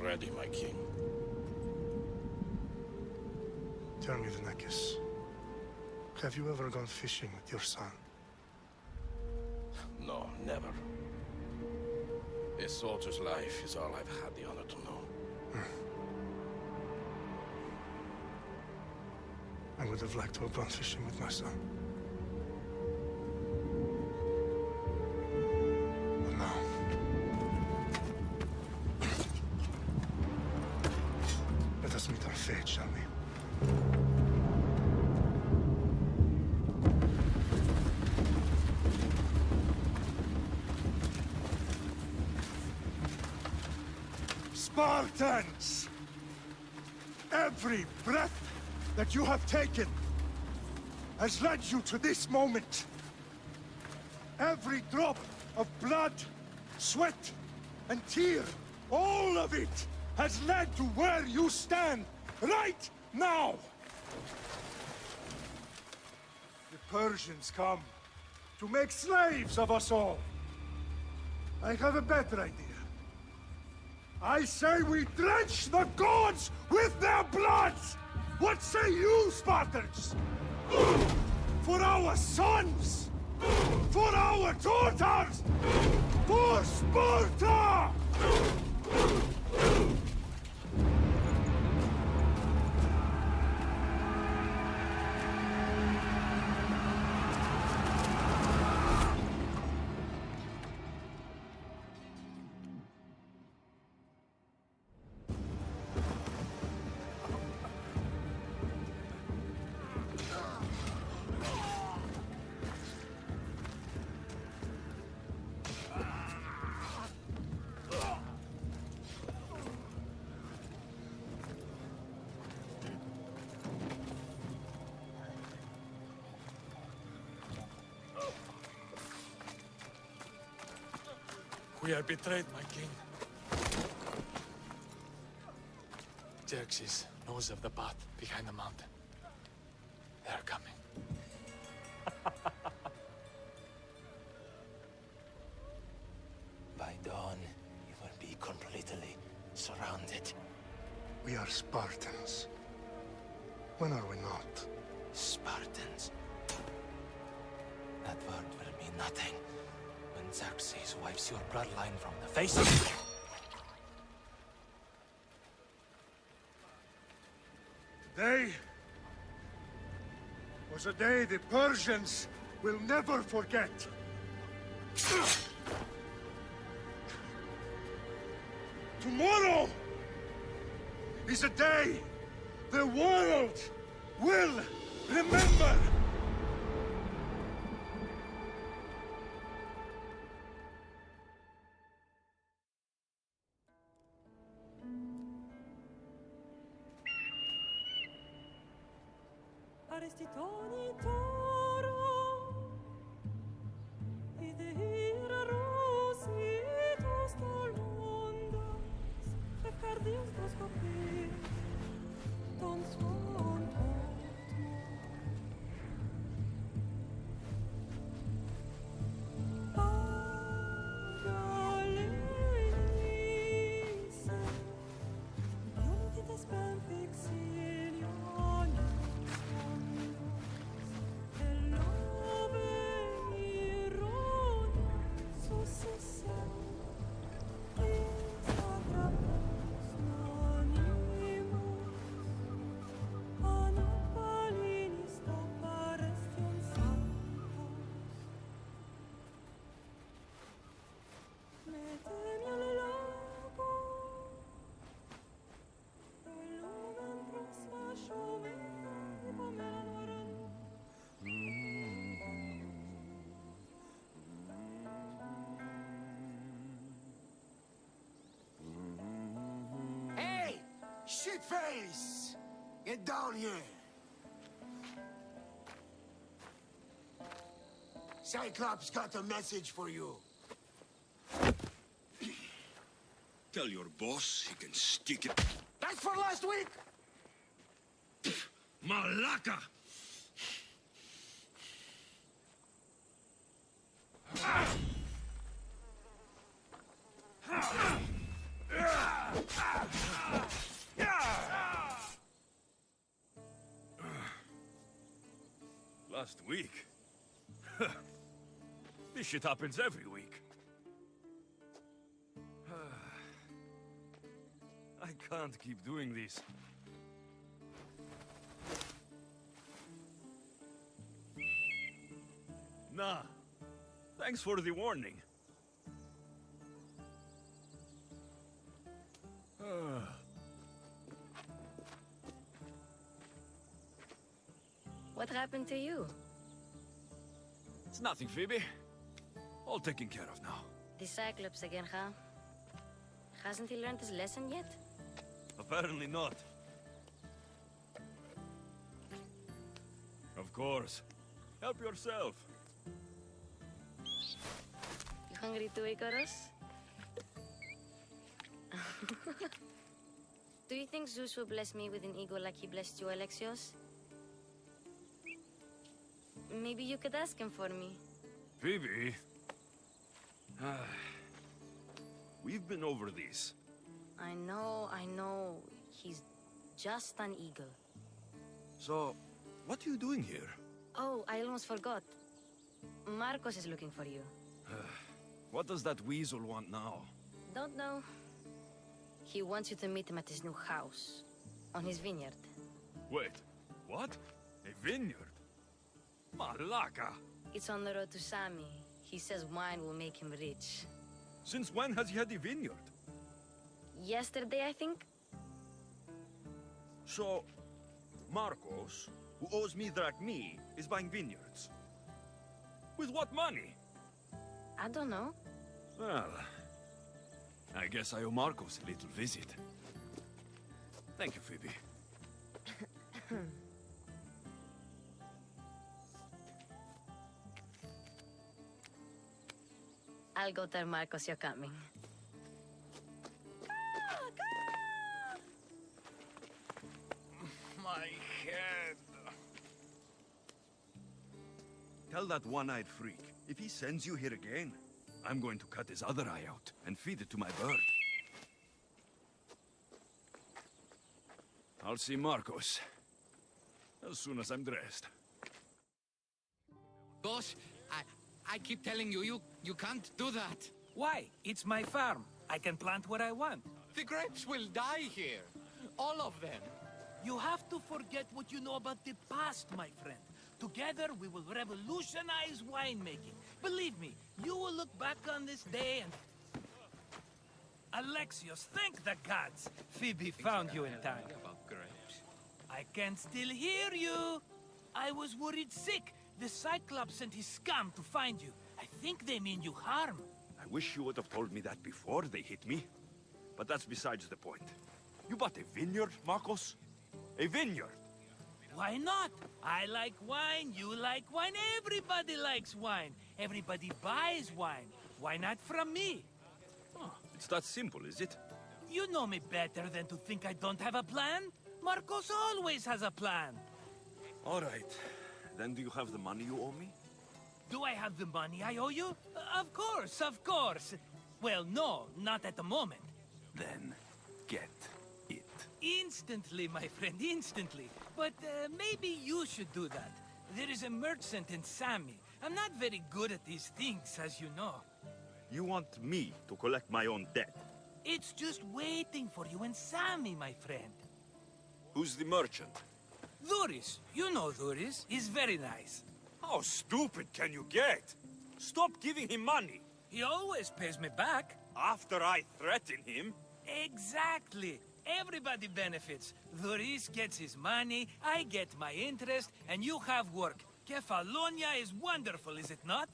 ready, my king. Tell me, Vinikus, have you ever gone fishing with your son? No, never. A soldier's life is all I've had the honor to know. I would have liked to have gone fishing with my son. But now... let us meet our fate, shall we? Spartans! Every breath that you have taken has led you to this moment. Every drop of blood, sweat, and tear, all of it has led to where you stand right now. The Persians come to make slaves of us all. I have a better idea. I say we drench the gods with their blood! What say you, Spartans? For our sons! For our daughters! For Sparta! We are betrayed, my king. Xerxes knows of the path behind the mountain. They are coming. By dawn, you will be completely surrounded. We are Spartans. When are we not? Spartans. That word will mean nothing when Xerxes wipes your bloodline from the face of it. Today was a day the Persians will never forget. Tomorrow is a day the world will remember. Arestitoni toro, idehira rositos tolondas, fecardius dos copir, ton suon Shitface! Get down here! Cyclops got a message for you. Tell your boss he can stick it. That's for last week! Malaka! Last week? This shit happens every week. I can't keep doing this. Nah. Thanks for the warning. What happened to you? It's nothing, Phoebe. All taken care of now. The Cyclops again, huh? Hasn't he learned his lesson yet? Apparently not. Of course. Help yourself. You hungry too, Icarus? Do you think Zeus will bless me with an ego like he blessed you, Alexios? Maybe you could ask him for me. Phoebe? We've been over this. I know. He's just an eagle. So, what are you doing here? Oh, I almost forgot. Marcos is looking for you. What does that weasel want now? Don't know. He wants you to meet him at his new house. On his vineyard. Wait, what? A vineyard? Malaka! It's on the road to Sami. He says wine will make him rich. Since when has he had a vineyard? Yesterday, I think? So, Marcos, who owes me drachmi, is buying vineyards. With what money? I don't know. Well, I guess I owe Marcos a little visit. Thank you, Phoebe. I'll go tell Marcos you're coming. My head. Tell that one-eyed freak, if he sends you here again, I'm going to cut his other eye out and feed it to my bird. I'll see Marcos as soon as I'm dressed. Boss, I keep telling you, you can't do that. Why? It's my farm. I can plant what I want. The grapes will die here. All of them. You have to forget what you know about the past, my friend. Together, we will revolutionize winemaking. Believe me, you will look back on this day and... Alexios, thank the gods! Phoebe found you in time. About grapes. I can still hear you! I was worried sick. The Cyclops and his scum to find you. I think they mean you harm. I wish you would have told me that before they hit me. But that's besides the point. You bought a vineyard, Marcos? A vineyard? Why not? I like wine, you like wine, everybody likes wine. Everybody buys wine. Why not from me? Oh, it's that simple, is it? You know me better than to think I don't have a plan. Marcos always has a plan. All right. Then do you have the money you owe me? Do I have the money I owe you? Of course, of course. Well, no, not at the moment. Then get it. Instantly, my friend, instantly. But maybe you should do that. There is a merchant in Sami. I'm not very good at these things, as you know. You want me to collect my own debt? It's just waiting for you in Sami, my friend. Who's the merchant? Duris. You know Duris. He's very nice. How stupid can you get? Stop giving him money. He always pays me back. After I threaten him? Exactly. Everybody benefits. Duris gets his money, I get my interest, and you have work. Kefalonia is wonderful, is it not?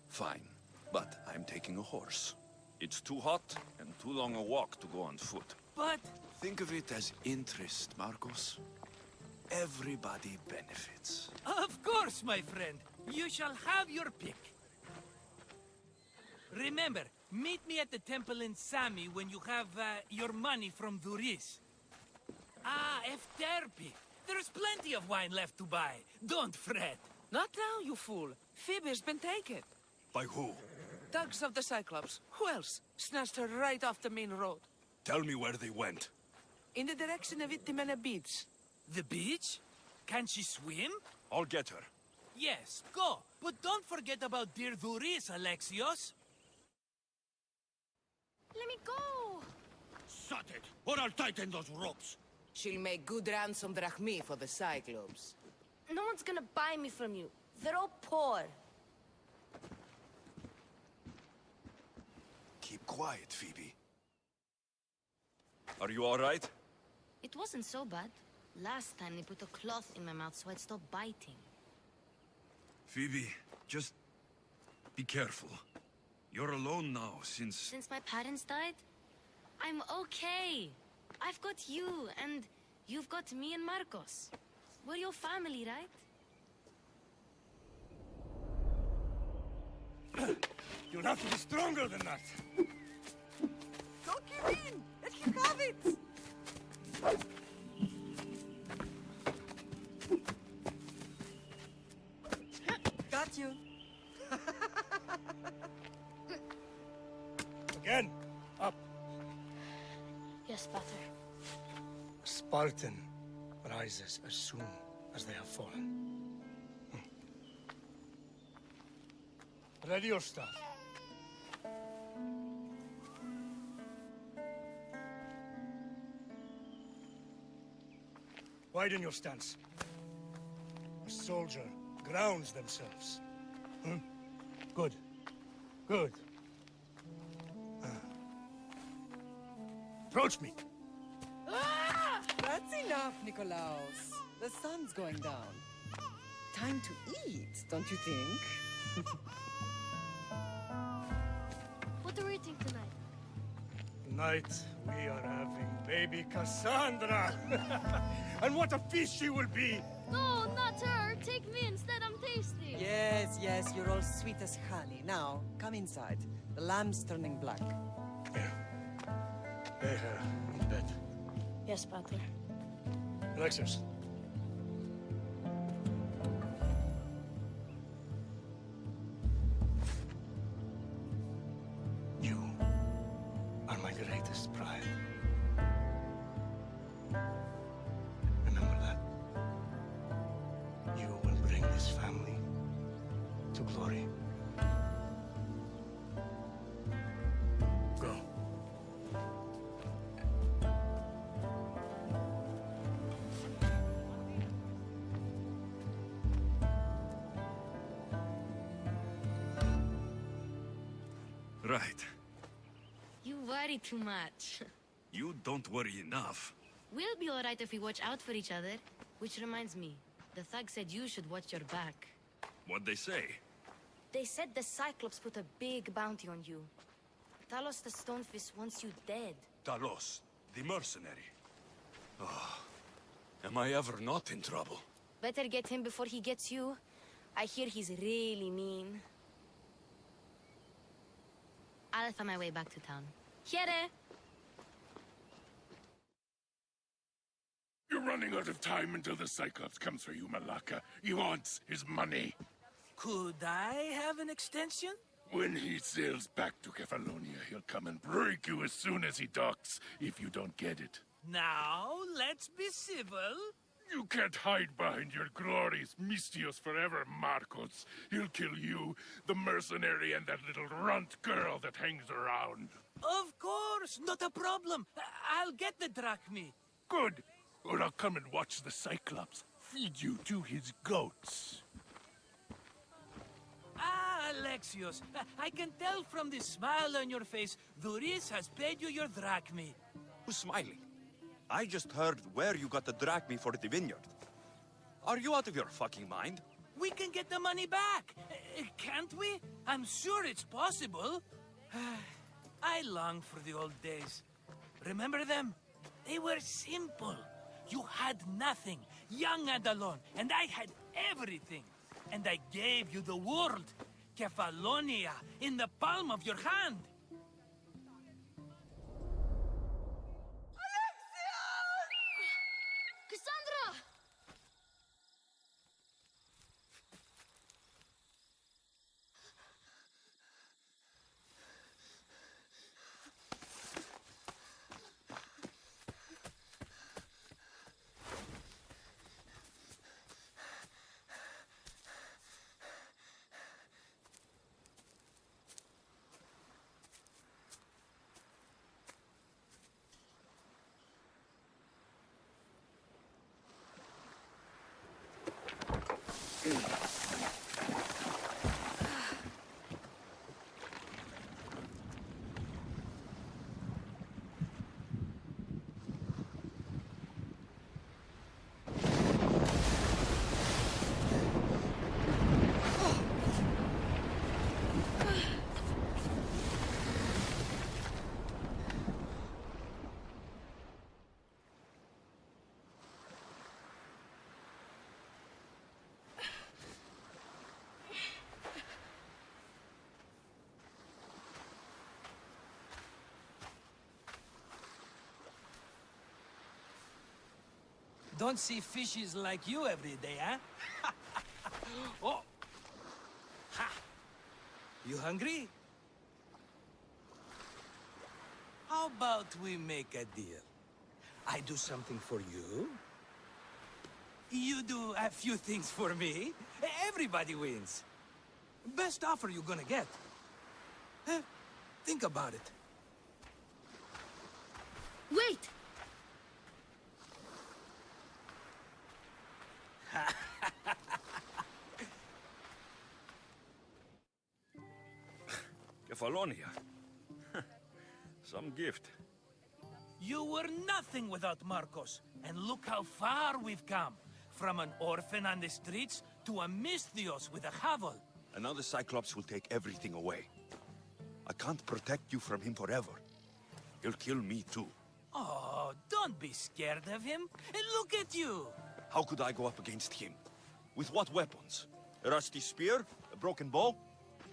Fine, but I'm taking a horse. It's too hot and too long a walk to go on foot. But... Think of it as interest, Marcos. Everybody benefits. Of course, my friend. You shall have your pick. Remember, meet me at the temple in Sami when you have your money from Duris. Ah, Efterpi. There's plenty of wine left to buy. Don't fret. Not now, you fool. Phoebe's been taken. By who? Thugs of the Cyclops. Who else? Snatched her right off the main road. Tell me where they went. In the direction of Itimena Beach. The beach? Can she swim? I'll get her. Yes, go. But don't forget about dear Duris, Alexios. Let me go! Shut it, or I'll tighten those ropes. She'll make good ransom drachmi for the Cyclops. No one's gonna buy me from you. They're all poor. Keep quiet, Phoebe. Are you all right? It wasn't so bad. Last time they put a cloth in my mouth so I'd stop biting. Phoebe, just be careful. You're alone now since... Since my parents died, I'm okay. I've got you, and you've got me and Marcos. We're your family, right? You'll have to be stronger than that. Don't give in! Let him have it! Got you. Again, up. Yes, Pater. A Spartan rises as soon as they have fallen. Ready your stuff. Widen your stance. A soldier grounds themselves. Good. Good. Approach me. That's enough, Nikolaos. The sun's going down. Time to eat, don't you think? What are we eating tonight? Tonight, we are having baby Cassandra. And what a feast she will be! No, not her. Take me instead. I'm tasty. Yes, yes, you're all sweet as honey. Now, come inside. The lamb's turning black. Here. Lay her in bed. Yes, Pater. Alexios. You are my greatest pride. Remember that. You will bring this family to glory. Go. Right. You worry too much. You don't worry enough. We'll be alright if we watch out for each other. Which reminds me, the thug said you should watch your back. What'd they say? They said the Cyclops put a big bounty on you. Talos the Stonefist wants you dead. Talos, the mercenary. Oh, am I ever not in trouble? Better get him before he gets you. I hear he's really mean. I'll find my way back to town. Here! You're running out of time until the Cyclops comes for you, Malaka. He wants his money. Could I have an extension? When he sails back to Kefalonia, he'll come and break you as soon as he docks, if you don't get it. Now, let's be civil. You can't hide behind your glories, Mistios forever, Marcos. He'll kill you, the mercenary, and that little runt girl that hangs around. Of course, not a problem. I'll get the drachmi. Good. Or I'll come and watch the Cyclops feed you to his goats. Ah, Alexios, I can tell from the smile on your face, Duris has paid you your drachmi. Who's smiling? I just heard where you got the drachmi for the vineyard. Are you out of your fucking mind? We can get the money back, can't we? I'm sure it's possible. I long for the old days. Remember them? They were simple. You had nothing, young and alone, and I had everything. And I gave you the world, Kefalonia, in the palm of your hand. Cassandra! Don't see fishes like you every day, huh? Oh! Ha! You hungry? How about we make a deal? I do something for you. You do a few things for me. Everybody wins. Best offer you're gonna get. Think about it. Wait! Kefalonia. Some gift. You were nothing without Marcos, and look how far we've come. From an orphan on the streets to a Misthios with a Havel. And now the Cyclops will take everything away. I can't protect you from him forever. He'll kill me too. Oh, don't be scared of him. And look at you. How could I go up against him? With what weapons? A rusty spear? A broken bow?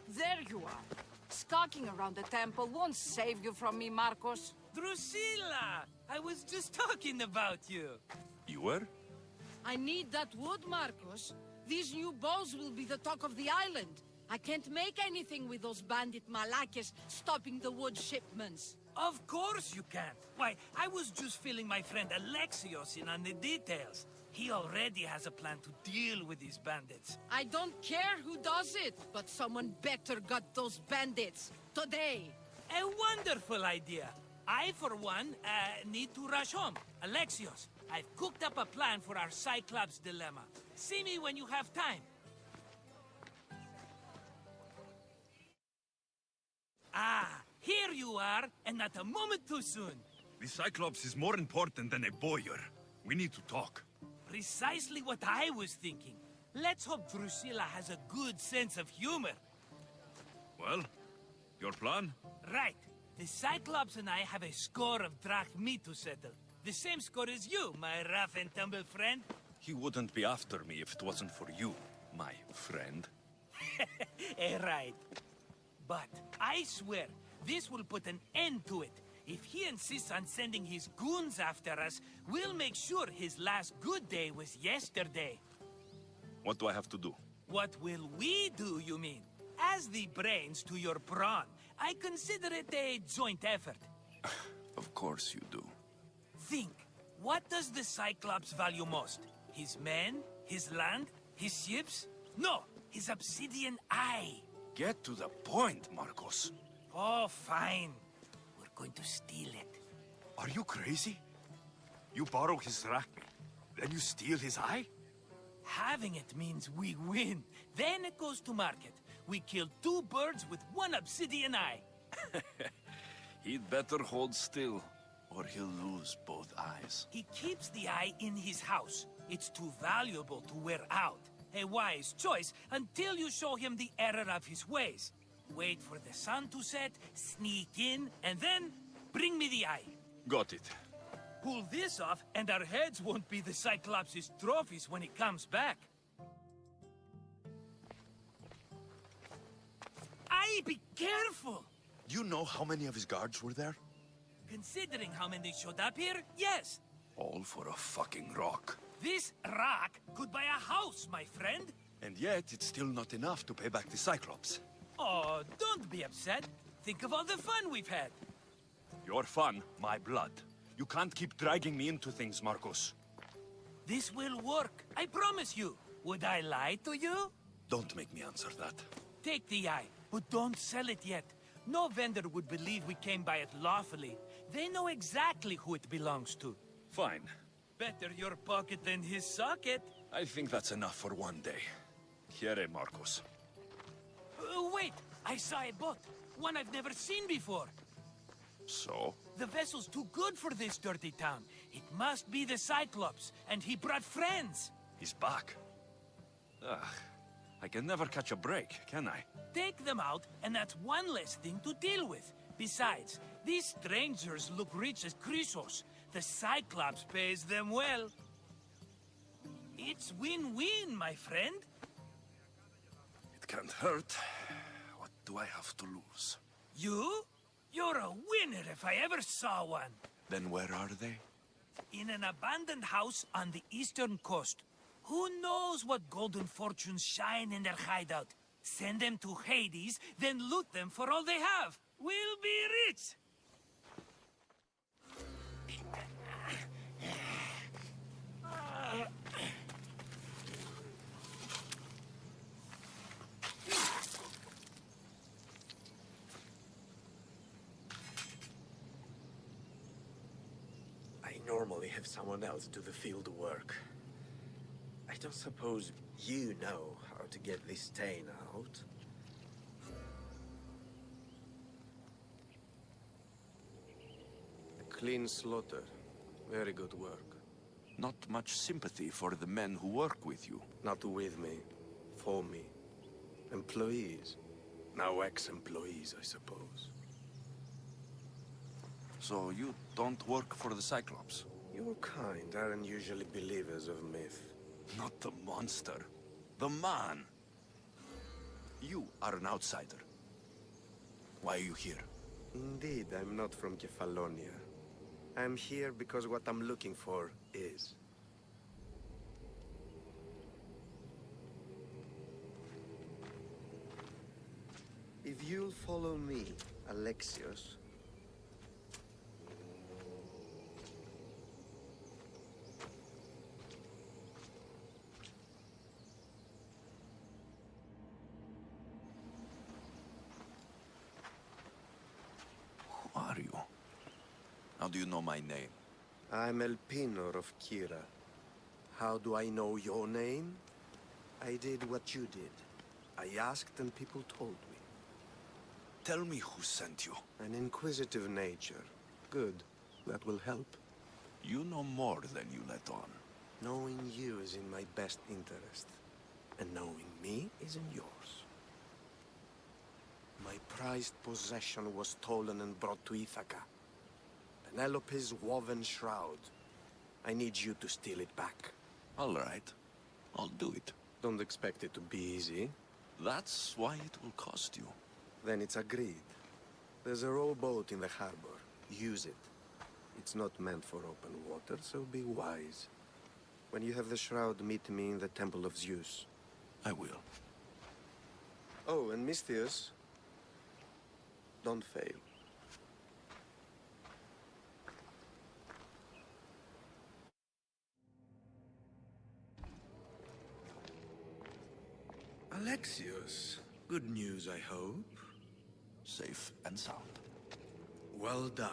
There you are. Skulking around the temple won't save you from me, Marcos. Drusilla! I was just talking about you. You were? I need that wood, Marcos. These new bows will be the talk of the island. I can't make anything with those bandit malakes stopping the wood shipments. Of course you can't. Why, I was just filling my friend Alexios in on the details. He already has a plan to deal with these bandits. I don't care who does it, but someone better got those bandits. Today. A wonderful idea. I, for one, need to rush home. Alexios, I've cooked up a plan for our Cyclops dilemma. See me when you have time. Ah, here you are, and not a moment too soon. The Cyclops is more important than a boyar. We need to talk. Precisely what I was thinking. Let's hope Drusilla has a good sense of humor. Well, your plan? Right. The Cyclops and I have a score of drachmi to settle. The same score as you, my rough and tumble friend. He wouldn't be after me if it wasn't for you, my friend. Right. But I swear, this will put an end to it. If he insists on sending his goons after us, we'll make sure his last good day was yesterday. What do I have to do? What will we do, you mean? As the brains to your brawn, I consider it a joint effort. Of course you do. Think, what does the Cyclops value most? His men? His land? His ships? No, his obsidian eye. Get to the point, Marcos. Oh, fine. We're going to steal it. Are you crazy? You borrow his drachmi, then you steal his eye? Having it means we win. Then it goes to market. We kill 2 birds with 1 obsidian eye. He'd better hold still, or he'll lose both eyes. He keeps the eye in his house. It's too valuable to wear out. A wise choice until you show him the error of his ways. Wait for the sun to set, sneak in, and then bring me the eye. Got it. Pull this off, and our heads won't be the Cyclops' trophies when he comes back. Aye, be careful! Do you know how many of his guards were there? Considering how many showed up here, yes. All for a fucking rock. This rock could buy a house, my friend. And yet, it's still not enough to pay back the Cyclops. Oh, don't be upset. Think of all the fun we've had. Your fun, my blood. You can't keep dragging me into things, Marcos. This will work, I promise you. Would I lie to you? Don't make me answer that. Take the eye, but don't sell it yet. No vendor would believe we came by it lawfully. They know exactly who it belongs to. Fine. Better your pocket than his socket. I think that's enough for one day. Here, Marcos. Wait! I saw a boat. One I've never seen before. So? The vessel's too good for this dirty town. It must be the Cyclops, and he brought friends. He's back. Ugh. I can never catch a break, can I? Take them out, and that's one less thing to deal with. Besides, these strangers look rich as Ktesos. The Cyclops pays them well. It's win-win, my friend. It can't hurt. What do I have to lose? You? You're a winner if I ever saw one. Then where are they? in an abandoned house on the eastern coast. Who knows what golden fortunes shine in their hideout? Send them to Hades, then loot them for all they have. We'll be rich! I normally have someone else do the field work. I don't suppose you know how to get this stain out. A clean slaughter. Very good work. Not much sympathy for the men who work with you. Not with me. For me. Employees. Now ex-employees, I suppose. So you don't work for the Cyclops? Your kind aren't usually believers of myth. Not the monster. The man. You are an outsider. Why are you here? Indeed, I'm not from Kefalonia. I'm here because what I'm looking for is. If you'll follow me, Alexios, Who are you? How do you know my name? I'm Elpinor of Kira. How do I know your name? I did what you did. I asked and people told me. Tell me who sent you. An inquisitive nature. Good. That will help. You know more than you let on. Knowing you is in my best interest. And knowing me is in yours. My prized possession was stolen and brought to Ithaca. Penelope's woven shroud. I need you to steal it back. All right. I'll do it. Don't expect it to be easy. That's why it will cost you. Then it's agreed. There's a rowboat in the harbor. Use it. It's not meant for open water, so be wise. When you have the shroud, meet me in the Temple of Zeus. I will. Oh, and Misthios, don't fail. Alexios, good news, I hope. Safe and sound. Well done.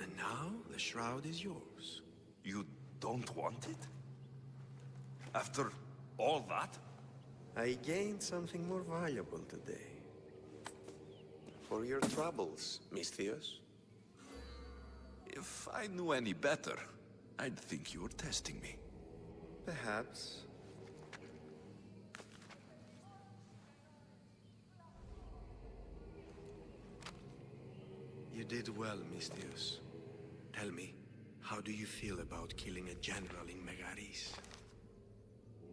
And now, the shroud is yours. You don't want it? After all that? I gained something more valuable today. For your troubles, Misthios. If I knew any better, I'd think you were testing me. Perhaps. You did well, Misthios. Tell me, how do you feel about killing a general in Megaris?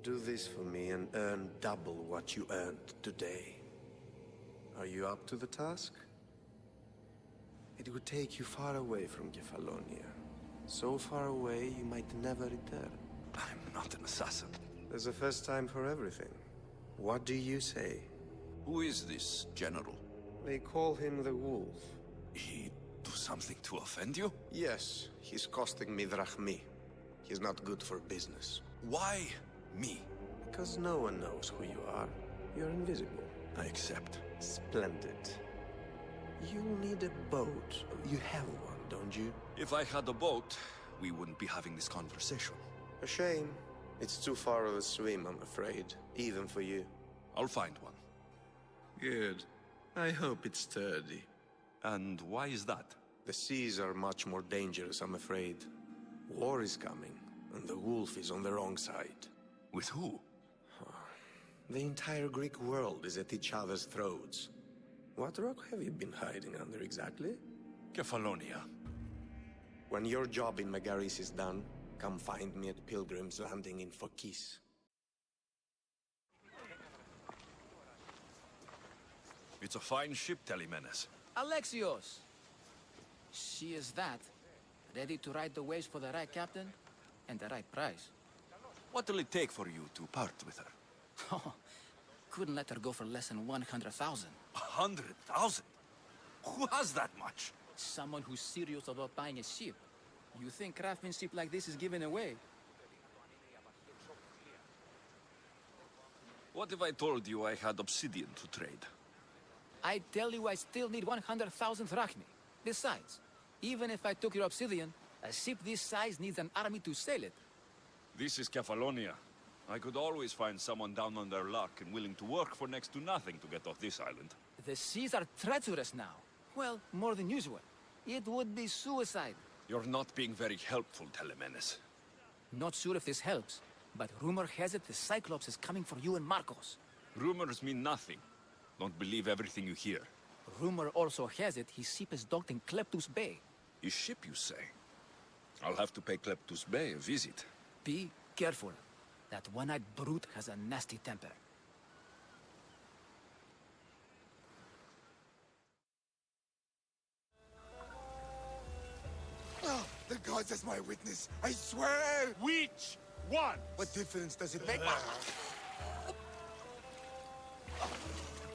Do this for me and earn double what you earned today. Are you up to the task? It would take you far away from Kefalonia. So far away you might never return. I'm not an assassin. There's a first time for everything. What do you say? Who is this general? They call him the Wolf. He do something to offend you? Yes, he's costing me drachmi. He's not good for business. Why me? Because no one knows who you are. You're invisible. I accept. Splendid. You'll need a boat. You have one, don't you? If I had a boat, we wouldn't be having this conversation. A shame. It's too far of a swim, I'm afraid. Even for you. I'll find one. Good. I hope it's sturdy. And why is that? The seas are much more dangerous, I'm afraid. War is coming, and the wolf is on the wrong side. With who? The entire Greek world is at each other's throats. What rock have you been hiding under exactly? Kefalonia. When your job in Megaris is done, come find me at Pilgrim's Landing in Phokis. It's a fine ship, Telemenes. Alexios! She is that. Ready to ride the waves for the right captain and the right price. What'll it take for you to part with her? Oh, couldn't let her go for less than 100,000. 100,000? Who has that much? Someone who's serious about buying a ship. You think craftsmanship like this is given away? What if I told you I had obsidian to trade? I tell you I still need 100,000 drachmi. Besides, even if I took your obsidian, a ship this size needs an army to sail it. This is Kefalonia. I could always find someone down on their luck and willing to work for next to nothing to get off this island. The seas are treacherous now. Well, more than usual. It would be suicide. You're not being very helpful, Telemenes. Not sure if this helps, but rumor has it the Cyclops is coming for you and Marcos. Rumors mean nothing. Don't believe everything you hear. Rumor also has it his ship is docked in Kleptus Bay. His ship, you say? I'll have to pay Kleptus Bay a visit. Be careful. That one-eyed brute has a nasty temper. Oh, the gods as my witness, I swear! Which one? What difference does it make?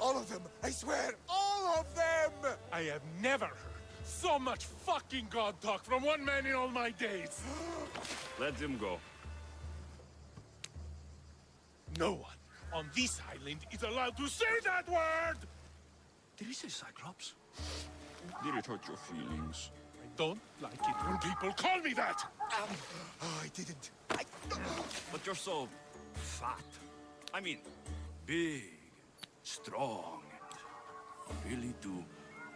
All of them, I swear, all of them! I have never heard so much fucking god talk from one man in all my days. Let him go. No one on this island is allowed to say that word! Did he say Cyclops? Did it hurt your feelings? I don't like it when people call me that! Oh, I didn't. But you're so fat. I mean, big, strong, and really do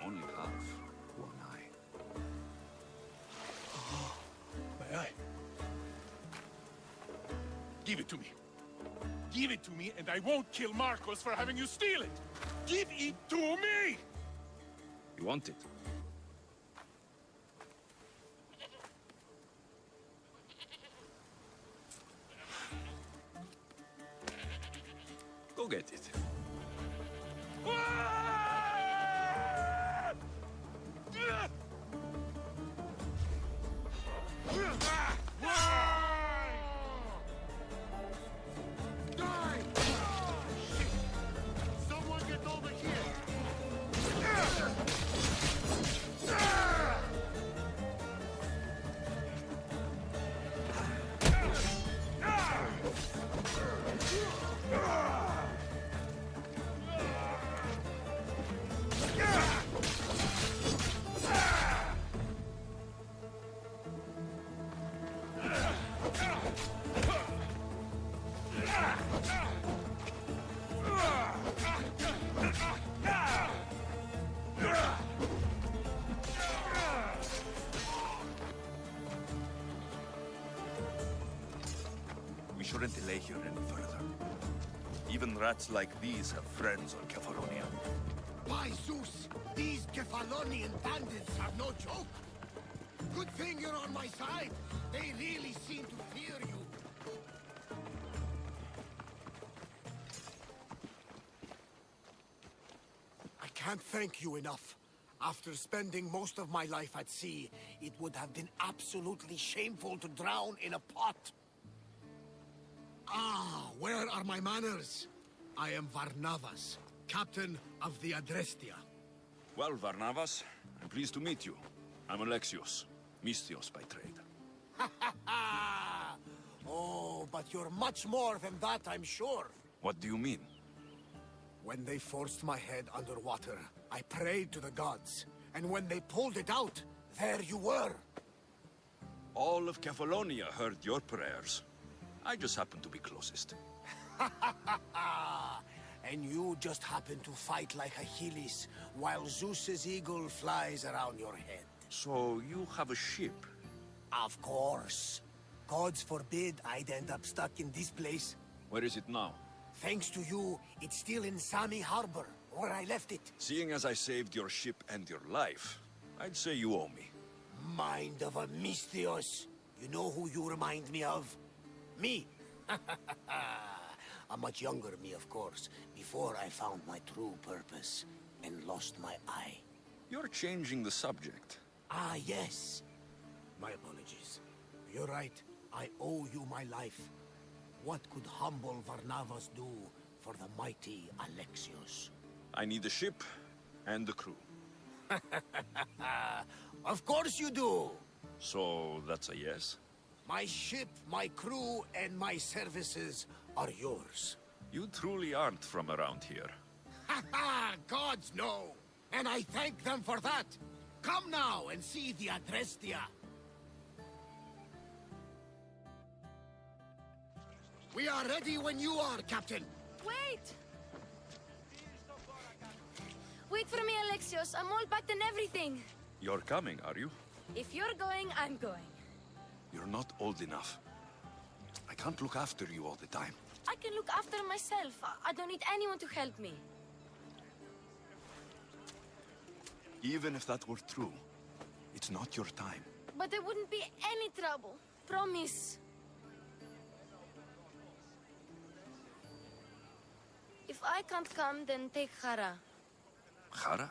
only have one eye. My eye. Give it to me. Give it to me, and I won't kill Marcos for having you steal it! Give it to me! You want it? Go get it. Someone get over here! We shouldn't delay here any further. Even rats like these have friends on Kefalonia. By Zeus, these Kefalonian bandits are no joke. Good thing you're on my side. They really seem to fear you. I can't thank you enough. After spending most of my life at sea, it would have been absolutely shameful to drown in a pot. Ah, where are my manners? I am Varnavas, captain of the Adrestia. Well, Varnavas, I'm pleased to meet you. I'm Alexios, Mystios by trade. Oh, but you're much more than that, I'm sure. What do you mean? When they forced my head underwater, I prayed to the gods. And when they pulled it out, there you were. All of Kefalonia heard your prayers. I just happened to be closest. And you just happen to fight like Achilles, while Zeus's eagle flies around your head. So you have a ship? Of course. Gods forbid I'd end up stuck in this place. Where is it now? Thanks to you, it's still in Sami Harbor, where I left it. Seeing as I saved your ship and your life, I'd say you owe me. Mind of a Mystios. You know who you remind me of? Me. A much younger me, of course, before I found my true purpose and lost my eye. You're changing the subject. Ah, yes. My apologies. You're right. I owe you my life. What could humble Varnavas do for the mighty Alexios? I need a ship and the crew. Of course you do! So that's a yes? My ship, my crew, and my services are yours. You truly aren't from around here. Ha ha! Gods no! And I thank them for that! Come now and see the Adrestia! We are ready when you are, Captain! Wait! Wait for me, Alexios. I'm all packed and everything. You're coming, are you? If you're going, I'm going. You're not old enough. I can't look after you all the time. I can look after myself. I don't need anyone to help me. Even if that were true, it's not your time. But there wouldn't be any trouble. Promise. If I can't come, then take Hara. Hara?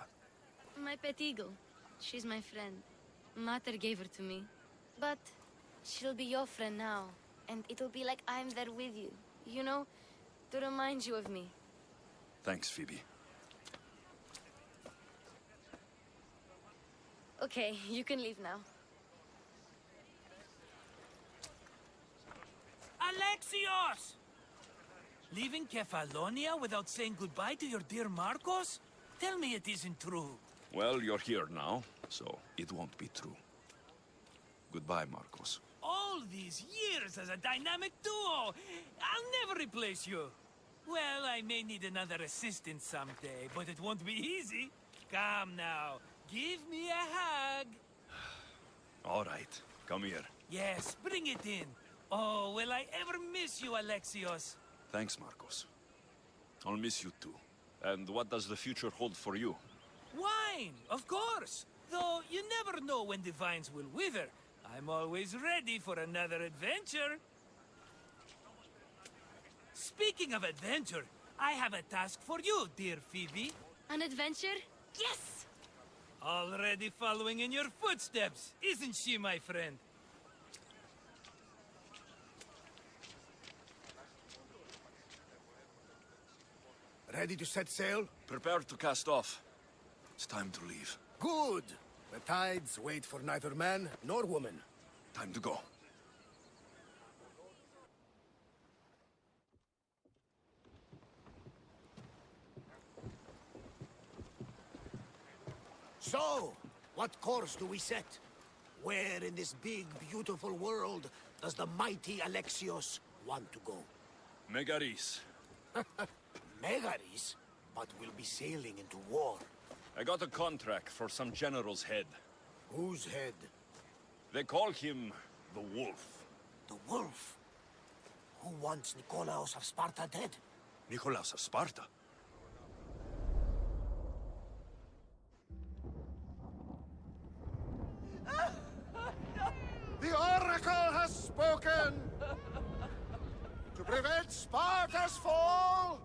My pet eagle. She's my friend. Mater gave her to me. But she'll be your friend now. And it'll be like I'm there with you. You know, to remind you of me. Thanks, Phoebe. Okay, you can leave now. Alexios! Leaving Kefalonia without saying goodbye to your dear Marcos? Tell me it isn't true. Well, you're here now, so it won't be true. Goodbye, Marcos. All these years as a dynamic duo! I'll never replace you! Well, I may need another assistant someday, but it won't be easy. Come now, give me a hug. All right, come here. Yes, bring it in. Oh, will I ever miss you, Alexios? Thanks, Marcos. I'll miss you too. And what does the future hold for you? Wine, of course. Though you never know when the vines will wither. I'm always ready for another adventure. Speaking of adventure, I have a task for you, dear Phoebe. An adventure? Yes! Already following in your footsteps, isn't she, my friend? Ready to set sail? Prepare to cast off. It's time to leave. Good! The tides wait for neither man nor woman. Time to go. So, what course do we set? Where in this big, beautiful world does the mighty Alexios want to go? Megaris. Megaris? But we'll be sailing into war. I got a contract for some general's head. Whose head? They call him the Wolf. The Wolf? Who wants Nikolaos of Sparta dead? Nikolaos of Sparta? The Oracle has spoken! To prevent Sparta's fall,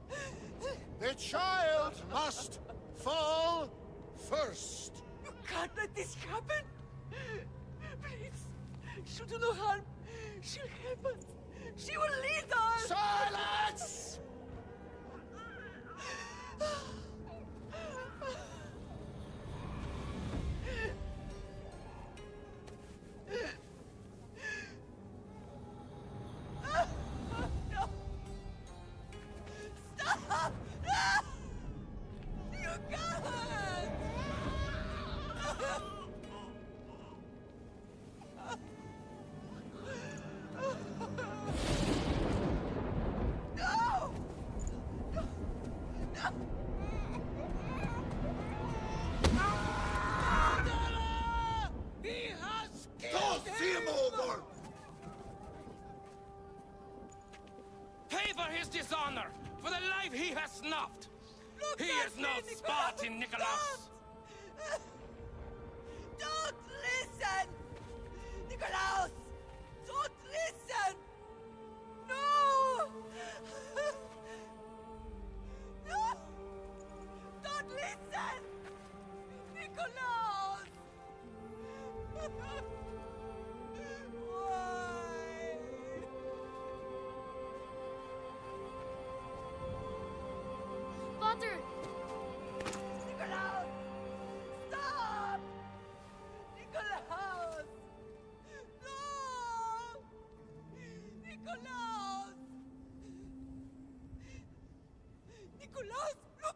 the child must fall first. You can't let this happen! Please, she'll do no harm. She'll help us. She will lead us! Silence! No! Stop! No! You can't! No! No! No! He has killed him! over! Pay for his dishonor, for the life he has snuffed. Look He at is no me, Spartan, Nikolaos. Don't listen! Nikolaos! Don't listen! No! No! Don't listen! Nikolaos!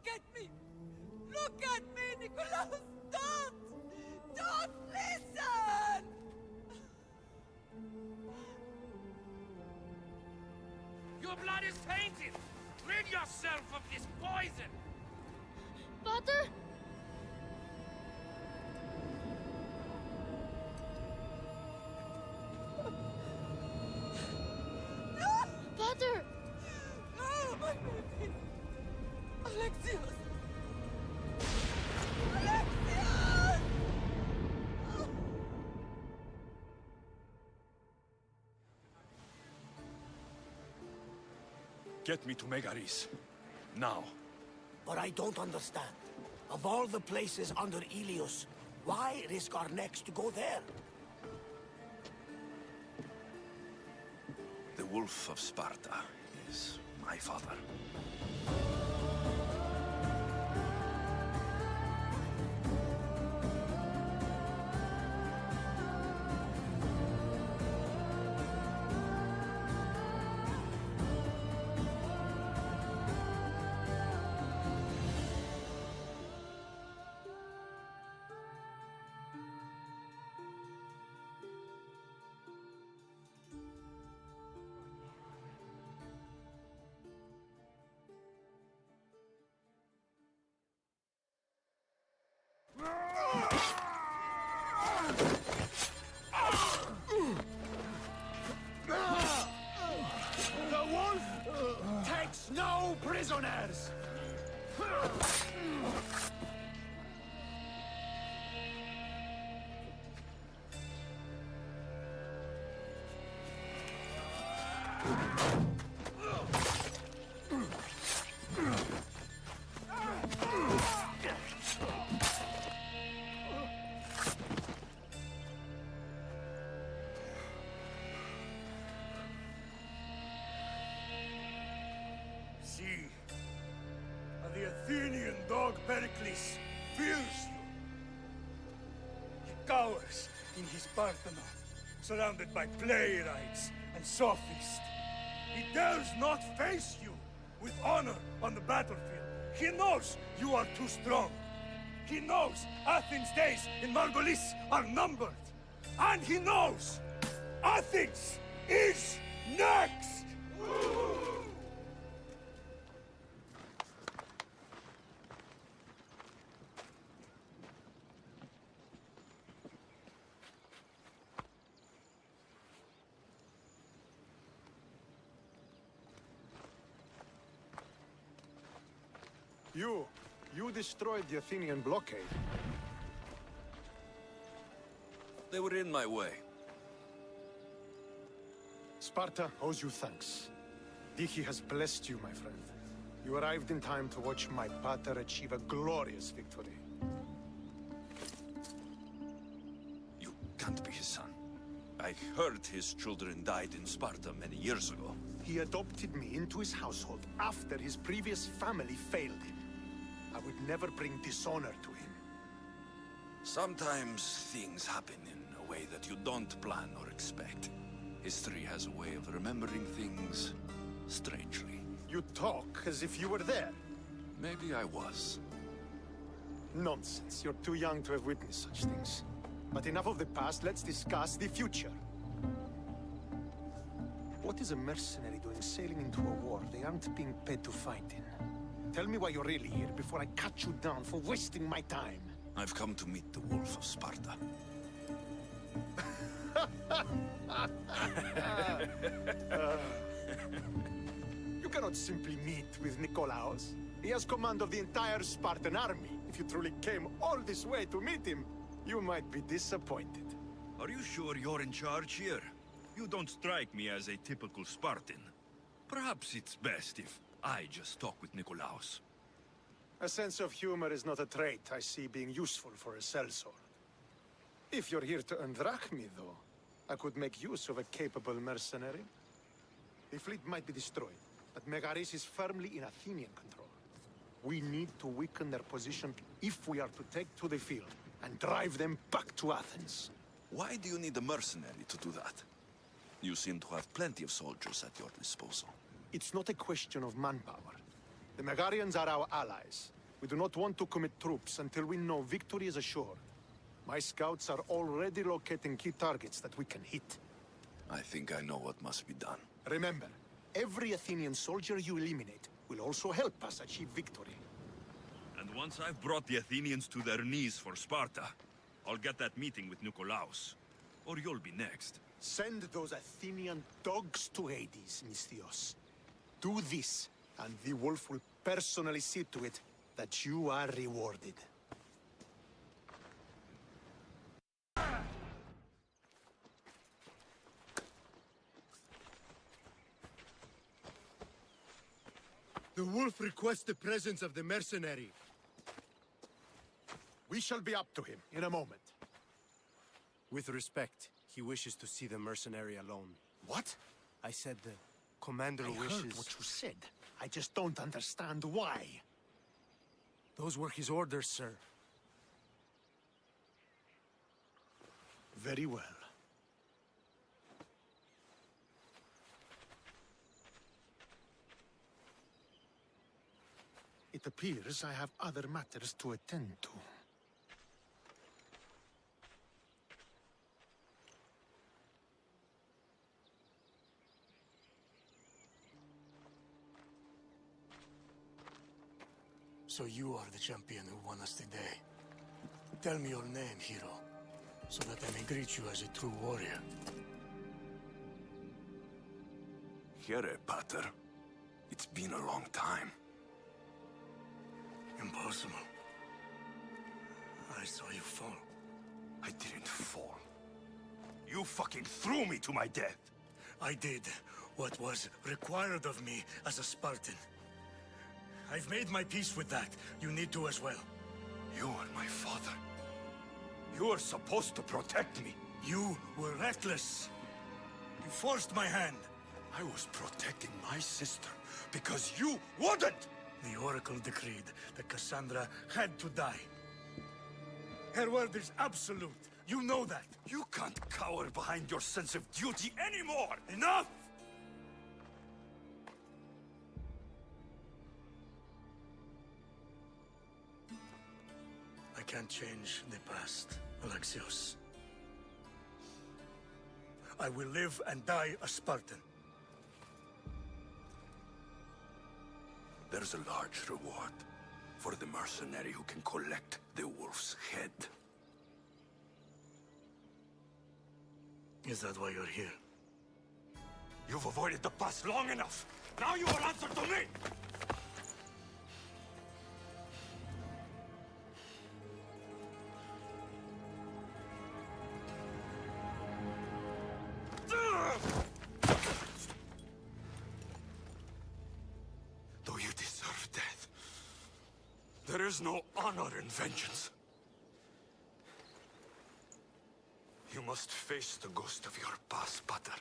Look at me! Look at me, Nikolaos! Don't! Don't listen! Your blood is tainted! Rid yourself of this poison! Pater? Pater! No, my baby! Alexios! Alexios! Get me to Megaris. Now. But I don't understand. Of all the places under Ilios, why risk our necks to go there? The Wolf of Sparta is my father. The wolf takes no prisoners! See, the Athenian dog Pericles fears you. He cowers in his Parthenon, surrounded by playwrights and sophists. He dares not face you with honor on the battlefield. He knows you are too strong. He knows Athens' days in Margolis are numbered. And he knows Athens is next! You destroyed the Athenian blockade. They were in my way. Sparta owes you thanks. Diki has blessed you, my friend. You arrived in time to watch my pater achieve a glorious victory. You can't be his son. I heard his children died in Sparta many years ago. He adopted me into his household after his previous family failed him. I would never bring dishonor to him. Sometimes things happen in a way that you don't plan or expect. History has a way of remembering things strangely. You talk as if you were there. Maybe I was. Nonsense. You're too young to have witnessed such things. But enough of the past, let's discuss the future. What is a mercenary doing sailing into a war they aren't being paid to fight in? Tell me why you're really here before I cut you down for wasting my time. I've come to meet the Wolf of Sparta. You cannot simply meet with Nikolaos. He has command of the entire Spartan army. If you truly came all this way to meet him, you might be disappointed. Are you sure you're in charge here? You don't strike me as a typical Spartan. Perhaps it's best if I just talk with Nikolaos. A sense of humor is not a trait I see being useful for a sellsword. If you're here to earn drachmi, though, I could make use of a capable mercenary. The fleet might be destroyed, but Megaris is firmly in Athenian control. We need to weaken their position if we are to take to the field and drive them back to Athens. Why do you need a mercenary to do that? You seem to have plenty of soldiers at your disposal. It's not a question of manpower. The Megarians are our allies. We do not want to commit troops until we know victory is assured. My scouts are already locating key targets that we can hit. I think I know what must be done. Remember, every Athenian soldier you eliminate will also help us achieve victory. And once I've brought the Athenians to their knees for Sparta, I'll get that meeting with Nikolaos. Or you'll be next. Send those Athenian dogs to Hades, Misthios. Do this, and the wolf will personally see to it that you are rewarded. The wolf requests the presence of the mercenary. We shall be up to him in a moment. With respect, he wishes to see the mercenary alone. What? I said the commander wishes... I heard what you said. I just don't understand why. Those were his orders, sir. Very well. It appears I have other matters to attend to. So you are the champion who won us today. Tell me your name, hero, so that I may greet you as a true warrior. Here, Pater. It's been a long time. Impossible. I saw you fall. I didn't fall. You fucking threw me to my death! I did what was required of me as a Spartan. I've made my peace with that. You need to as well. You are my father. You are supposed to protect me. You were reckless. You forced my hand. I was protecting my sister because you wouldn't! The Oracle decreed that Cassandra had to die. Her word is absolute. You know that. You can't cower behind your sense of duty anymore! Enough! I can't change the past, Alexios. I will live and die a Spartan. There's a large reward for the mercenary who can collect the wolf's head. Is that why you're here? You've avoided the past long enough. Now you will answer to me! Though you deserve death, there is no honor in vengeance. You must face the ghost of your past, Pater.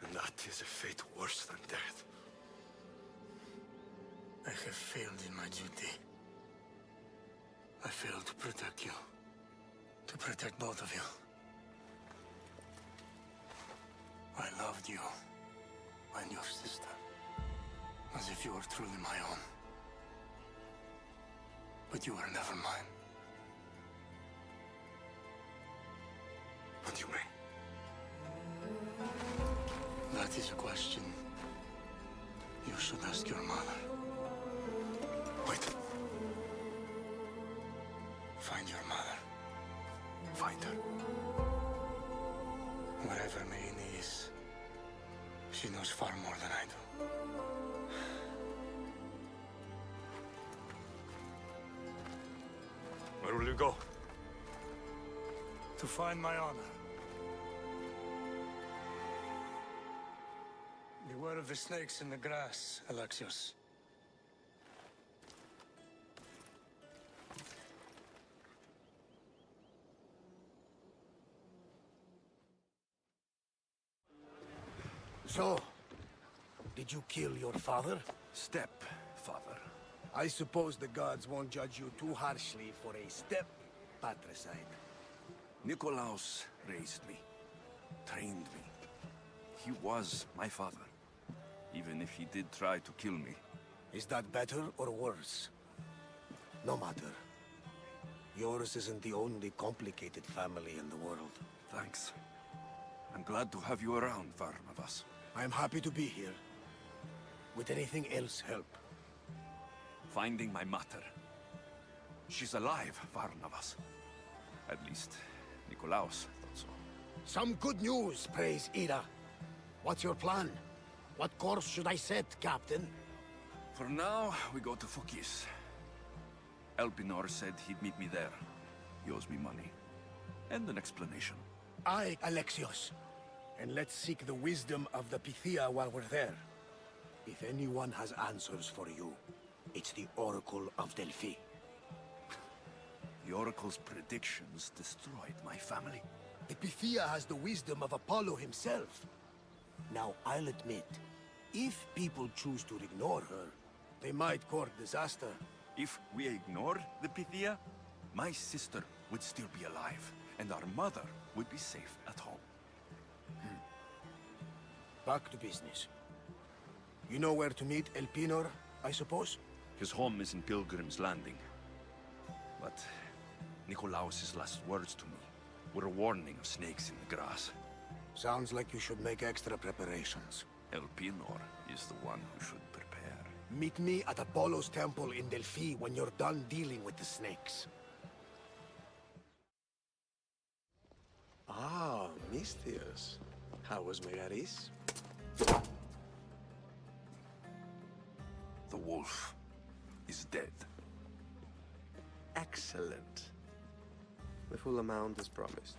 And that is a fate worse than death. I have failed in my duty. I failed to protect you. To protect both of you. I loved you and your sister as if you were truly my own. But you were never mine. What do you mean? That is a question you should ask your mother. Wait. Find your mother. Find her. Wherever Maine is, she knows far more than I do. Where will you go? To find my honor. Beware of the snakes in the grass, Alexios. So, did you kill your father? Stepfather. I suppose the gods won't judge you too harshly for a step-patricide. Nikolaos raised me, trained me. He was my father, even if he did try to kill me. Is that better or worse? No matter. Yours isn't the only complicated family in the world. Thanks. I'm glad to have you around, Varnavas. I'm happy to be here. Would anything else help? Finding my mater. She's alive, Varnavas. At least, Nikolaos thought so. Some good news, praise Ira. What's your plan? What course should I set, Captain? For now, we go to Fokis. Elpinor said he'd meet me there. He owes me money. And an explanation. Aye, Alexios. And let's seek the wisdom of the Pythia while we're there. If anyone has answers for you, it's the Oracle of Delphi. The Oracle's predictions destroyed my family. The Pythia has the wisdom of Apollo himself. Now, I'll admit, if people choose to ignore her, they might court disaster. If we ignore the Pythia, my sister would still be alive, and our mother would be safe at home. Back to business. You know where to meet Elpinor, I suppose? His home is in Pilgrim's Landing. But Nikolaos' last words to me were a warning of snakes in the grass. Sounds like you should make extra preparations. Elpinor is the one who should prepare. Meet me at Apollo's temple in Delphi when you're done dealing with the snakes. Ah, Misthios. How was Megaris? The wolf is dead. Excellent. The full amount is promised.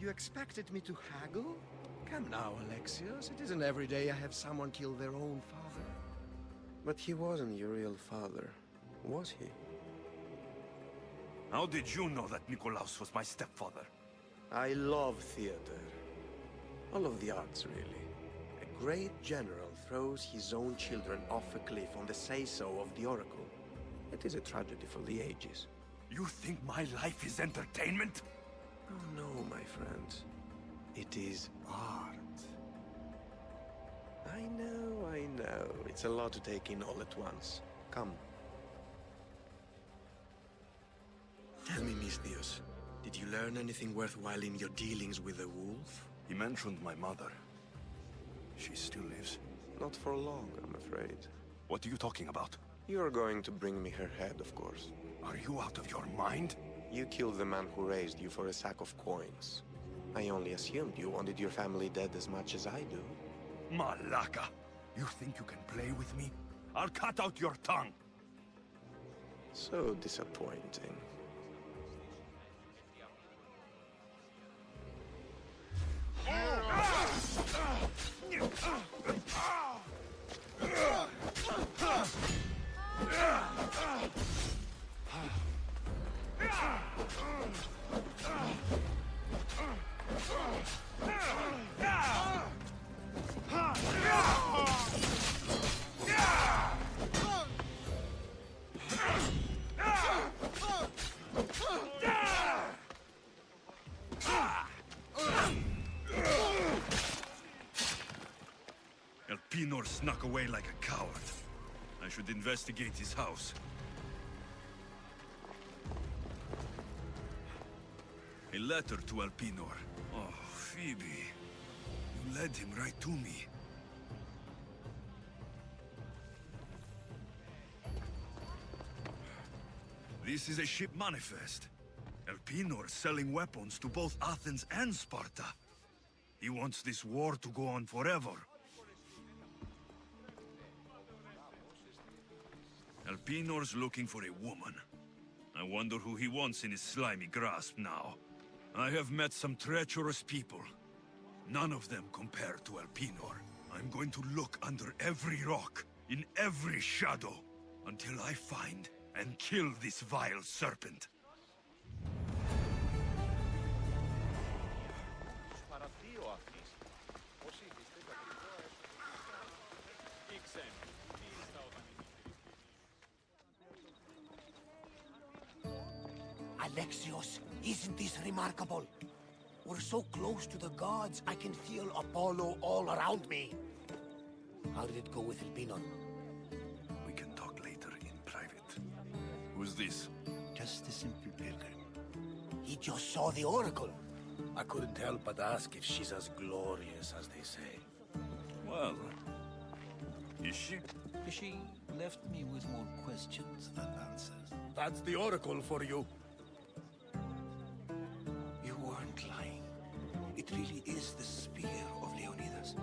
You expected me to haggle? Come now, Alexios. It isn't every day I have someone kill their own father. But he wasn't your real father, was he? How did you know that Nikolaos was my stepfather? I love theater. All of the arts, really. A great general throws his own children off a cliff on the say-so of the Oracle. It is a tragedy for the ages. You think my life is entertainment? Oh no, my friend. It is art. I know. It's a lot to take in all at once. Come. Tell me, Misthios, did you learn anything worthwhile in your dealings with the wolf? He mentioned my mother. She still lives. Not for long, I'm afraid. What are you talking about? You're going to bring me her head, of course. Are you out of your mind? You killed the man who raised you for a sack of coins. I only assumed you wanted your family dead as much as I do. Malaka! You think you can play with me? I'll cut out your tongue! So disappointing. Elpinor snuck away like a coward. I should investigate his house. A letter to Elpinor. Oh, Phoebe. You led him right to me. This is a ship manifest. Elpinor selling weapons to both Athens and Sparta. He wants this war to go on forever. Elpinor's looking for a woman. I wonder who he wants in his slimy grasp now. I have met some treacherous people. None of them compare to Elpinor. I'm going to look under every rock, in every shadow, until I find and kill this vile serpent. Alexios, isn't this remarkable? We're so close to the gods, I can feel Apollo all around me. How did it go with Elpinon? We can talk later in private. Who's this? Just a simple pilgrim. He just saw the oracle. I couldn't help but ask if she's as glorious as they say. Well, is she? She left me with more questions than answers. That's the oracle for you. You weren't lying. It really is the spear of Leonidas.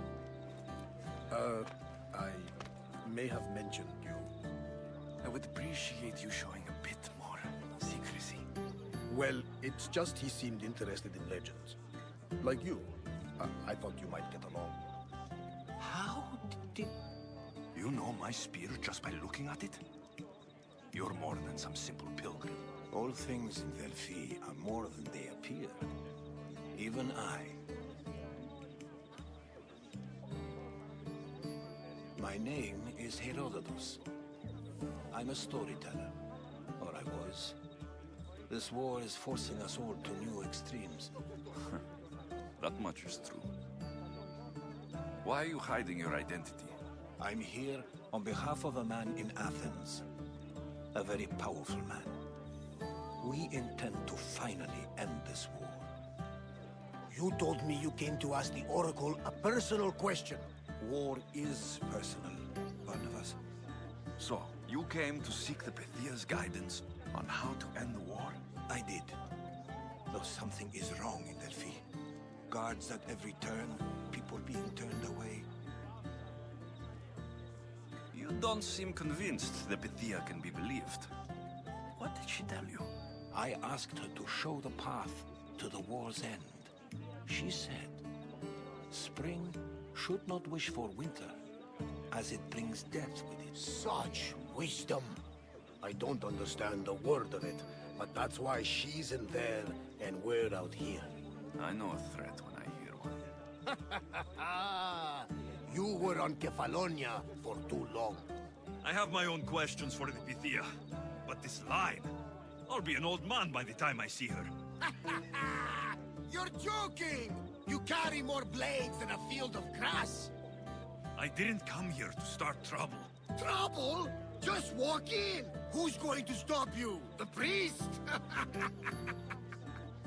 I may have mentioned you. I would appreciate you showing a bit more secrecy. Well, it's just he seemed interested in legends. Like you. I thought you might get along. How did... You know my spear just by looking at it? You're more than some simple pilgrim. All things in Delphi are more than they appear. Even I. My name is Herodotus. I'm a storyteller. Or I was. This war is forcing us all to new extremes. That much is true. Why are you hiding your identity? I'm here on behalf of a man in Athens. A very powerful man. We intend to finally end this war. You told me you came to ask the oracle a personal question. War is personal, Barnabas. So, you came to seek the Pythia's guidance on how to end the war? I did. Though something is wrong in Delphi. Guards at every turn, people being turned away. You don't seem convinced the Pythia can be believed. What did she tell you? I asked her to show the path to the war's end. She said, spring should not wish for winter, as it brings death with it. Such wisdom! I don't understand a word of it, but that's why she's in there and we're out here. I know a threat when I hear one. You were on Kefalonia for too long. I have my own questions for the Pythia, but this line... I'll be an old man by the time I see her. You're joking! You carry more blades than a field of grass! I didn't come here to start trouble. Trouble? Just walk in! Who's going to stop you? The priest?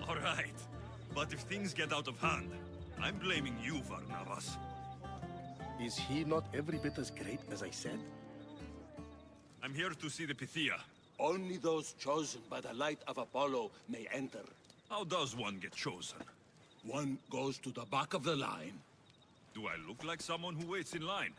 All right, but if things get out of hand, I'm blaming you, Varnavas. Is he not every bit as great as I said? I'm here to see the Pythia. Only those chosen by the light of Apollo may enter. How does one get chosen? One goes to the back of the line. Do I look like someone who waits in line?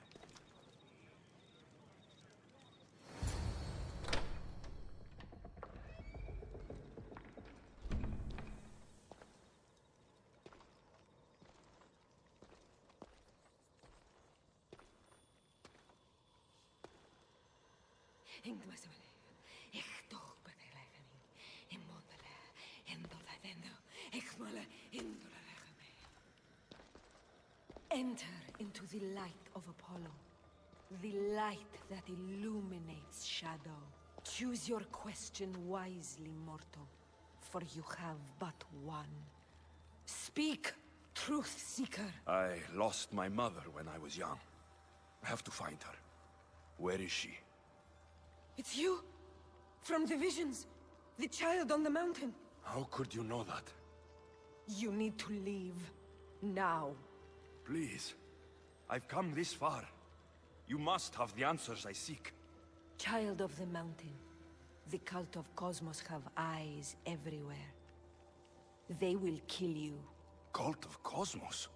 Enter into the light of Apollo, the light that illuminates shadow. Choose your question wisely, mortal, for you have but one. Speak, truth seeker. I lost my mother when I was young. I have to find her. Where is she? It's you, from the visions, the child on the mountain. How could you know that? You need to leave, now. Please. I've come this far. You must have the answers I seek. Child of the mountain, the cult of Cosmos have eyes everywhere. They will kill you. Cult of Cosmos?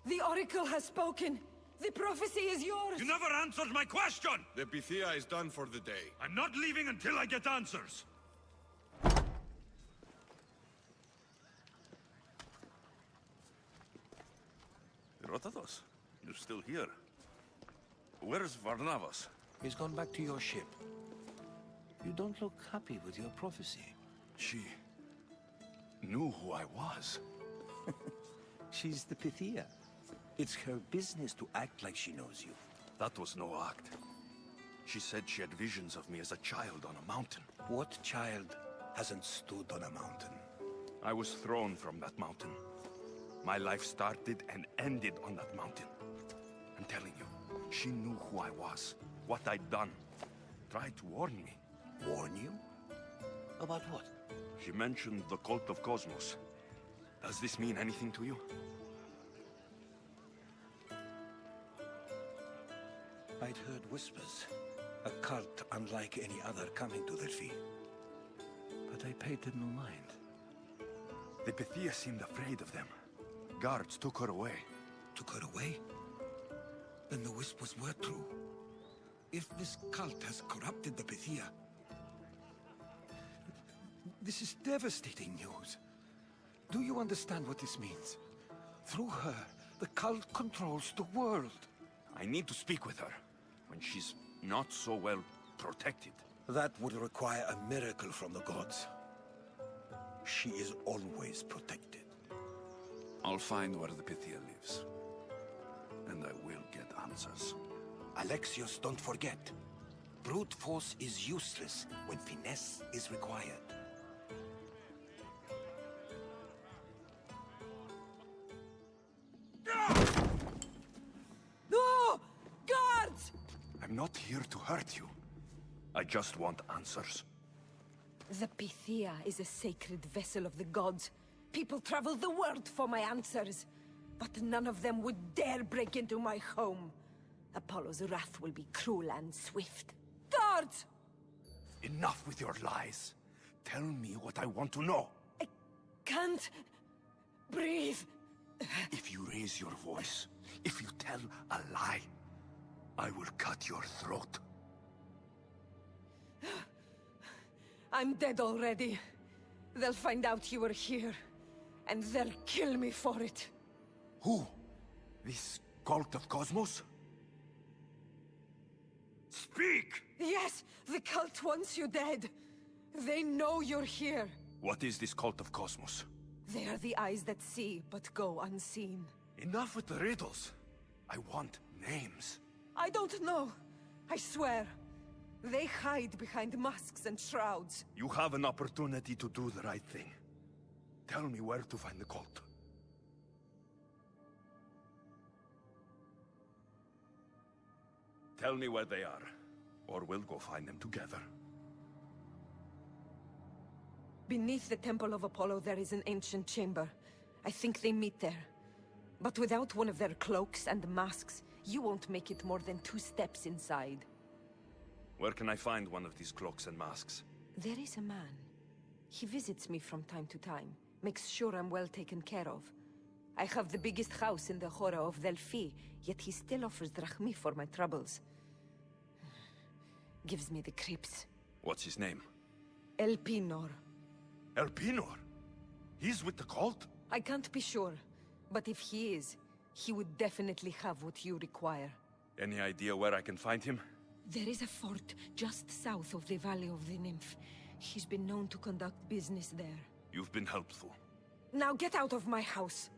The Oracle has spoken! The prophecy is yours! You never answered my question! The Pythia is done for the day. I'm not leaving until I get answers! Herodotus, you're still here. Where's Varnavas? He's gone back to your ship. You don't look happy with your prophecy. She knew who I was. She's the Pythia. It's her business to act like she knows you. That was no act. She said she had visions of me as a child on a mountain. What child hasn't stood on a mountain? I was thrown from that mountain. My life started and ended on that mountain. I'm telling you, she knew who I was, what I'd done. Tried to warn me. Warn you? About what? She mentioned the cult of Cosmos. Does this mean anything to you? I'd heard whispers. A cult unlike any other coming to Delphi. But I paid them no mind. The Pythia seemed afraid of them. Guards took her away. Took her away? Then the whispers were true. If this cult has corrupted the Pythia... This is devastating news. Do you understand what this means? Through her, the cult controls the world. I need to speak with her, when she's not so well protected. That would require a miracle from the gods. She is always protected. I'll find where the Pythia lives. And I will get answers. Alexios, don't forget. Brute force is useless when finesse is required. No! Guards! I'm not here to hurt you. I just want answers. The Pythia is a sacred vessel of the gods. People travel the world for my answers. But none of them would dare break into my home. Apollo's wrath will be cruel and swift. Guards! Enough with your lies. Tell me what I want to know. I can't breathe. If you raise your voice, if you tell a lie, I will cut your throat. I'm dead already. They'll find out you were here, and they'll kill me for it. Who? This cult of Cosmos? Speak! Yes, the cult wants you dead. They know you're here. What is this cult of Cosmos? They are the eyes that see, but go unseen. Enough with the riddles. I want names. I don't know. I swear. They hide behind masks and shrouds. You have an opportunity to do the right thing. Tell me where to find the cult. Tell me where they are, or we'll go find them together. Beneath the Temple of Apollo, there is an ancient chamber. I think they meet there. But without one of their cloaks and masks, you won't make it more than 2 steps inside. Where can I find one of these cloaks and masks? There is a man. He visits me from time to time, makes sure I'm well taken care of. I have the biggest house in the Hora of Delphi, yet he still offers drachmi for my troubles. Gives me the creeps. What's his name? Elpinor. Elpinor? He's with the cult? I can't be sure, but if he is, he would definitely have what you require. Any idea where I can find him? There is a fort just south of the Valley of the Nymph. He's been known to conduct business there. You've been helpful. Now get out of my house!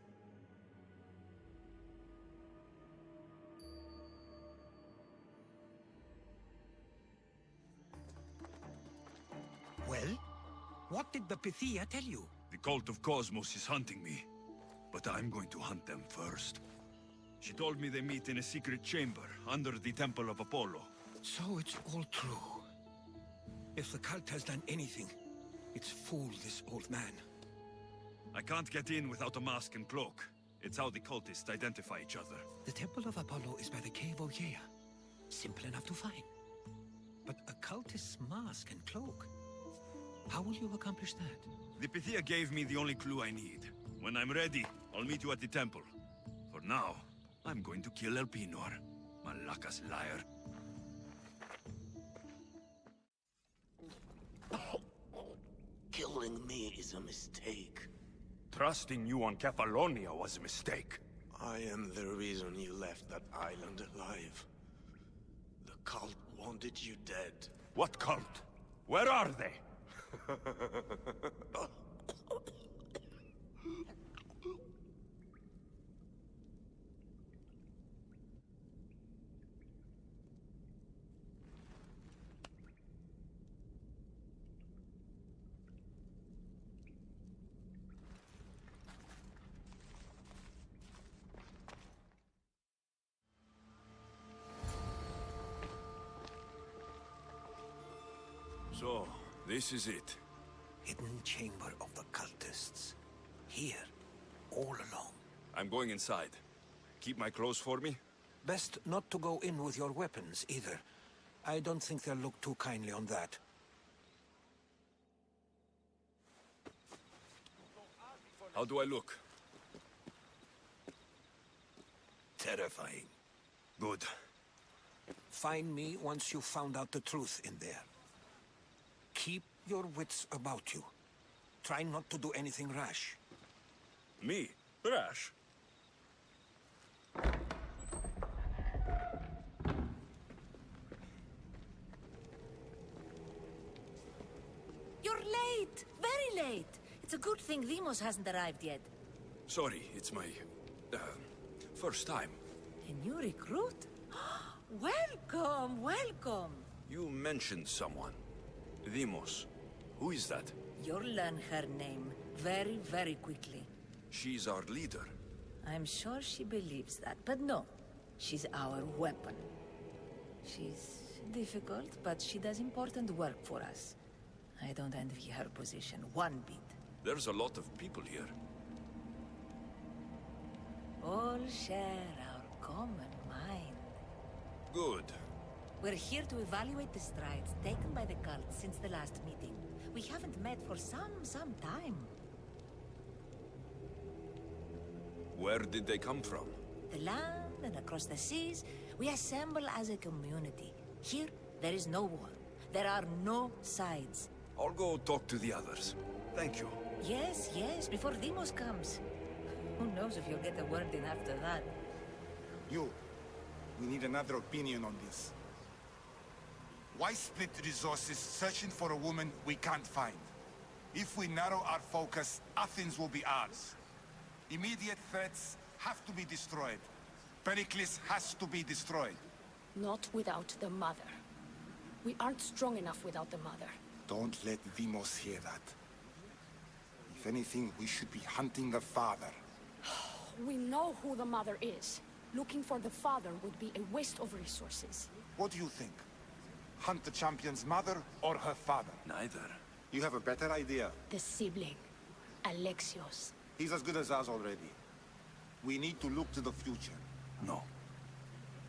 Well? What did the Pythia tell you? The cult of Cosmos is hunting me, but I'm going to hunt them first. She told me they meet in a secret chamber under the Temple of Apollo. So it's all true. If the cult has done anything, it's fooled this old man. I can't get in without a mask and cloak. It's how the cultists identify each other. The Temple of Apollo is by the Cave of Yea. Simple enough to find. But a cultist's mask and cloak? How will you accomplish that? The Pythia gave me the only clue I need. When I'm ready, I'll meet you at the temple. For now, I'm going to kill Elpinor, Malaka's liar. Killing me is a mistake. Trusting you on Kefalonia was a mistake. I am the reason you left that island alive. The cult wanted you dead. What cult? Where are they? So, this is it. Hidden chamber of the cultists. Here, all along. I'm going inside. Keep my clothes for me? Best not to go in with your weapons, either. I don't think they'll look too kindly on that. How do I look? Terrifying. Good. Find me once you've found out the truth in there. Keep your wits about you. Try not to do anything rash. Me? Rash? You're late! Very late! It's a good thing Deimos hasn't arrived yet. Sorry, it's my... first time. A new recruit? Welcome, welcome! You mentioned someone. Deimos. Who is that? You'll learn her name very, very quickly. She's our leader. I'm sure she believes that, but no. She's our weapon. She's difficult, but she does important work for us. I don't envy her position one bit. There's a lot of people here. All share our common mind. Good. We're here to evaluate the strides taken by the cult since the last meeting. We haven't met for some time. Where did they come from? The land and across the seas, we assemble as a community. Here, there is no war. There are no sides. I'll go talk to the others. Thank you. Yes, yes, before Deimos comes. Who knows if you'll get a word in after that. We need another opinion on this. Why split resources searching for a woman we can't find? If we narrow our focus, Athens will be ours. Immediate threats have to be destroyed. Pericles has to be destroyed. Not without the mother. We aren't strong enough without the mother. Don't let Deimos hear that. If anything, we should be hunting the father. We know who the mother is. Looking for the father would be a waste of resources. What do you think? Hunt the champion's mother or her father? Neither. You have a better idea. The sibling, Alexios. He's as good as us already. We need to look to the future. No.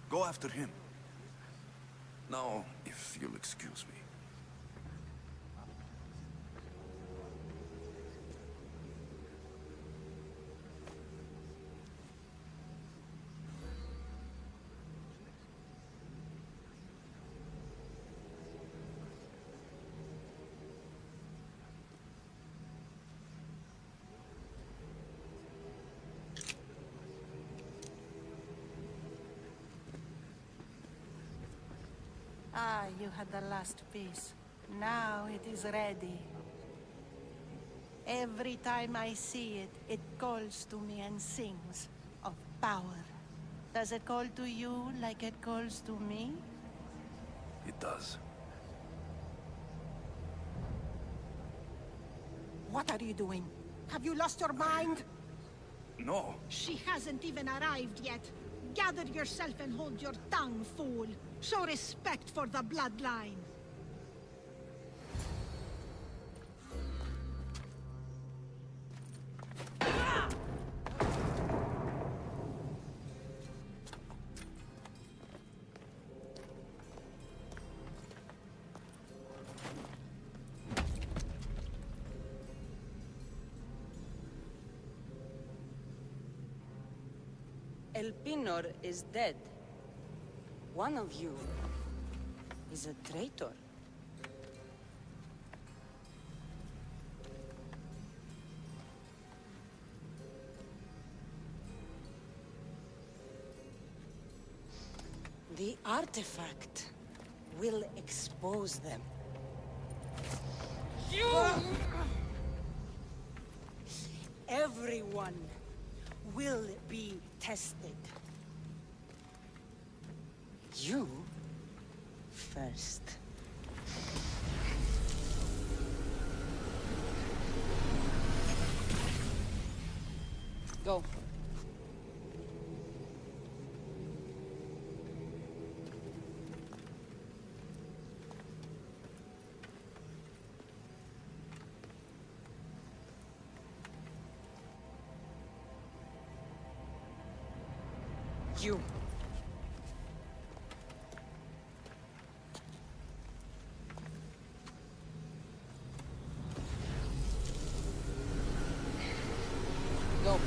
Go after him. Now, if you'll excuse me. Ah, you had the last piece. Now it is ready. Every time I see it, it calls to me and sings of power. Does it call to you like it calls to me? It does. What are you doing? Have you lost your mind? No. She hasn't even arrived yet. Gather yourself and hold your tongue, fool. Show respect for the bloodline. Elpinor is dead. One of you is a traitor. The artifact will expose them. You! Everyone will be tested. You first. Go. You. Go.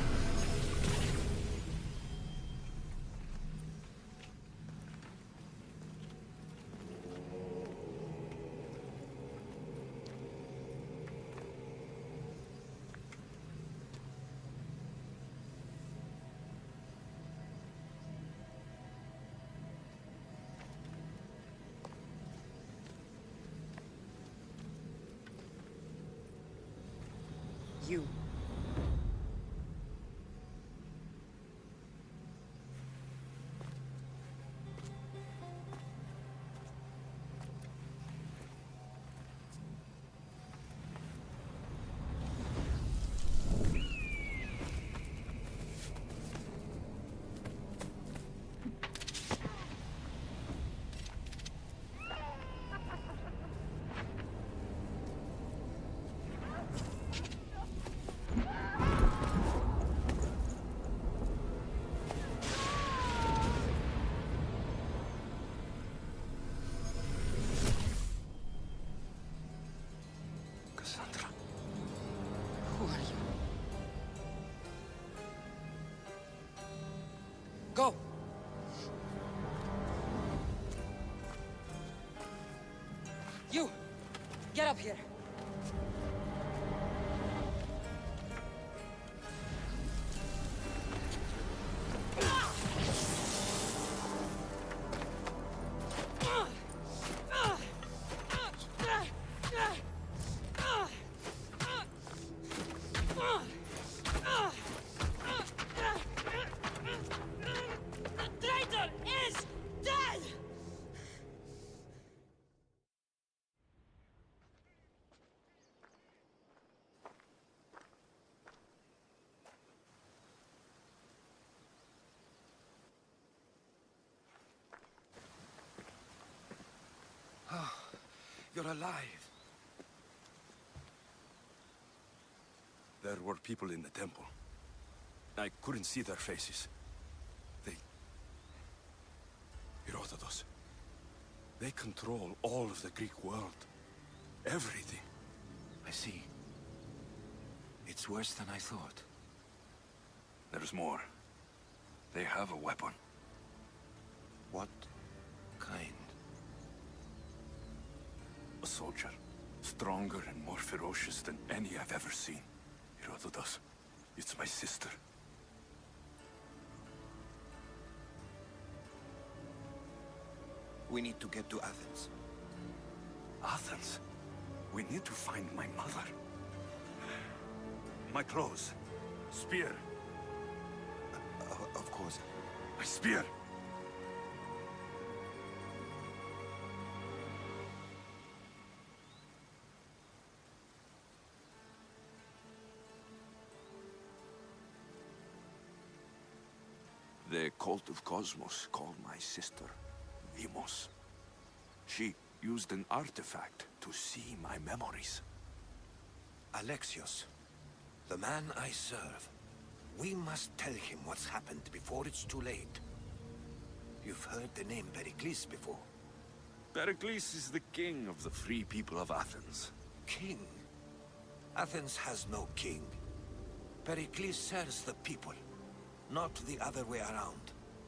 You. Go! You! Get up here! You're alive. There were people in the temple. I couldn't see their faces. Herodotus. They control all of the Greek world. Everything. I see. It's worse than I thought. There's more. They have a weapon. What kind? A soldier. Stronger and more ferocious than any I've ever seen. Herodotus. It's my sister. We need to get to Athens. Athens? We need to find my mother. My clothes. Spear. Of course. My spear! The cult of Cosmos called my sister Deimos. She used an artifact to see my memories. Alexios, the man I serve. We must tell him what's happened before it's too late. You've heard the name Pericles before. Pericles is the king of the free people of Athens. King? Athens has no king. Pericles serves the people, not the other way around.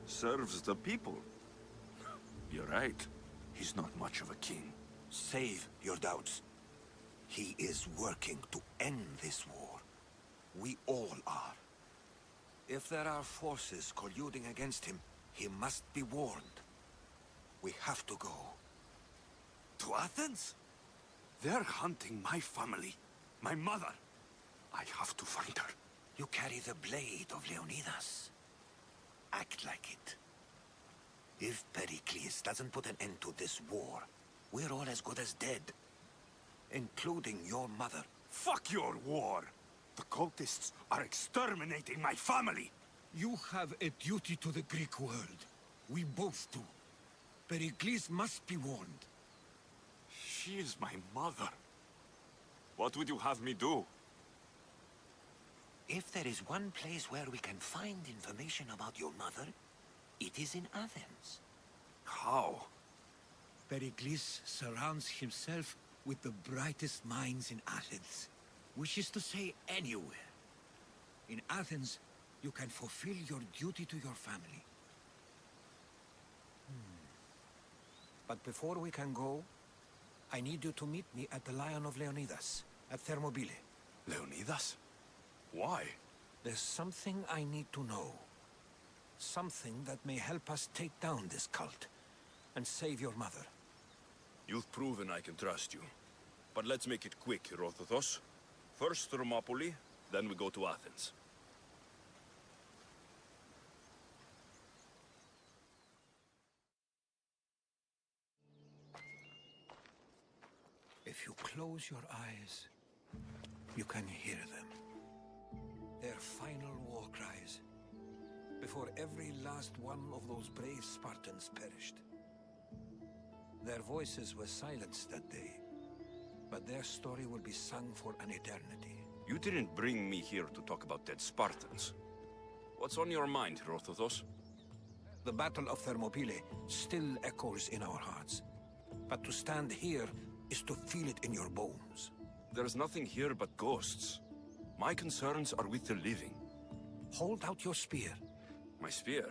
Serves the people? You're right. He's not much of a king. Save your doubts. He is working to end this war. We all are. If there are forces colluding against him, he must be warned. We have to go. To Athens? They're hunting my family. My mother. I have to find her. You carry the blade of Leonidas. Act like it. If Pericles doesn't put an end to this war, we're all as good as dead. Including your mother. Fuck your war! The cultists are exterminating my family! You have a duty to the Greek world. We both do. Pericles must be warned. She is my mother. What would you have me do? If there is one place where we can find information about your mother, It is in Athens. How? Pericles surrounds himself with the brightest minds in Athens. Which is to say, anywhere. In Athens, you can fulfill your duty to your family. But before we can go, I need you to meet me at the Lion of Leonidas, at Thermopylae. Leonidas? Why? There's something I need to know. Something that may help us take down this cult and save your mother. You've proven I can trust you. But let's make it quick, Herodotos. First Thermopylae, then we go to Athens. If you close your eyes, you can hear them. Their final war cries, before every last one of those brave Spartans perished. Their voices were silenced that day, but their story will be sung for an eternity. You didn't bring me here to talk about dead Spartans. What's on your mind, Herodotos? The Battle of Thermopylae still echoes in our hearts. But to stand here is to feel it in your bones. There's nothing here but ghosts. My concerns are with the living. Hold out your spear. My spear?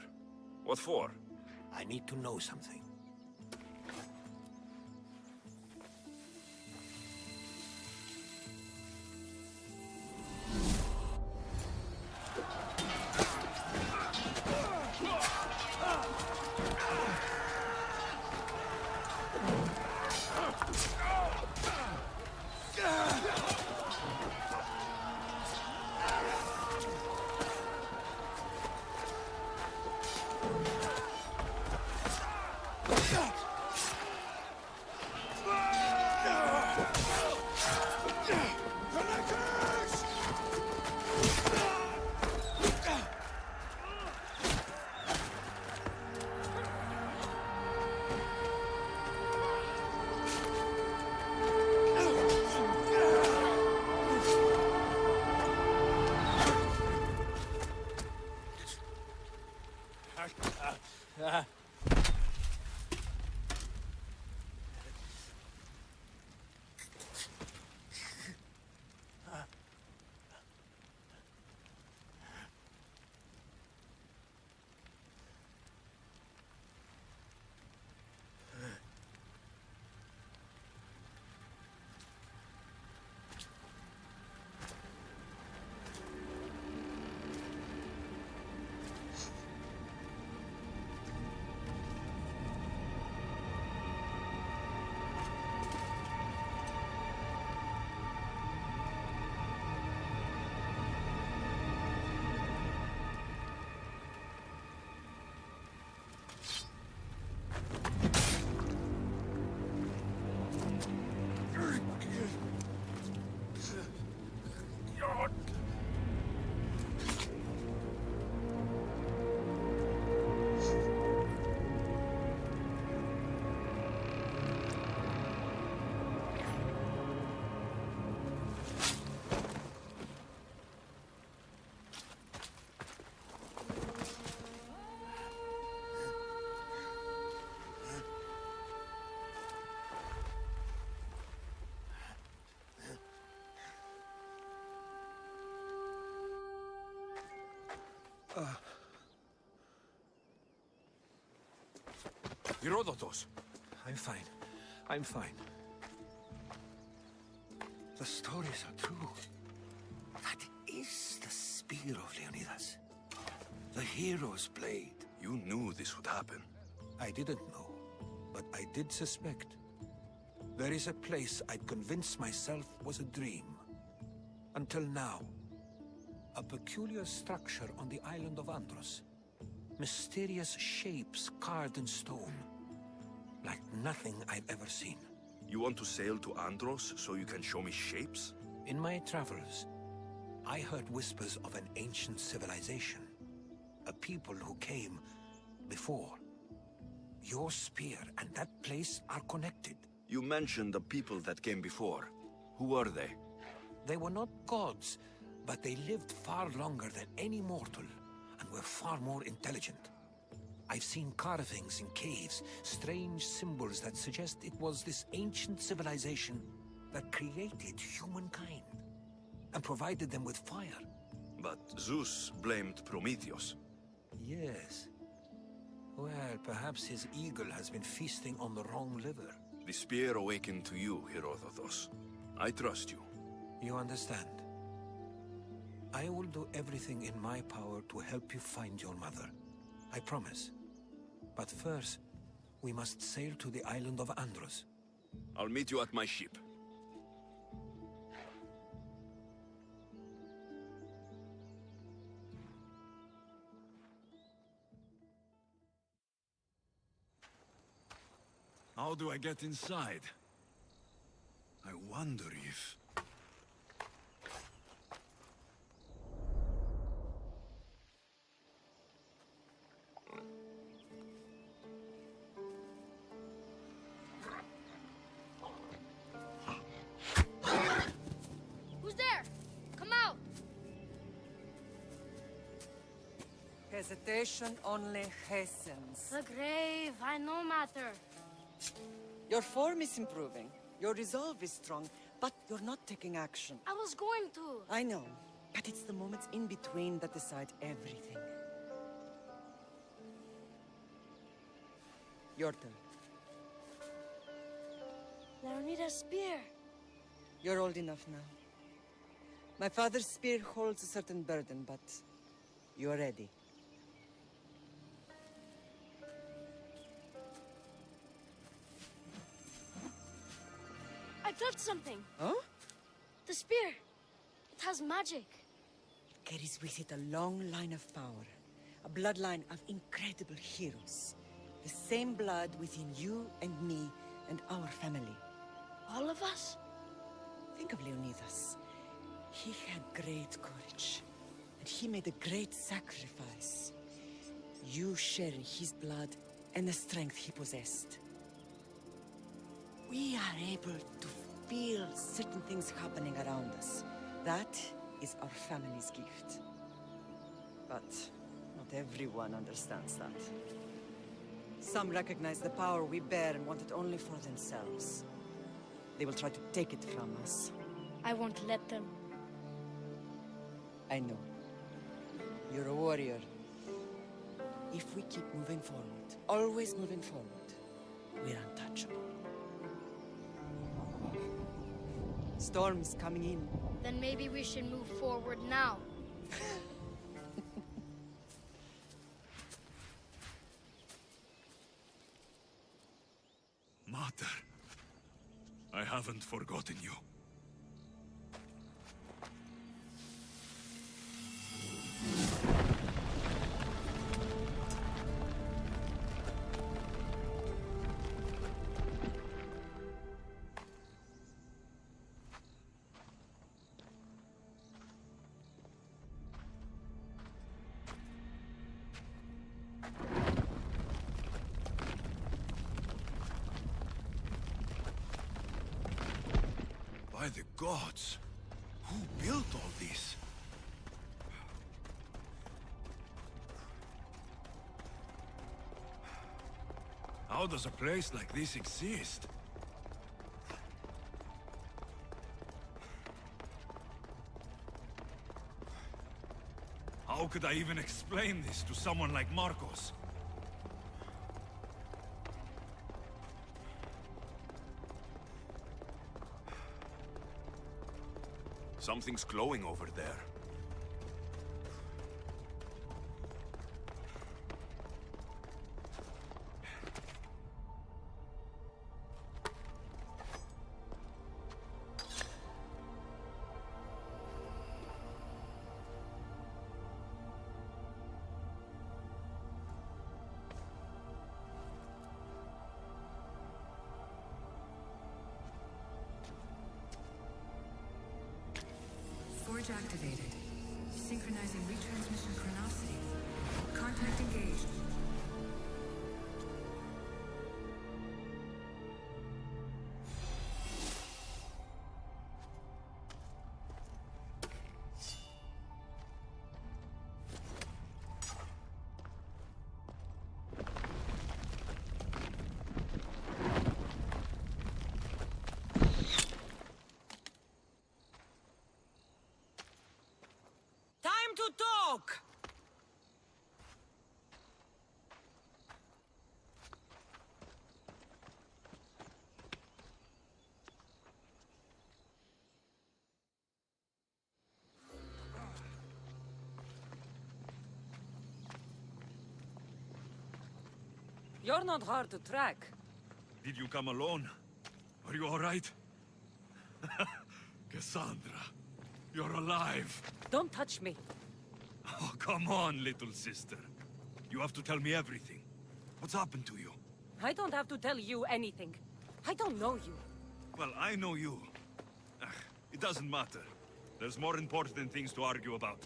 What for? I need to know something. Herodotos! I'm fine. I'm fine. The stories are true. That is the spear of Leonidas. The hero's blade. You knew this would happen. I didn't know, but I did suspect. There is a place I'd convinced myself was a dream. Until now. A peculiar structure on the island of Andros. Mysterious shapes carved in stone. Like nothing I've ever seen. You want to sail to Andros so you can show me shapes? In my travels, I heard whispers of an ancient civilization. A people who came before. Your spear and that place are connected. You mentioned the people that came before. Who were they? They were not gods, but they lived far longer than any mortal, and were far more intelligent. I've seen carvings in caves, strange symbols that suggest it was this ancient civilization that created humankind and provided them with fire. But Zeus blamed Prometheus. Yes. Well, perhaps his eagle has been feasting on the wrong liver. The spear awakened to you, Herodotus. I trust you. You understand? I will do everything in my power to help you find your mother. I promise. But first, we must sail to the island of Andros. I'll meet you at my ship. How do I get inside? I wonder if... Who's there? Come out! Hesitation only hastens. The grave, I know matter. Your form is improving. Your resolve is strong, but you're not taking action. I was going to. I know, but it's the moments in between that decide everything. Your turn. Leonida's spear. You're old enough now. My father's spear holds a certain burden, but you're ready. I felt something. Huh? The spear. It has magic. It carries with it a long line of power. A bloodline of incredible heroes. The same blood within you and me and our family. All of us? Think of Leonidas. He had great courage. And he made a great sacrifice. You share in his blood and the strength he possessed. We are able to feel certain things happening around us. That is our family's gift. But not everyone understands that. Some recognize the power we bear and want it only for themselves. They will try to take it from us. I won't let them. I know. You're a warrior. If we keep moving forward, always moving forward, we're untouchable. Storm's coming in. Then maybe we should move forward now. Mater, I haven't forgotten you. By the gods! Who built all this? How does a place like this exist? How could I even explain this to someone like Marcos? Something's glowing over there. Forge activated. Synchronizing retransmission chronicity. Contact engaged. want to talk! You're not hard to track. Did you come alone? Are you all right? Cassandra, you're alive. Don't touch me. Oh, come on, little sister. You have to tell me everything. What's happened to you? I don't have to tell you anything. I don't know you. Well, I know you. It doesn't matter. There's more important things to argue about.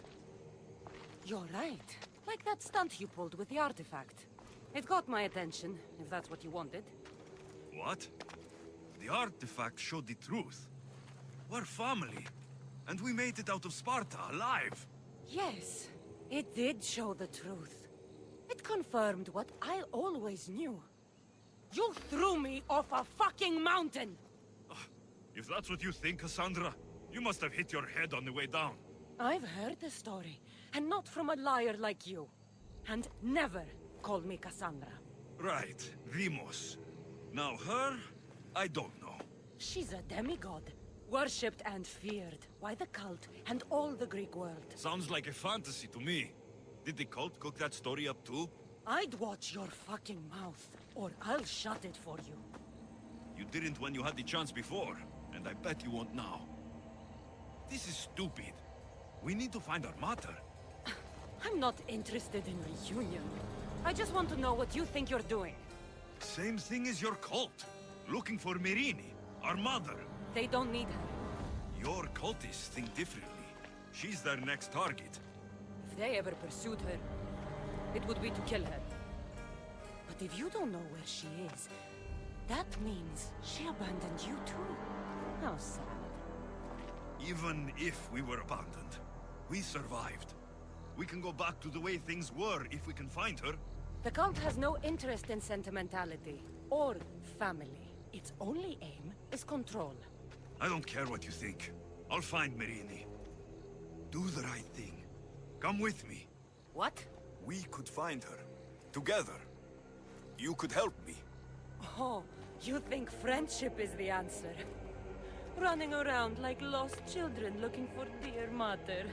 You're right. Like that stunt you pulled with the artifact. It got my attention, if that's what you wanted. What? The artifact showed the truth. We're family. And we made it out of Sparta, alive. Yes, it did show the truth. It confirmed what I always knew. You threw me off a fucking mountain! If that's what you think, Cassandra, you must have hit your head on the way down. I've heard the story, and not from a liar like you. And never call me Cassandra. Right, Demos. Now her, I don't know. She's a demigod, worshipped and feared by the cult and all the Greek world. Sounds like a fantasy to me. Did the cult cook that story up too? I'd watch your fucking mouth, or I'll shut it for you. You didn't when you had the chance before, and I bet you won't now. This is stupid. We need to find our mater. I'm not interested in reunion. I just want to know what you think you're doing. Same thing as your cult. Looking for Myrrine, our mother. They don't need her. Your cultists think differently. She's their next target. If they ever pursued her, it would be to kill her. But if you don't know where she is, that means she abandoned you too. How sad. Even if we were abandoned, we survived. We can go back to the way things were if we can find her. The cult has no interest in sentimentality or family. Its only aim is control. I don't care what you think. I'll find Myrrine. Do the right thing. Come with me. What? We could find her. Together. You could help me. Oh, you think friendship is the answer? Running around like lost children looking for dear mother.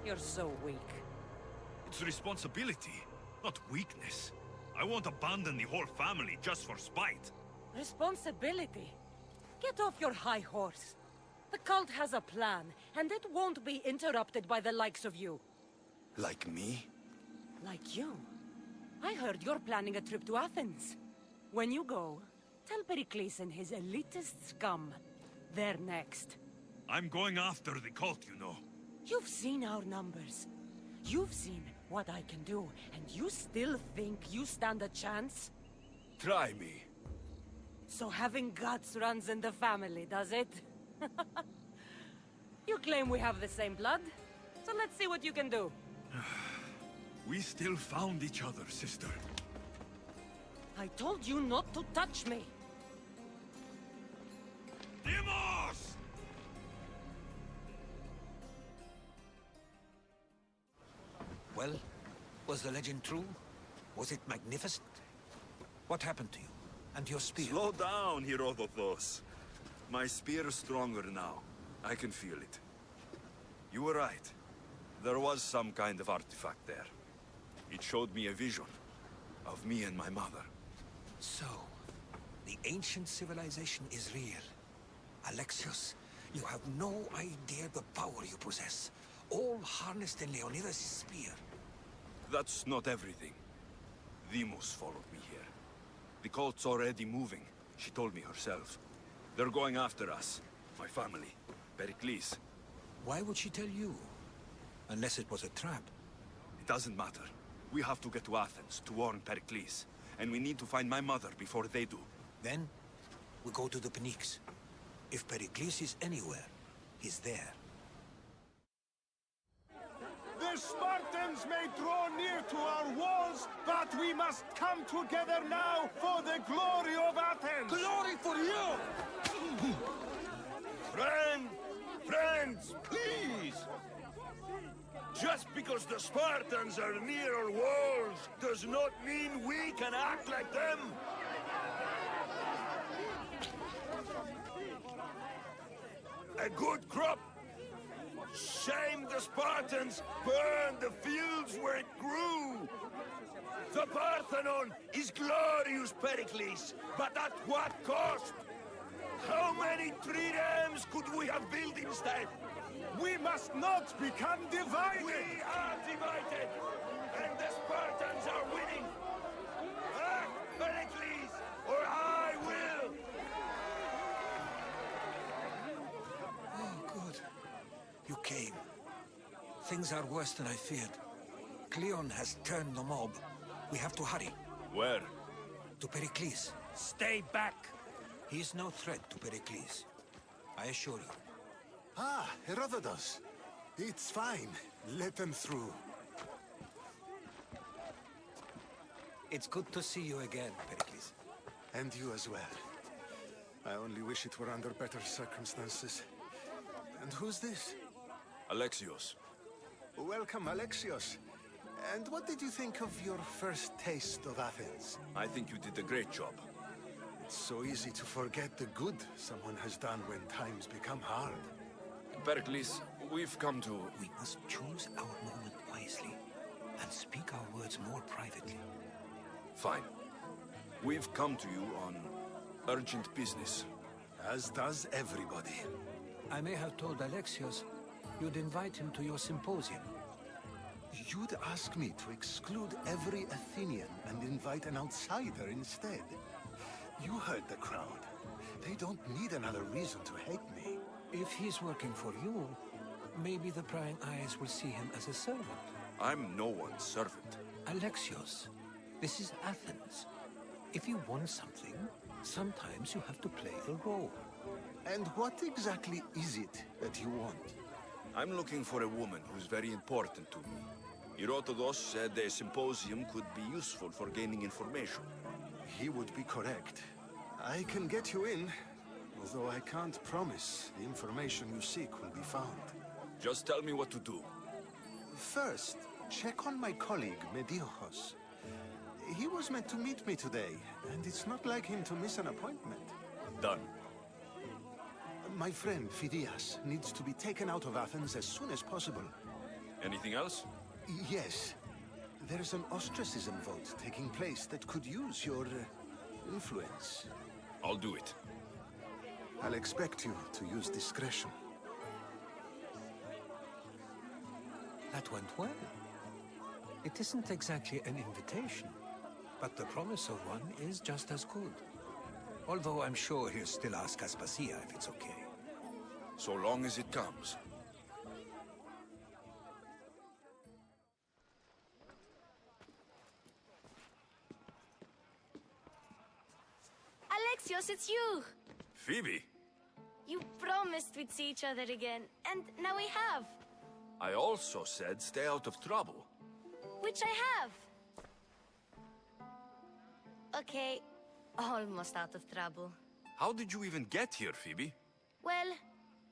You're so weak. It's responsibility, not weakness. I won't abandon the whole family just for spite. Responsibility? Get off your high horse. The cult has a plan, and it won't be interrupted by the likes of you. Like me? Like you. I heard you're planning a trip to Athens. When you go, tell Pericles and his elitist scum they're next. I'm going after the cult, you know. You've seen our numbers. You've seen what I can do, and you still think you stand a chance? Try me. So having guts runs in the family, does it? You claim we have the same blood, so let's see what you can do. We still found each other, sister. I told you not to touch me. Demos! Well, was the legend true? Was it magnificent? What happened to you? And your spear? Slow down, Herodotos. My spear is stronger now. I can feel it. You were right. There was some kind of artifact there. It showed me a vision of me and my mother. So, the ancient civilization is real. Alexios, you have no idea the power you possess. All harnessed in Leonidas' spear. That's not everything. Demos followed me here. The cult's already moving. She told me herself. They're going after us. My family. Pericles. Why would she tell you? Unless it was a trap. It doesn't matter. We have to get to Athens to warn Pericles. And we need to find my mother before they do. Then, we go to the Pnyx. If Pericles is anywhere, he's there. The Spartans may draw near to our walls, but we must come together now for the glory of Athens! Glory for you! Friends, please! Just because the Spartans are near our walls does not mean we can act like them! A good crop! Shame the Spartans burned the fields where it grew! The Parthenon is glorious, Pericles, but at what cost? How many triremes could we have built instead? We must not become divided! We are divided! And the Spartans are winning! Act, Pericles, or I will! Oh, good. You came. Things are worse than I feared. Cleon has turned the mob. We have to hurry. Where? To Pericles. Stay back! He is no threat to Pericles. I assure you. Ah, Herodotus. It's fine. Let them through. It's good to see you again, Pericles. And you as well. I only wish it were under better circumstances. And who's this? Alexios. Welcome, Alexios. And what did you think of your first taste of Athens? I think you did a great job. It's so easy to forget the good someone has done when times become hard. Pericles, we've come to... We must choose our moment wisely, and speak our words more privately. Fine. We've come to you on urgent business. As does everybody. I may have told Alexios you'd invite him to your symposium. You'd ask me to exclude every Athenian and invite an outsider instead. You heard the crowd. They don't need another reason to hate me. If he's working for you, maybe the prying eyes will see him as a servant. I'm no one's servant. Alexios, this is Athens. If you want something, sometimes you have to play a role. And what exactly is it that you want? I'm looking for a woman who's very important to me. Herodotus said a symposium could be useful for gaining information. He would be correct. I can get you in, although I can't promise the information you seek will be found. Just tell me what to do. First, check on my colleague, Medjay. He was meant to meet me today, and it's not like him to miss an appointment. Done. My friend, Phidias, needs to be taken out of Athens as soon as possible. Anything else? Yes. There's an ostracism vote taking place that could use your influence. I'll do it. I'll expect you to use discretion. That went well. It isn't exactly an invitation, but the promise of one is just as good. Although I'm sure he'll still ask Aspasia if it's okay. So long as it comes. Alexios, it's you! Phoebe! You promised we'd see each other again, and now we have. I also said stay out of trouble. Which I have. Okay, almost out of trouble. How did you even get here, Phoebe? Well,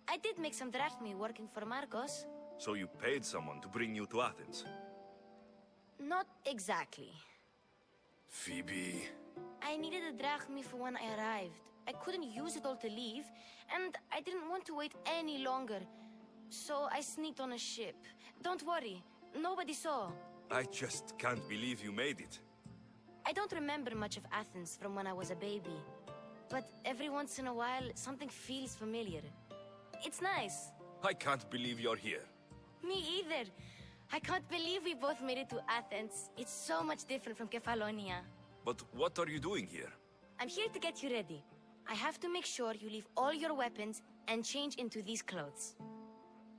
I did make some drachmi working for Marcos. So you paid someone to bring you to Athens? Not exactly. Phoebe... I needed a drachmi for when I arrived. I couldn't use it all to leave, and I didn't want to wait any longer. So I sneaked on a ship. Don't worry, nobody saw. I just can't believe you made it. I don't remember much of Athens from when I was a baby. But every once in a while, something feels familiar. It's nice. I can't believe you're here. Me either. I can't believe we both made it to Athens. It's so much different from Kefalonia. But what are you doing here? I'm here to get you ready. I have to make sure you leave all your weapons and change into these clothes.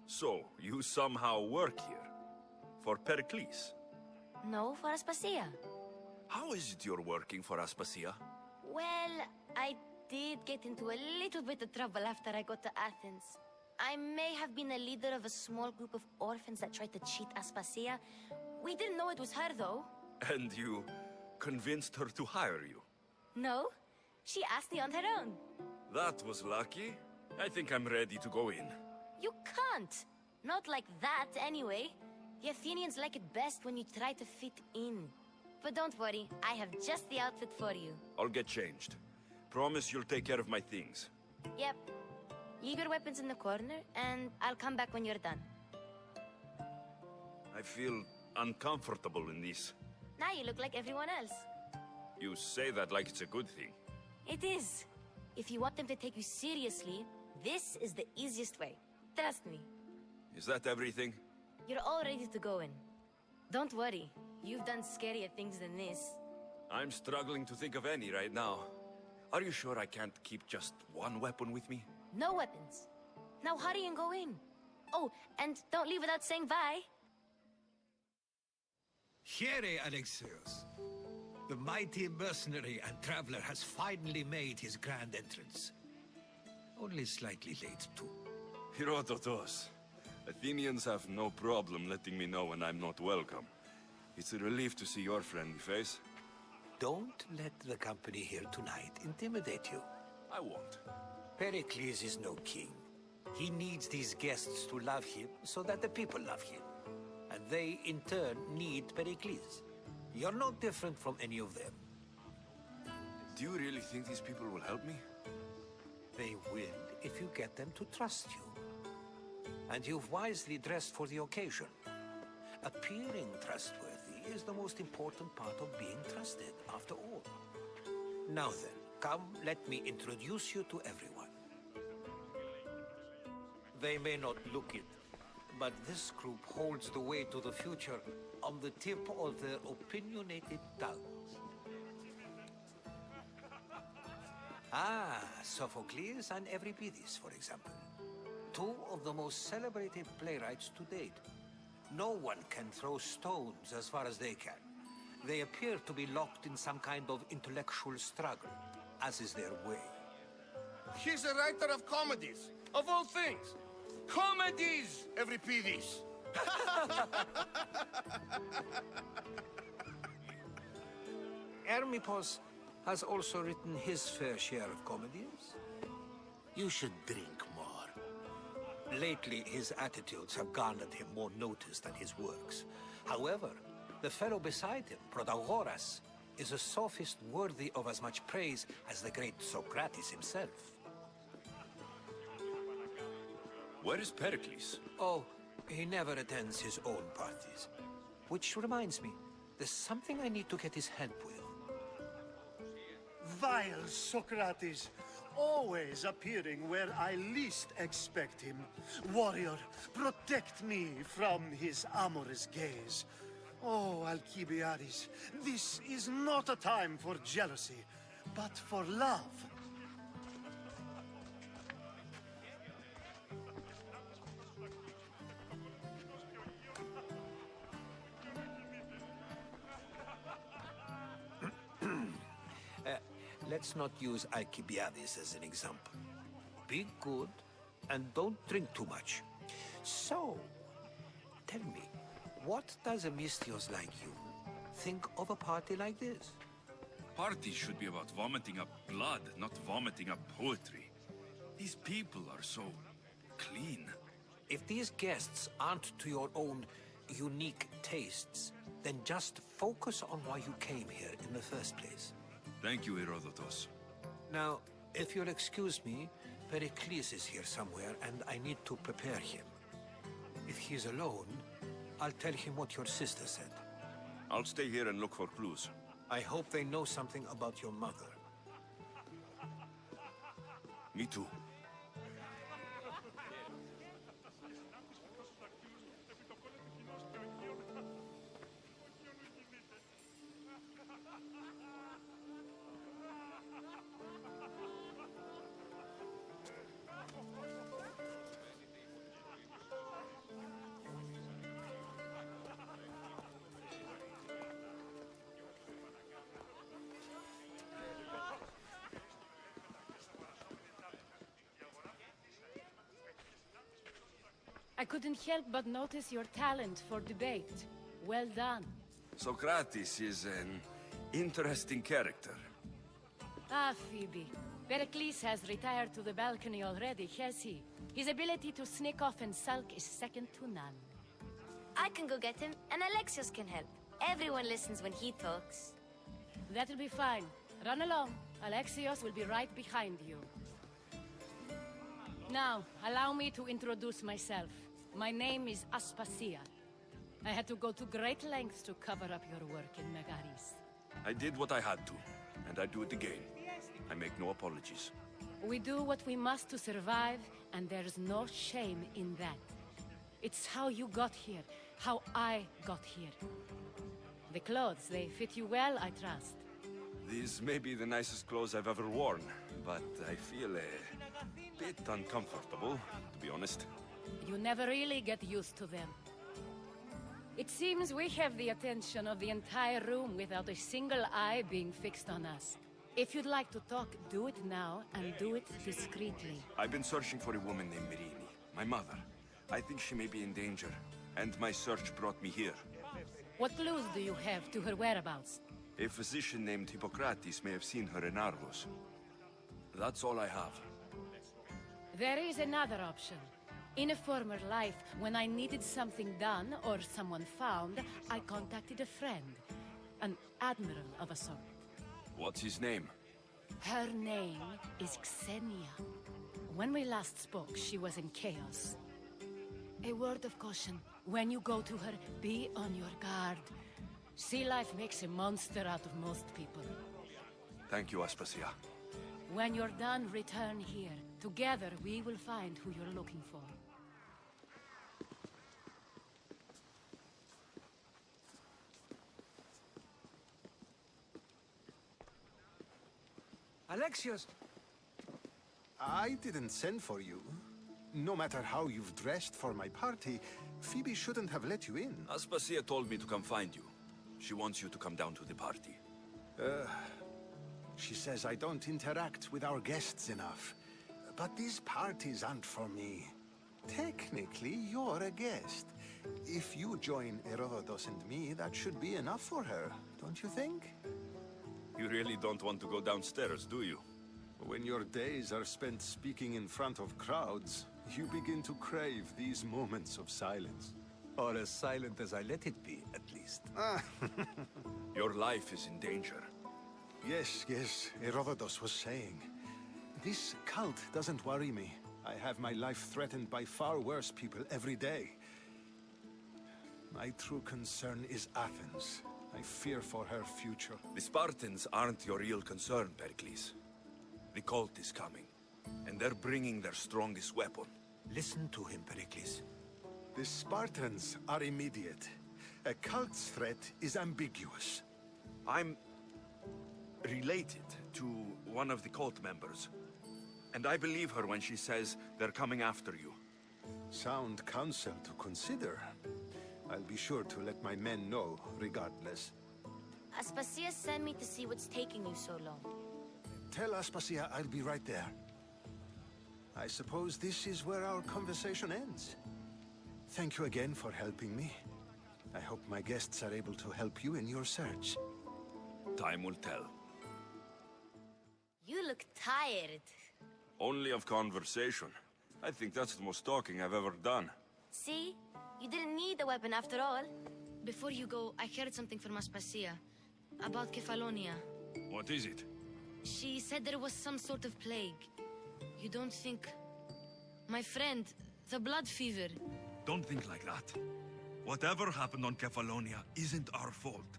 So, you somehow work here? For Pericles? No, for Aspasia. How is it you're working for Aspasia? Well, I did get into a little bit of trouble after I got to Athens. I may have been a leader of a small group of orphans that tried to cheat Aspasia. We didn't know it was her, though. And you convinced her to hire you? No, she asked me on her own. That was lucky. I think I'm ready to go in. You can't. Not like that, anyway. The Athenians like it best when you try to fit in. But don't worry, I have just the outfit for you. I'll get changed. Promise you'll take care of my things. Yep. Leave your weapons in the corner, and I'll come back when you're done. I feel uncomfortable in these. Now you look like everyone else. You say that like it's a good thing. It is. If you want them to take you seriously, this is the easiest way. Trust me. Is that everything? You're all ready to go in. Don't worry. You've done scarier things than this. I'm struggling to think of any right now. Are you sure I can't keep just one weapon with me? No weapons. Now hurry and go in. Oh, and don't leave without saying bye. Here, Alexios. The mighty mercenary and traveler has finally made his grand entrance. Only slightly late, too. Herodotos. Athenians have no problem letting me know when I'm not welcome. It's a relief to see your friendly face. Don't let the company here tonight intimidate you. I won't. Pericles is no king. He needs these guests to love him so that the people love him. And they, in turn, need Pericles. You're no different from any of them. Do you really think these people will help me? They will if you get them to trust you. And you've wisely dressed for the occasion. Appearing trustworthy is the most important part of being trusted, after all. Now then, come, let me introduce you to everyone. They may not look it, but this group holds the way to the future on the tip of their opinionated tongues. Ah, Sophocles and Euripides, for example. Two of the most celebrated playwrights to date. No one can throw stones as far as they can. They appear to be locked in some kind of intellectual struggle, as is their way. He's a writer of comedies, of all things. Comedies, Euripides! Hermippos has also written his fair share of comedies. You should drink more. Lately, his attitudes have garnered him more notice than his works. However, the fellow beside him, Protagoras, is a sophist worthy of as much praise as the great Socrates himself. Where is Pericles? Oh, he never attends his own parties. Which reminds me, there's something I need to get his help with. Vile Socrates, always appearing where I least expect him. Warrior, protect me from his amorous gaze. Oh, Alcibiades, this is not a time for jealousy, but for love. Let's not use Alcibiades as an example. Be good, and don't drink too much. So, tell me, what does a Misthios like you think of a party like this? Parties should be about vomiting up blood, not vomiting up poetry. These people are so clean. If these guests aren't to your own unique tastes, then just focus on why you came here in the first place. Thank you, Herodotos. Now, if you'll excuse me, Pericles is here somewhere, and I need to prepare him. If he's alone, I'll tell him what your sister said. I'll stay here and look for clues. I hope they know something about your mother. Me too. I couldn't help but notice your talent for debate. Well done. Socrates is an interesting character. Ah, Phoebe. Pericles has retired to the balcony already, has he? His ability to sneak off and sulk is second to none. I can go get him, and Alexios can help. Everyone listens when he talks. That'll be fine. Run along. Alexios will be right behind you. Now, allow me to introduce myself. My name is Aspasia. I had to go to great lengths to cover up your work in Megaris. I did what I had to, and I do it again. I make no apologies. We do what we must to survive, and there's no shame in that. It's how you got here, how I got here. The clothes, they fit you well, I trust. These may be the nicest clothes I've ever worn, but I feel a bit uncomfortable, to be honest. You never really get used to them. It seems we have the attention of the entire room without a single eye being fixed on us. If you'd like to talk, do it now, and do it discreetly. I've been searching for a woman named Mirini, my mother. I think she may be in danger, and my search brought me here. What clues do you have to her whereabouts? A physician named Hippocrates may have seen her in Argos. That's all I have. There is another option. In a former life, when I needed something done or someone found, I contacted a friend. An admiral of a sort. What's his name? Her name is Xenia. When we last spoke, she was in chaos. A word of caution. When you go to her, be on your guard. Sea life makes a monster out of most people. Thank you, Aspasia. When you're done, return here. Together, we will find who you're looking for. Alexios! I didn't send for you. No matter how you've dressed for my party, Phoebe shouldn't have let you in. Aspasia told me to come find you. She wants you to come down to the party. She says I don't interact with our guests enough. But these parties aren't for me. Technically, you're a guest. If you join Herodotus and me, that should be enough for her, don't you think? You really don't want to go downstairs, do you? When your days are spent speaking in front of crowds, you begin to crave these moments of silence. Or as silent as I let it be, at least. Your life is in danger. Yes, Herodotus was saying. This cult doesn't worry me. I have my life threatened by far worse people every day. My true concern is Athens. I fear for her future. The Spartans aren't your real concern, Pericles. The cult is coming, and they're bringing their strongest weapon. Listen to him, Pericles. The Spartans are immediate. A cult's threat is ambiguous. I'm related to one of the cult members, and I believe her when she says they're coming after you. Sound counsel to consider. I'll be sure to let my men know, regardless. Aspasia sent me to see what's taking you so long. Tell Aspasia I'll be right there. I suppose this is where our conversation ends. Thank you again for helping me. I hope my guests are able to help you in your search. Time will tell. You look tired. Only of conversation. I think that's the most talking I've ever done. See? You didn't need the weapon after all. Before you go, I heard something from Aspasia. About Kefalonia. What is it? She said there was some sort of plague. You don't think... My friend, the blood fever. Don't think like that. Whatever happened on Kefalonia isn't our fault.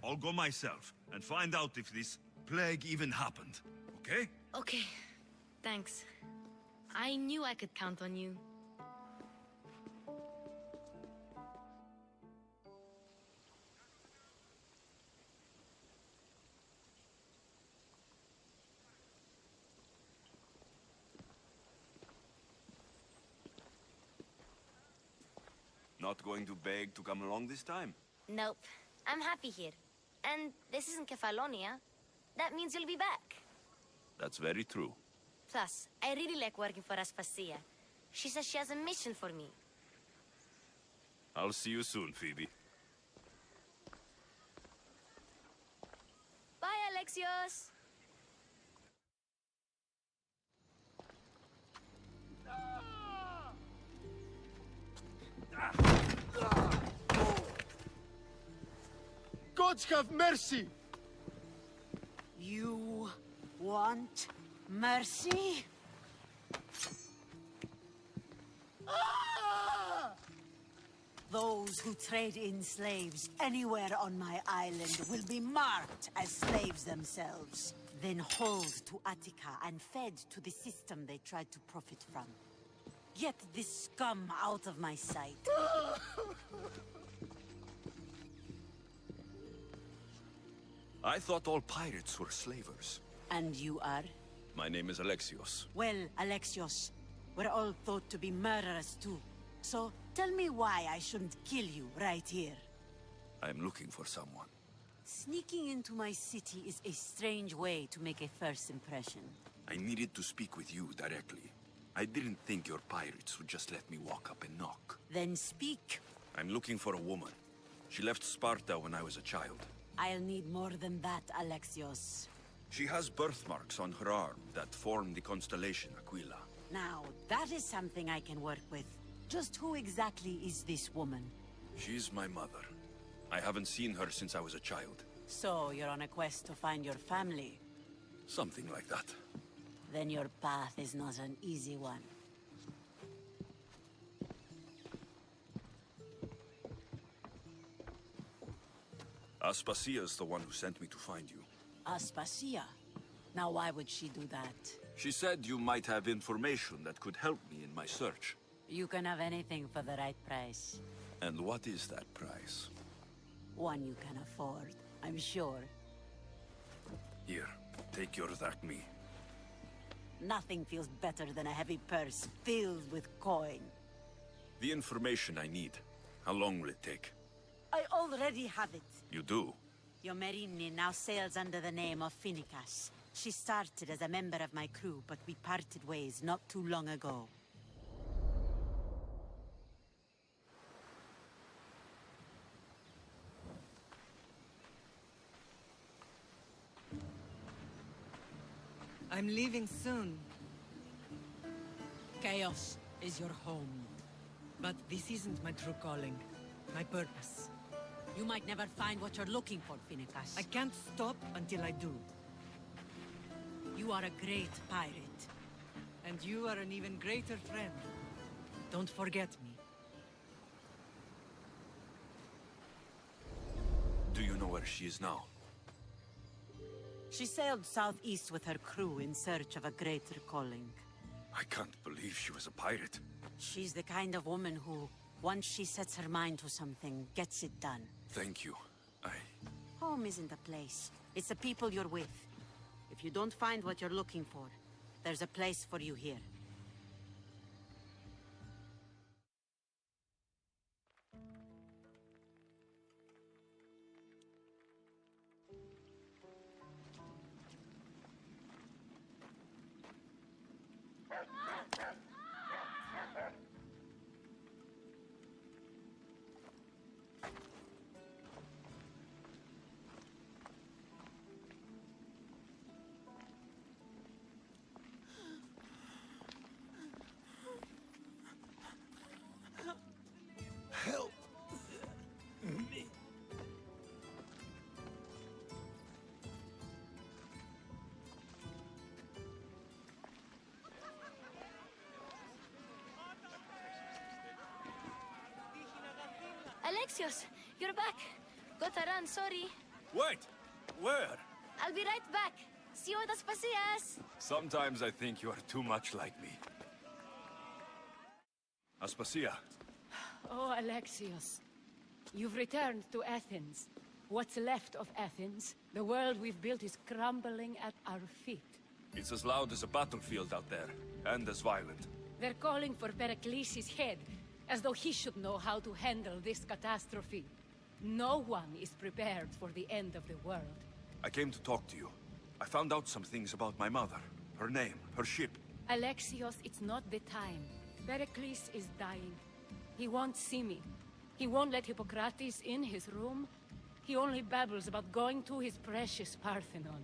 I'll go myself and find out if this plague even happened, okay? Okay. Thanks. I knew I could count on you. Not going to beg to come along this time? Nope. I'm happy here. And this isn't Kefalonia. That means you'll be back. That's very true. Plus, I really like working for Aspasia. She says she has a mission for me. I'll see you soon, Phoebe. Bye, Alexios! gods have mercy! You want mercy? Ah! Those who trade in slaves anywhere on my island will be marked as slaves themselves, then hauled to Attica and fed to the system they tried to profit from. Get this scum out of my sight. I thought all pirates were slavers. And you are? My name is Alexios. Well, Alexios, we're all thought to be murderers too. So, tell me why I shouldn't kill you right here. I'm looking for someone. Sneaking into my city is a strange way to make a first impression. I needed to speak with you directly. I didn't think your pirates would just let me walk up and knock. Then speak. I'm looking for a woman. She left Sparta when I was a child. I'll need more than that, Alexios. She has birthmarks on her arm that form the constellation Aquila. Now, that is something I can work with. Just who exactly is this woman? She's my mother. I haven't seen her since I was a child. So, you're on a quest to find your family? Something like that. Then your path is not an easy one. Aspasia's the one who sent me to find you. Aspasia? Now why would she do that? She said you might have information that could help me in my search. You can have anything for the right price. And what is that price? One you can afford, I'm sure. Here, take your drachmi. Nothing feels better than a heavy purse filled with coin. The information I need. How long will it take? I already have it. You do? Your Merini now sails under the name of Phoenicas. She started as a member of my crew, but we parted ways not too long ago. I'm leaving soon. Chaos is your home. But this isn't my true calling. My purpose. You might never find what you're looking for, Phoenicas. I can't stop until I do. You are a great pirate. And you are an even greater friend. Don't forget me. Do you know where she is now? She sailed southeast with her crew in search of a greater calling. I can't believe she was a pirate. She's the kind of woman who, once she sets her mind to something, gets it done. Thank you. Home isn't a place. It's the people you're with. If you don't find what you're looking for, there's a place for you here. Help me. Alexios, you're back. Gotta run, sorry. Wait! Where? I'll be right back. See you at Aspasias. Sometimes I think you are too much like me. Aspasia. Oh, Alexios. You've returned to Athens. What's left of Athens? The world we've built is crumbling at our feet. It's as loud as a battlefield out there, and as violent. They're calling for Pericles' head, as though he should know how to handle this catastrophe. No one is prepared for the end of the world. I came to talk to you. I found out some things about my mother, her name, her ship. Alexios, it's not the time. Pericles is dying. He won't see me. He won't let Hippocrates in his room. He only babbles about going to his precious Parthenon.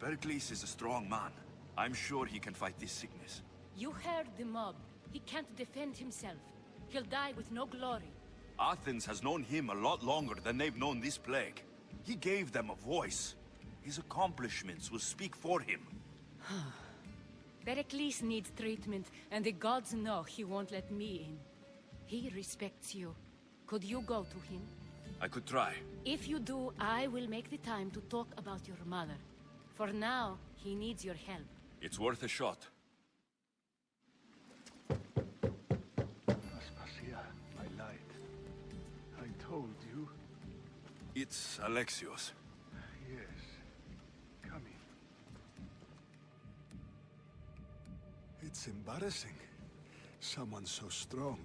Pericles is a strong man. I'm sure he can fight this sickness. You heard the mob. He can't defend himself. He'll die with no glory. Athens has known him a lot longer than they've known this plague. He gave them a voice. His accomplishments will speak for him. Pericles needs treatment, and the gods know he won't let me in. He respects you. Could you go to him? I could try. If you do, I will make the time to talk about your mother. For now, he needs your help. It's worth a shot. Aspasia, my light. I told you. It's Alexios. Yes. Come in. It's embarrassing. Someone so strong,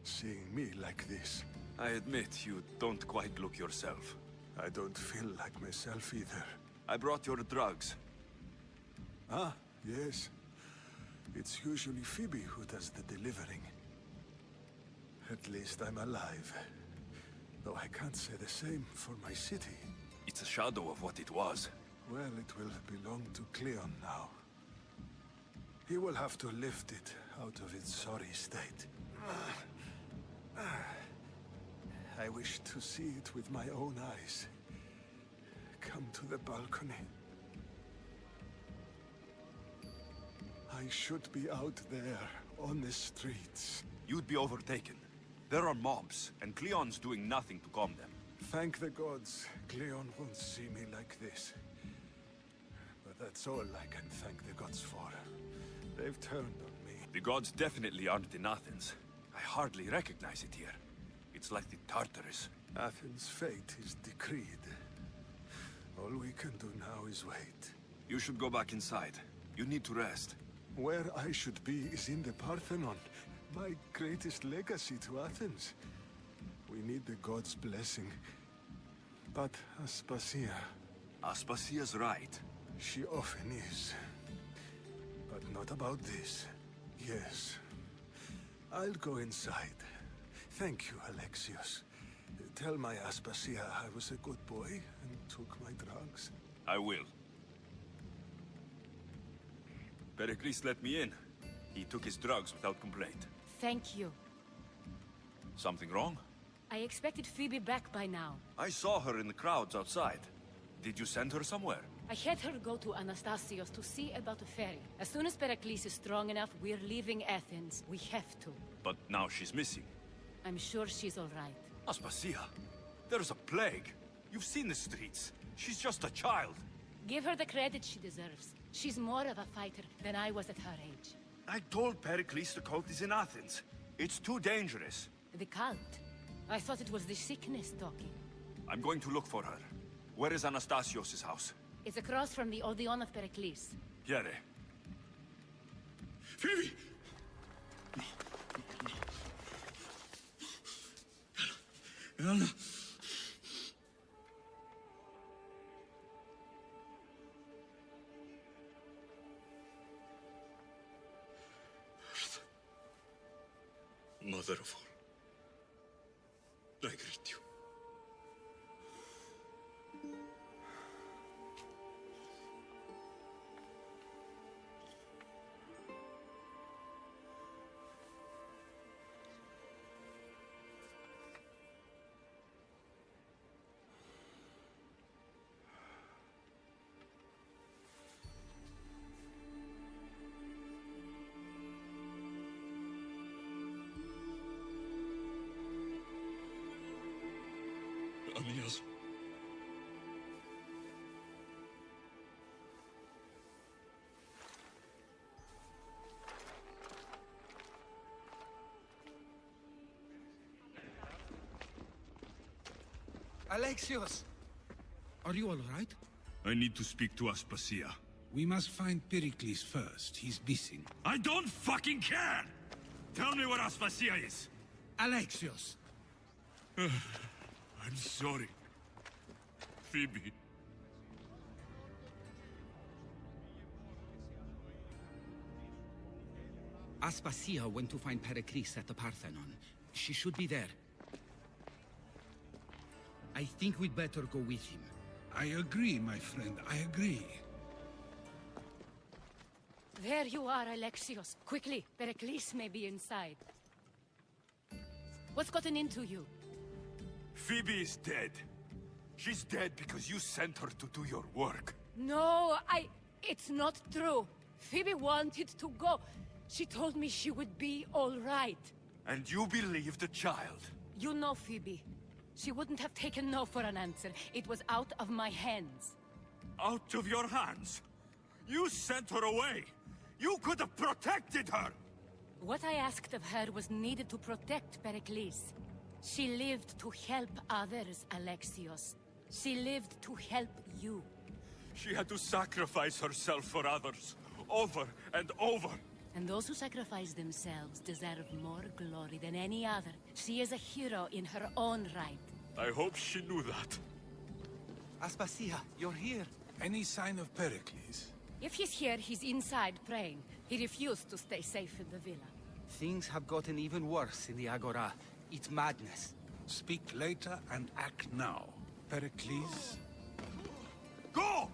seeing me like this. I admit you don't quite look yourself. I don't feel like myself either. I brought your drugs. Ah, yes. It's usually Phoebe who does the delivering. At least I'm alive. Though I can't say the same for my city. It's a shadow of what it was. Well, it will belong to Cleon now. He will have to lift it out of its sorry state. I wish to see it with my own eyes. Come to the balcony. I should be out there, on the streets. You'd be overtaken. There are mobs, and Cleon's doing nothing to calm them. Thank the gods, Cleon won't see me like this. But that's all I can thank the gods for. They've turned on me. The gods definitely aren't in Athens. I hardly recognize it here. It's like the Tartarus. Athens' fate is decreed. All we can do now is wait. You should go back inside. You need to rest. Where I should be is in the Parthenon. My greatest legacy to Athens. We need the gods' blessing. But Aspasia... Aspasia's right. She often is. But not about this. Yes. I'll go inside. Thank you, Alexios. Tell my Aspasia I was a good boy and took my drugs. I will. Pericles let me in. He took his drugs without complaint. Thank you. Something wrong? I expected Phoebe back by now. I saw her in the crowds outside. Did you send her somewhere? I had her go to Anastasios to see about a ferry. As soon as Pericles is strong enough, we're leaving Athens. We have to. But now she's missing. I'm sure she's all right. Aspasia, there's a plague. You've seen the streets. She's just a child. Give her the credit she deserves. She's more of a fighter than I was at her age. I told Pericles the cult is in Athens. It's too dangerous. The cult? I thought it was the sickness talking. I'm going to look for her. Where is Anastasios' house? It's across from the Odeon of Pericles. Pierre. Phoebe! No. No. Mother of all, I greet you. Aeneas. Alexios! Are you all right? I need to speak to Aspasia. We must find Pericles first. He's missing. I don't fucking care! Tell me where Aspasia is! Alexios! I'm sorry. Phoebe. Aspasia went to find Pericles at the Parthenon. She should be there. I think we'd better go with him. I agree, my friend. I agree. There you are, Alexios. Quickly, Pericles may be inside. What's gotten into you? Phoebe is dead. She's dead because you sent her to do your work. No, it's not true. Phoebe wanted to go. She told me she would be all right. And you believe the child? You know Phoebe. She wouldn't have taken no for an answer. It was out of my hands. Out of your hands? You sent her away! You could have protected her! What I asked of her was needed to protect Pericles. She lived to help others, Alexios. She lived to help you. She had to sacrifice herself for others, over and over. And those who sacrifice themselves deserve more glory than any other. She is a hero in her own right. I hope she knew that. Aspasia, you're here. Any sign of Pericles? If he's here, he's inside praying. He refused to stay safe in the villa. Things have gotten even worse in the Agora. It's madness. Speak later and act now. Pericles? Go!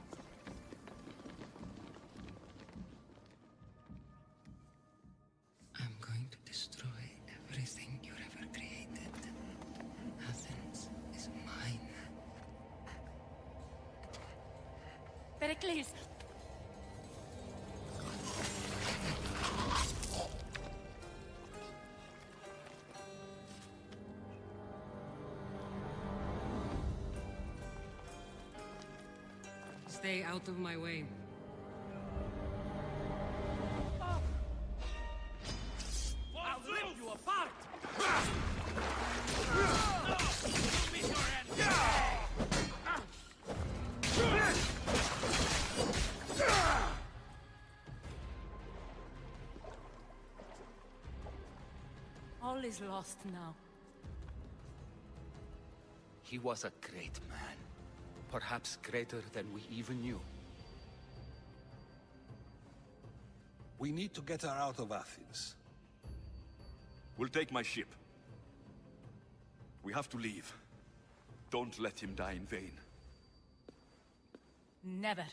I'm going to destroy everything you've ever created. Athens is mine. Pericles! Stay out of my way. I'll rip you apart! All is lost now. He was a great man. Perhaps greater than we even knew. We need to get her out of Athens. We'll take my ship. We have to leave. Don't let him die in vain. Never.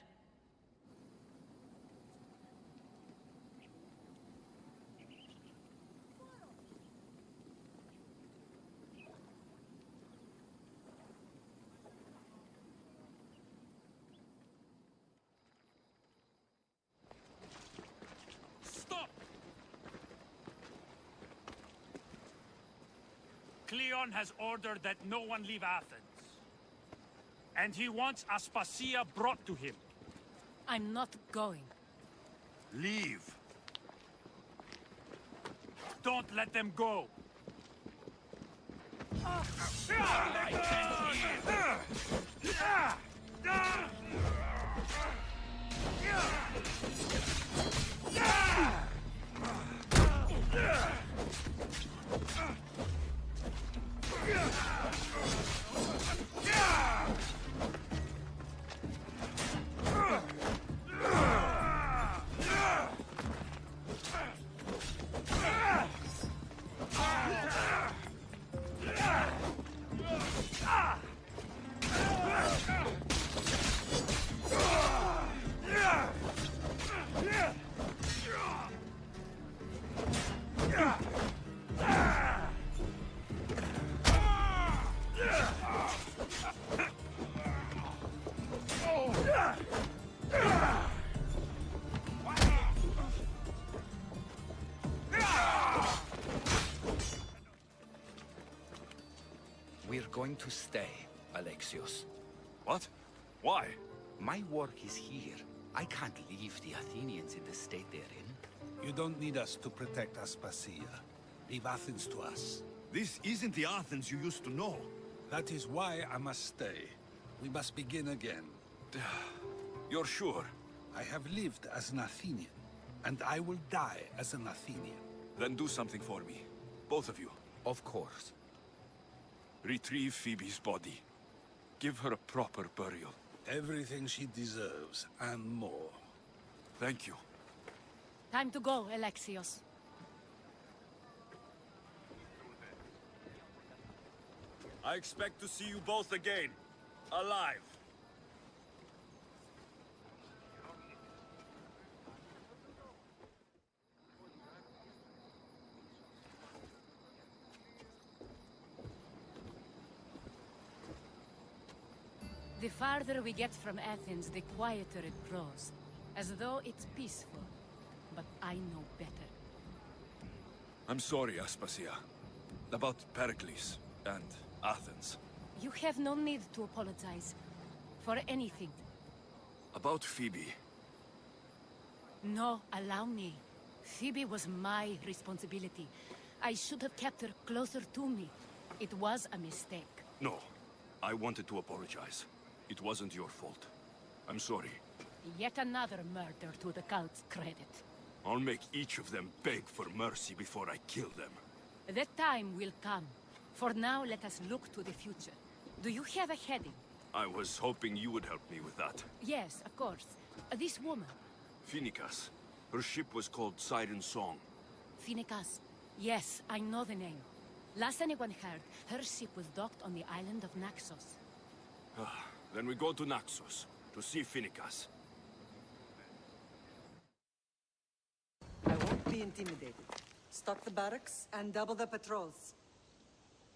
Actaeon has ordered that no one leave Athens. And he wants Aspasia brought to him. I'm not going. Leave. Don't let them go. We're going to stay, Alexios. What? Why? My work is here. I can't leave the Athenians in the state they're in. You don't need us to protect Aspasia. Leave Athens to us. This isn't the Athens you used to know. That is why I must stay. We must begin again. You're sure? I have lived as an Athenian, and I will die as an Athenian. Then do something for me. Both of you. Of course. Retrieve Phoebe's body. Give her a proper burial. Everything she deserves, and more. Thank you. Time to go, Alexios. I expect to see you both again. Alive. The farther we get from Athens, the quieter it grows. As though it's peaceful. But I know better. I'm sorry, Aspasia. About Pericles and Athens. You have no need to apologize. For anything. About Phoebe. No, allow me. Phoebe was my responsibility. I should have kept her closer to me. It was a mistake. No. I wanted to apologize. It wasn't your fault. I'm sorry. Yet another murder to the cult's credit. I'll make each of them beg for mercy before I kill them. That time will come. For now, let us look to the future. Do you have a heading? I was hoping you would help me with that. Yes, of course. This woman. Phoenicas. Her ship was called Siren Song. Phoenicas. Yes, I know the name. Last anyone heard, her ship was docked on the island of Naxos. Then we go to Naxos, to see Phoenicas. I won't be intimidated. Stock the barracks and double the patrols.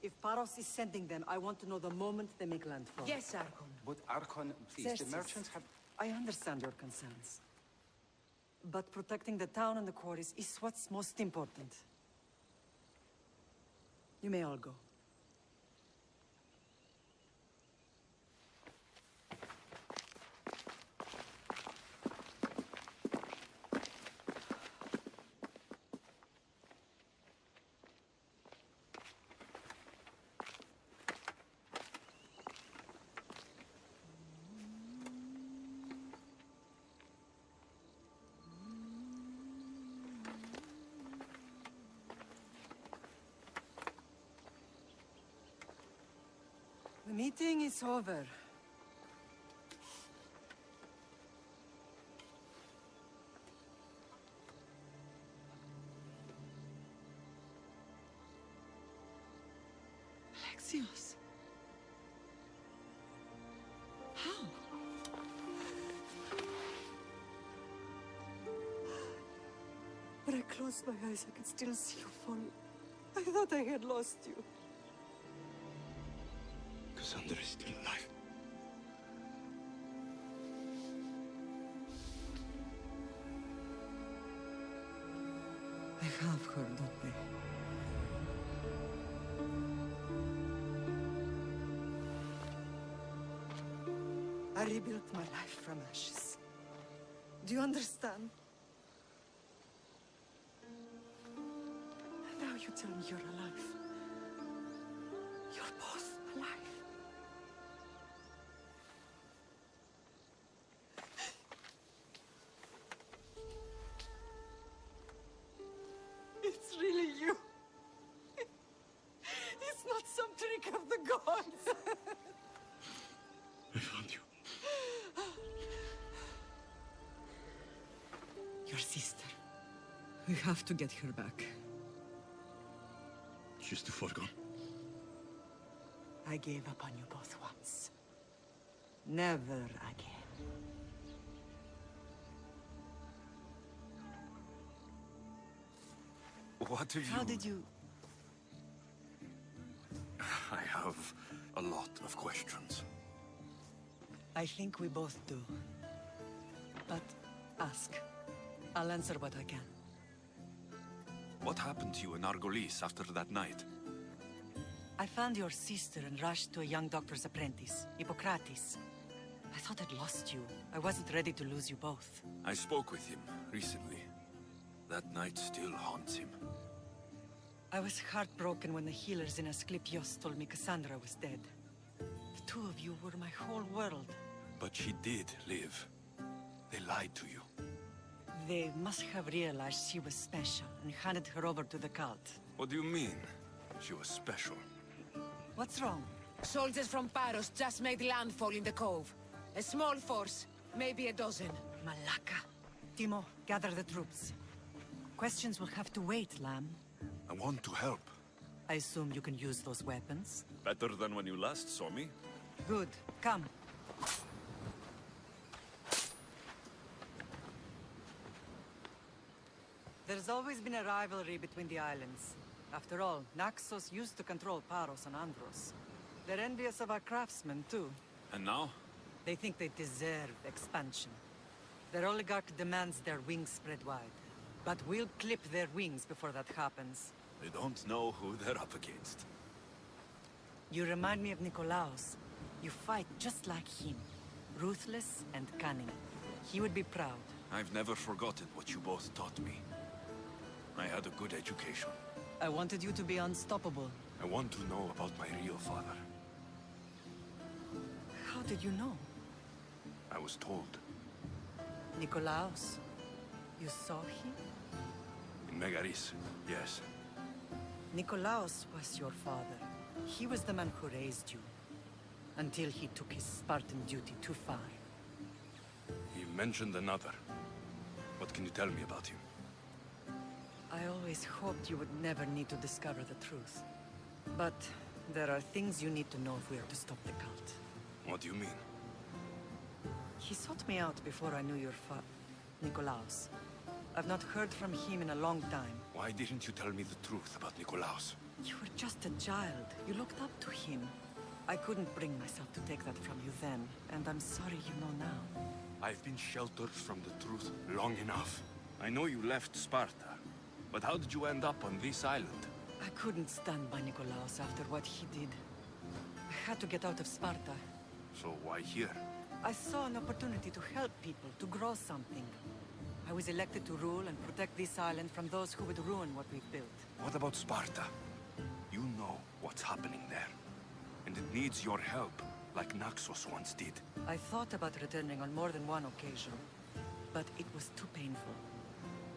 If Paros is sending them, I want to know the moment they make landfall. Yes, Archon. But Archon, please, the Xerxes, merchants have... I understand your concerns. But protecting the town and the quarries is what's most important. You may all go. The meeting is over. Alexios. How? When I closed my eyes, I could still see you fall. I thought I had lost you. Cassandra is still alive. I have her, don't they? I rebuilt my life from ashes. Do you understand? And now you tell me you're alive. You're both alive. It's really you. It's not some trick of the gods. I found you. Your sister. We have to get her back. She's too far gone. I gave up on you both once. Never again. What have you... How did you... I have a lot of questions. I think we both do. But ask. I'll answer what I can. What happened to you in Argolis after that night? I found your sister and rushed to a young doctor's apprentice, Hippocrates. I thought I'd lost you. I wasn't ready to lose you both. I spoke with him recently. That night still haunts him. I was heartbroken when the healers in Asclepios told me Cassandra was dead. The two of you were my whole world. But she did live. They lied to you. They must have realized she was special and handed her over to the cult. What do you mean? She was special. What's wrong? Soldiers from Paros just made landfall in the cove. A small force, maybe a dozen. Malaka. Timo, gather the troops. Questions will have to wait, Lamb. I want to help. I assume you can use those weapons? Better than when you last saw me. Good. Come. There's always been a rivalry between the islands. After all, Naxos used to control Paros and Andros. They're envious of our craftsmen, too. And now? They think they deserve expansion. Their oligarch demands their wings spread wide. But we'll clip their wings before that happens. They don't know who they're up against. You remind me of Nikolaos. You fight just like him. Ruthless and cunning. He would be proud. I've never forgotten what you both taught me. I had a good education. I wanted you to be unstoppable. I want to know about my real father. How did you know? I was told. Nikolaos? You saw him? In Megaris, yes. Nikolaos was your father. He was the man who raised you. Until he took his Spartan duty too far. He mentioned another. What can you tell me about him? I always hoped you would never need to discover the truth. But there are things you need to know if we are to stop the cult. What do you mean? He sought me out before I knew your Nikolaos. I've not heard from him in a long time. Why didn't you tell me the truth about Nikolaos? You were just a child. You looked up to him. I couldn't bring myself to take that from you then, and I'm sorry you know now. I've been sheltered from the truth long enough. I know you left Sparta, but how did you end up on this island? I couldn't stand by Nikolaos after what he did. I had to get out of Sparta. So why here? I saw an opportunity to help people, to grow something. I was elected to rule and protect this island from those who would ruin what we've built. What about Sparta? You know what's happening there. And it needs your help, like Naxos once did. I thought about returning on more than one occasion, but it was too painful.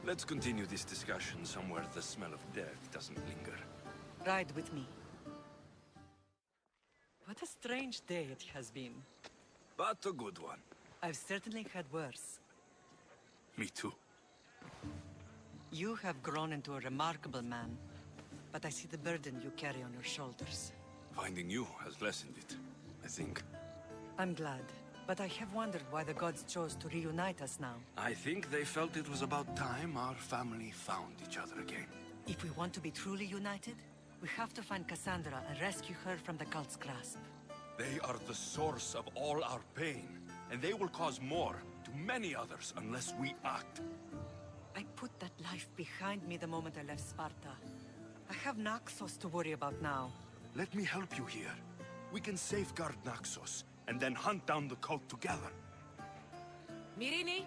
Let's continue this discussion somewhere the smell of death doesn't linger. Ride with me. What a strange day it has been. But a good one. I've certainly had worse. Me too. You have grown into a remarkable man, but I see the burden you carry on your shoulders. Finding you has lessened it, I think. I'm glad, but I have wondered why the gods chose to reunite us now. I think they felt it was about time our family found each other again. If we want to be truly united, we have to find Cassandra and rescue her from the cult's grasp. They are the source of all our pain, and they will cause more to many others unless we act. I put that life behind me the moment I left Sparta. I have Naxos to worry about now. Let me help you here. We can safeguard Naxos, and then hunt down the cult together. Myrrine,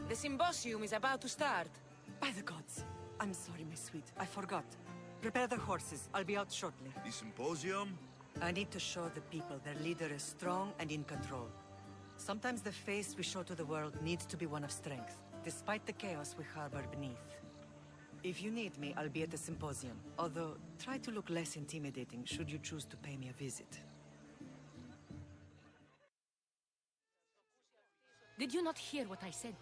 the symposium is about to start. By the gods. I'm sorry, my sweet. I forgot. Prepare the horses. I'll be out shortly. The symposium? I need to show the people their leader is strong and in control. Sometimes the face we show to the world needs to be one of strength, despite the chaos we harbor beneath. If you need me, I'll be at the symposium. Although, try to look less intimidating should you choose to pay me a visit. Did you not hear what I said?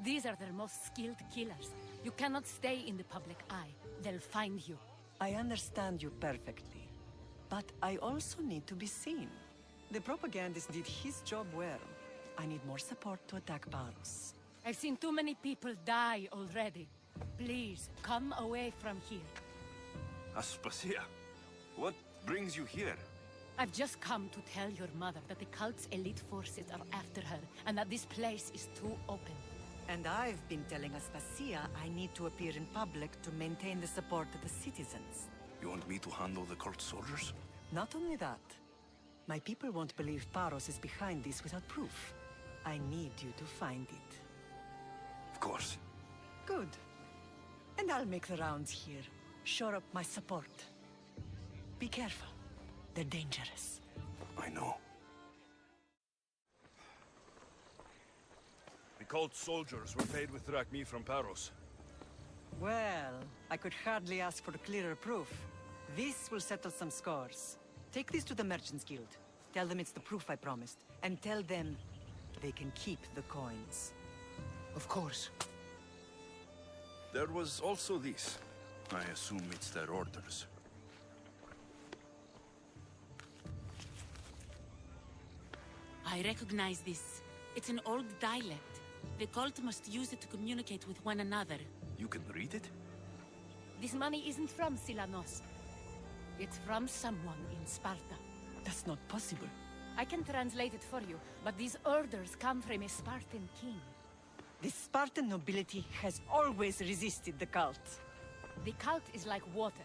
These are their most skilled killers. You cannot stay in the public eye. They'll find you. I understand you perfectly. But I also need to be seen. The propagandist did his job well. I need more support to attack Paros. I've seen too many people die already. Please, come away from here. Aspasia, what brings you here? I've just come to tell your mother that the cult's elite forces are after her, and that this place is too open. And I've been telling Aspasia I need to appear in public to maintain the support of the citizens. You want me to handle the cult soldiers? Not only that. My people won't believe Paros is behind this without proof. I need you to find it. Of course. Good. And I'll make the rounds here. Shore up my support. Be careful. They're dangerous. I know. The cult soldiers were paid with drachmi from Paros. Well, I could hardly ask for clearer proof. This will settle some scores. Take this to the Merchants Guild. Tell them it's the proof I promised. And tell them they can keep the coins. Of course. There was also this. I assume it's their orders. I recognize this. It's an old dialect. The cult must use it to communicate with one another. You can read it? This money isn't from Silanos. It's from someone in Sparta. That's not possible. I can translate it for you, but these orders come from a Spartan king. The Spartan nobility has always resisted the cult. The cult is like water.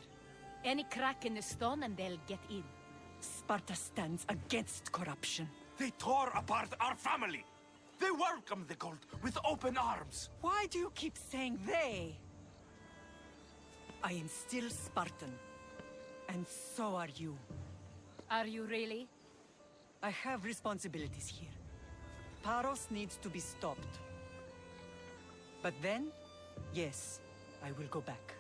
Any crack in the stone and they'll get in. Sparta stands against corruption. They tore apart our family! They welcomed the cult with open arms! Why do you keep saying they? I am still Spartan. And so are you. Are you really? I have responsibilities here. Paros needs to be stopped. But then, yes, I will go back.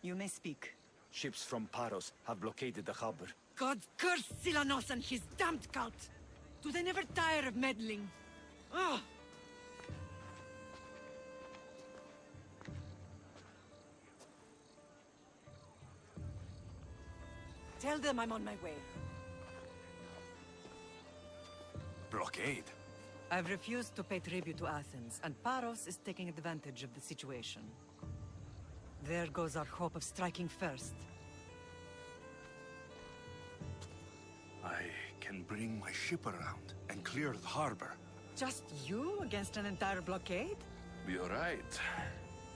You may speak. Ships from Paros have blockaded the harbor. God curse Silanos and his damned cult! Do they never tire of meddling? Ah! Tell them I'm on my way. Blockade? I've refused to pay tribute to Athens, and Paros is taking advantage of the situation. There goes our hope of striking first. I can bring my ship around and clear the harbor. Just you against an entire blockade? You're right.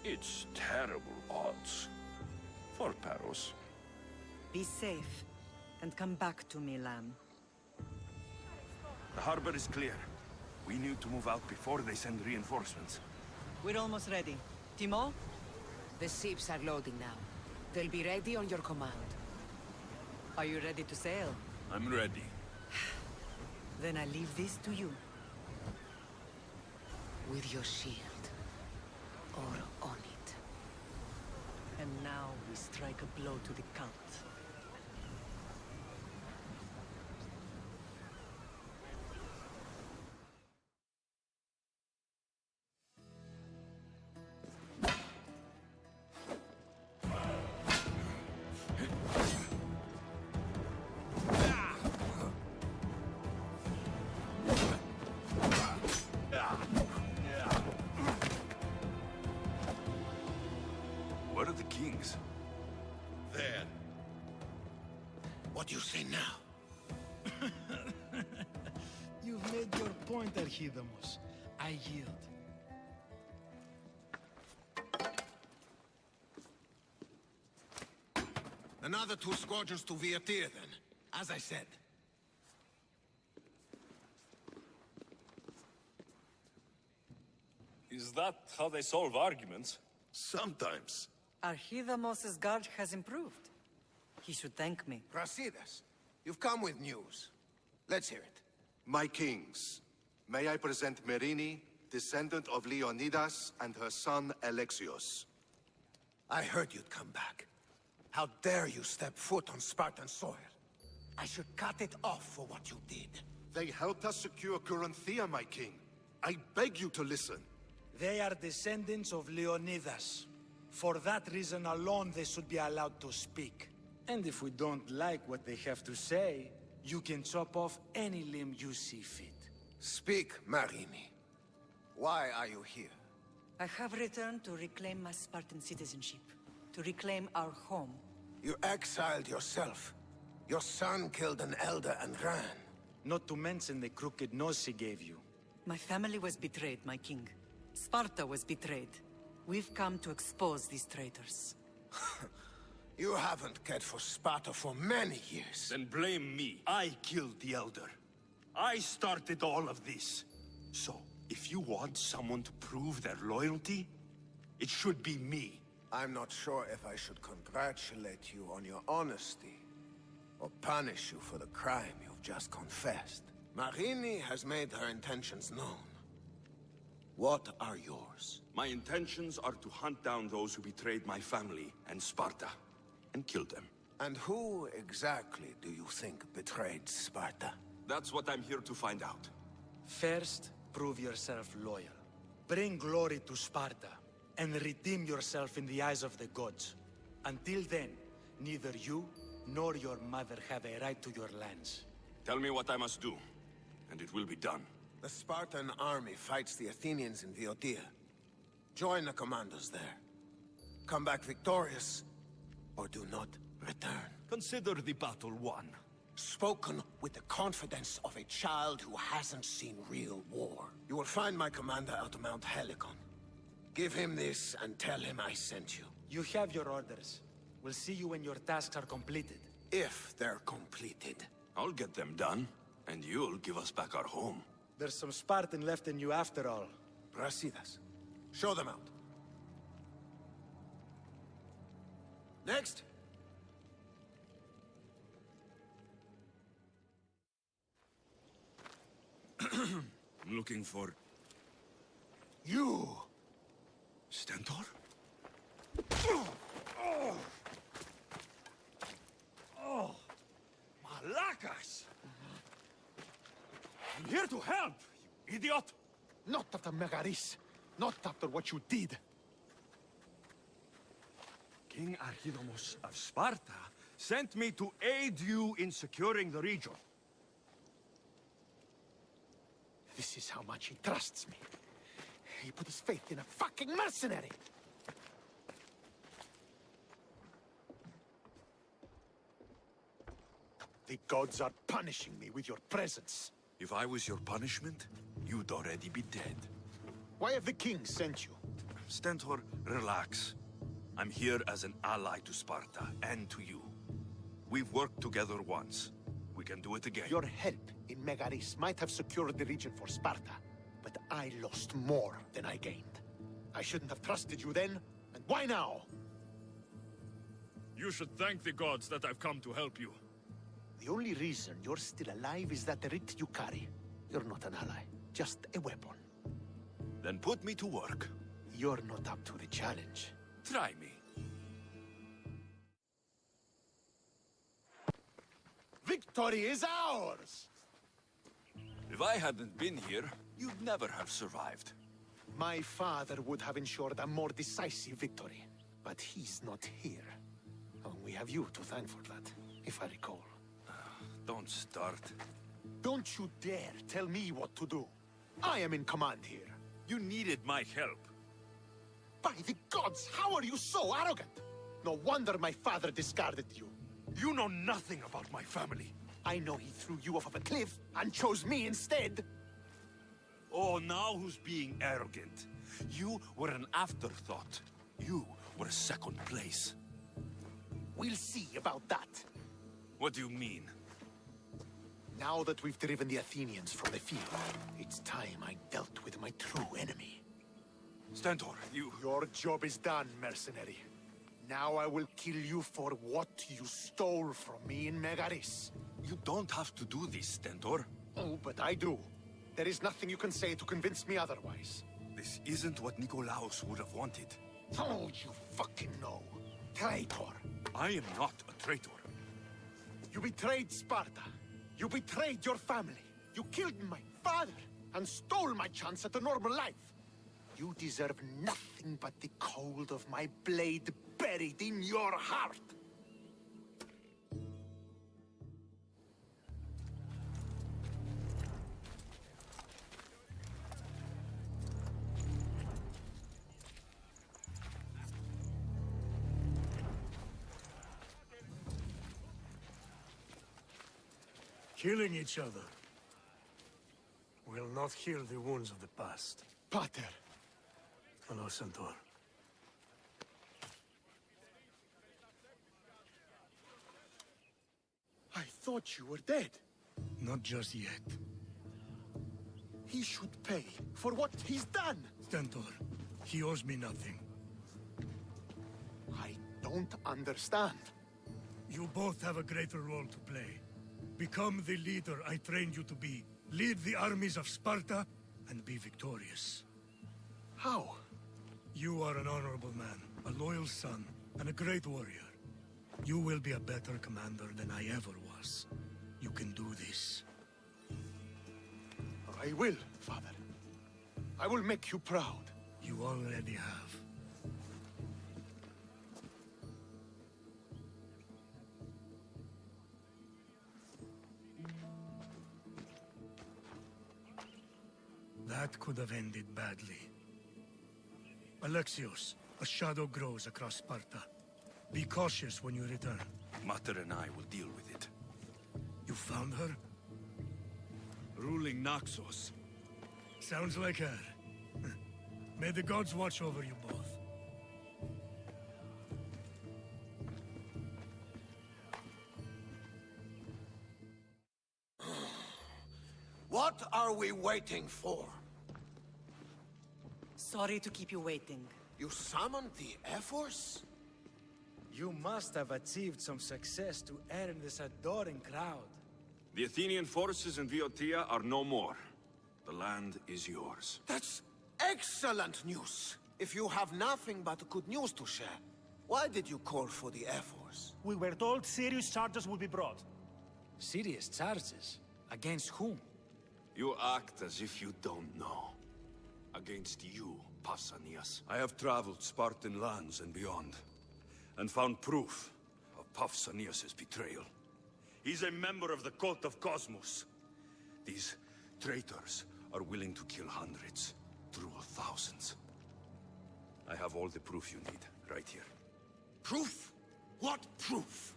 It's terrible odds. For Paros. Be safe, and come back to me, Lamb. The harbor is clear. We need to move out before they send reinforcements. We're almost ready. Timo? The ships are loading now. They'll be ready on your command. Are you ready to sail? I'm ready. Then I leave this to you. With your shield. Or on it. And now we strike a blow to the cult. Where are the kings? There. What do you say now? You've made your point, Archidamos. I yield. Another 2 squadrons to Vulture, then. As I said. Is that how they solve arguments? Sometimes. Archidamos' guard has improved. He should thank me. Brasidas, you've come with news. Let's hear it. My kings, may I present Merini, descendant of Leonidas, and her son Alexios. I heard you'd come back. How dare you step foot on Spartan soil? I should cut it off for what you did. They helped us secure Corinthia, my king. I beg you to listen. They are descendants of Leonidas. For that reason alone, they should be allowed to speak. And if we don't like what they have to say, you can chop off any limb you see fit. Speak, Marini. Why are you here? I have returned to reclaim my Spartan citizenship. To reclaim our home. You exiled yourself. Your son killed an elder and ran. Not to mention the crooked nose he gave you. My family was betrayed, my king. Sparta was betrayed. We've come to expose these traitors. You haven't cared for Sparta for many years. Then blame me. I killed the elder. I started all of this. So, if you want someone to prove their loyalty, it should be me. I'm not sure if I should congratulate you on your honesty, or punish you for the crime you've just confessed. Marini has made her intentions known. What are yours? My intentions are to hunt down those who betrayed my family and Sparta, and kill them. And who exactly do you think betrayed Sparta? That's what I'm here to find out. First, prove yourself loyal. Bring glory to Sparta, and redeem yourself in the eyes of the gods. Until then, neither you nor your mother have a right to your lands. Tell me what I must do, and it will be done. The Spartan army fights the Athenians in Vulture. Join the commandos there. Come back victorious, or do not return. Consider the battle won. Spoken with the confidence of a child who hasn't seen real war. You will find my commander at Mount Helicon. Give him this and tell him I sent you. You have your orders. We'll see you when your tasks are completed. If they're completed. I'll get them done, and you'll give us back our home. There's some Spartan left in you after all. Brasidas. Show them out. Next. Looking for... You! Stentor? Oh, Malakas! I'm here to help, you idiot! Not after Megaris. Not after what you did. King Archidomos of Sparta sent me to aid you in securing the region. This is how much he trusts me. He put his faith in a fucking mercenary! The gods are punishing me with your presence. If I was your punishment, you'd already be dead. Why have the king sent you? Stentor, relax. I'm here as an ally to Sparta, and to you. We've worked together once. We can do it again. Your help in Megaris might have secured the region for Sparta, but I lost more than I gained. I shouldn't have trusted you then, and why now? You should thank the gods that I've come to help you. The only reason you're still alive is that writ you carry. You're not an ally, just a weapon. Then put me to work. You're not up to the challenge. Try me. Victory is ours! If I hadn't been here, you'd never have survived. My father would have ensured a more decisive victory, but he's not here. Oh, we have you to thank for that, if I recall. Don't start. Don't you dare tell me what to do. I am in command here. You needed my help. By the gods, how are you so arrogant? No wonder my father discarded you. You know nothing about my family. I know he threw you off of a cliff and chose me instead. Oh, now who's being arrogant? You were an afterthought. You were a second place. We'll see about that. What do you mean? Now that we've driven the Athenians from the field, it's time I dealt with my true enemy. Stentor, you... Your job is done, mercenary. Now I will kill you for what you stole from me in Megaris. You don't have to do this, Stentor. Oh, but I do. There is nothing you can say to convince me otherwise. This isn't what Nikolaos would have wanted. Oh, you fucking know. Traitor. I am not a traitor. You betrayed Sparta. You betrayed your family. You killed my father and stole my chance at a normal life. You deserve nothing but the cold of my blade buried in your heart. Killing each other will not heal the wounds of the past. Pater. Hello, Centaur. I thought you were dead. Not just yet. He should pay for what he's done. Stentor, he owes me nothing. I don't understand. You both have a greater role to play. Become the leader I trained you to be. Lead the armies of Sparta and be victorious. How? You are an honorable man, a loyal son, and a great warrior. You will be a better commander than I ever was. You can do this. I will, Father. I will make you proud. You already have. That could have ended badly. Alexios, a shadow grows across Sparta. Be cautious when you return. Mater and I will deal with it. You found her? Ruling Naxos. Sounds like her. May the gods watch over you both. What are we waiting for? Sorry to keep you waiting. You summoned the Air Force? You must have achieved some success to earn this adoring crowd. The Athenian forces in Viotia are no more. The land is yours. That's excellent news! If you have nothing but good news to share, why did you call for the Air Force? We were told serious charges would be brought. Serious charges? Against whom? You act as if you don't know. Against you, Pausanias. I have traveled Spartan lands and beyond, and found proof of Pausanias' betrayal. He's a member of the cult of Cosmos. These traitors are willing to kill hundreds, through thousands. I have all the proof you need, right here. Proof? What proof?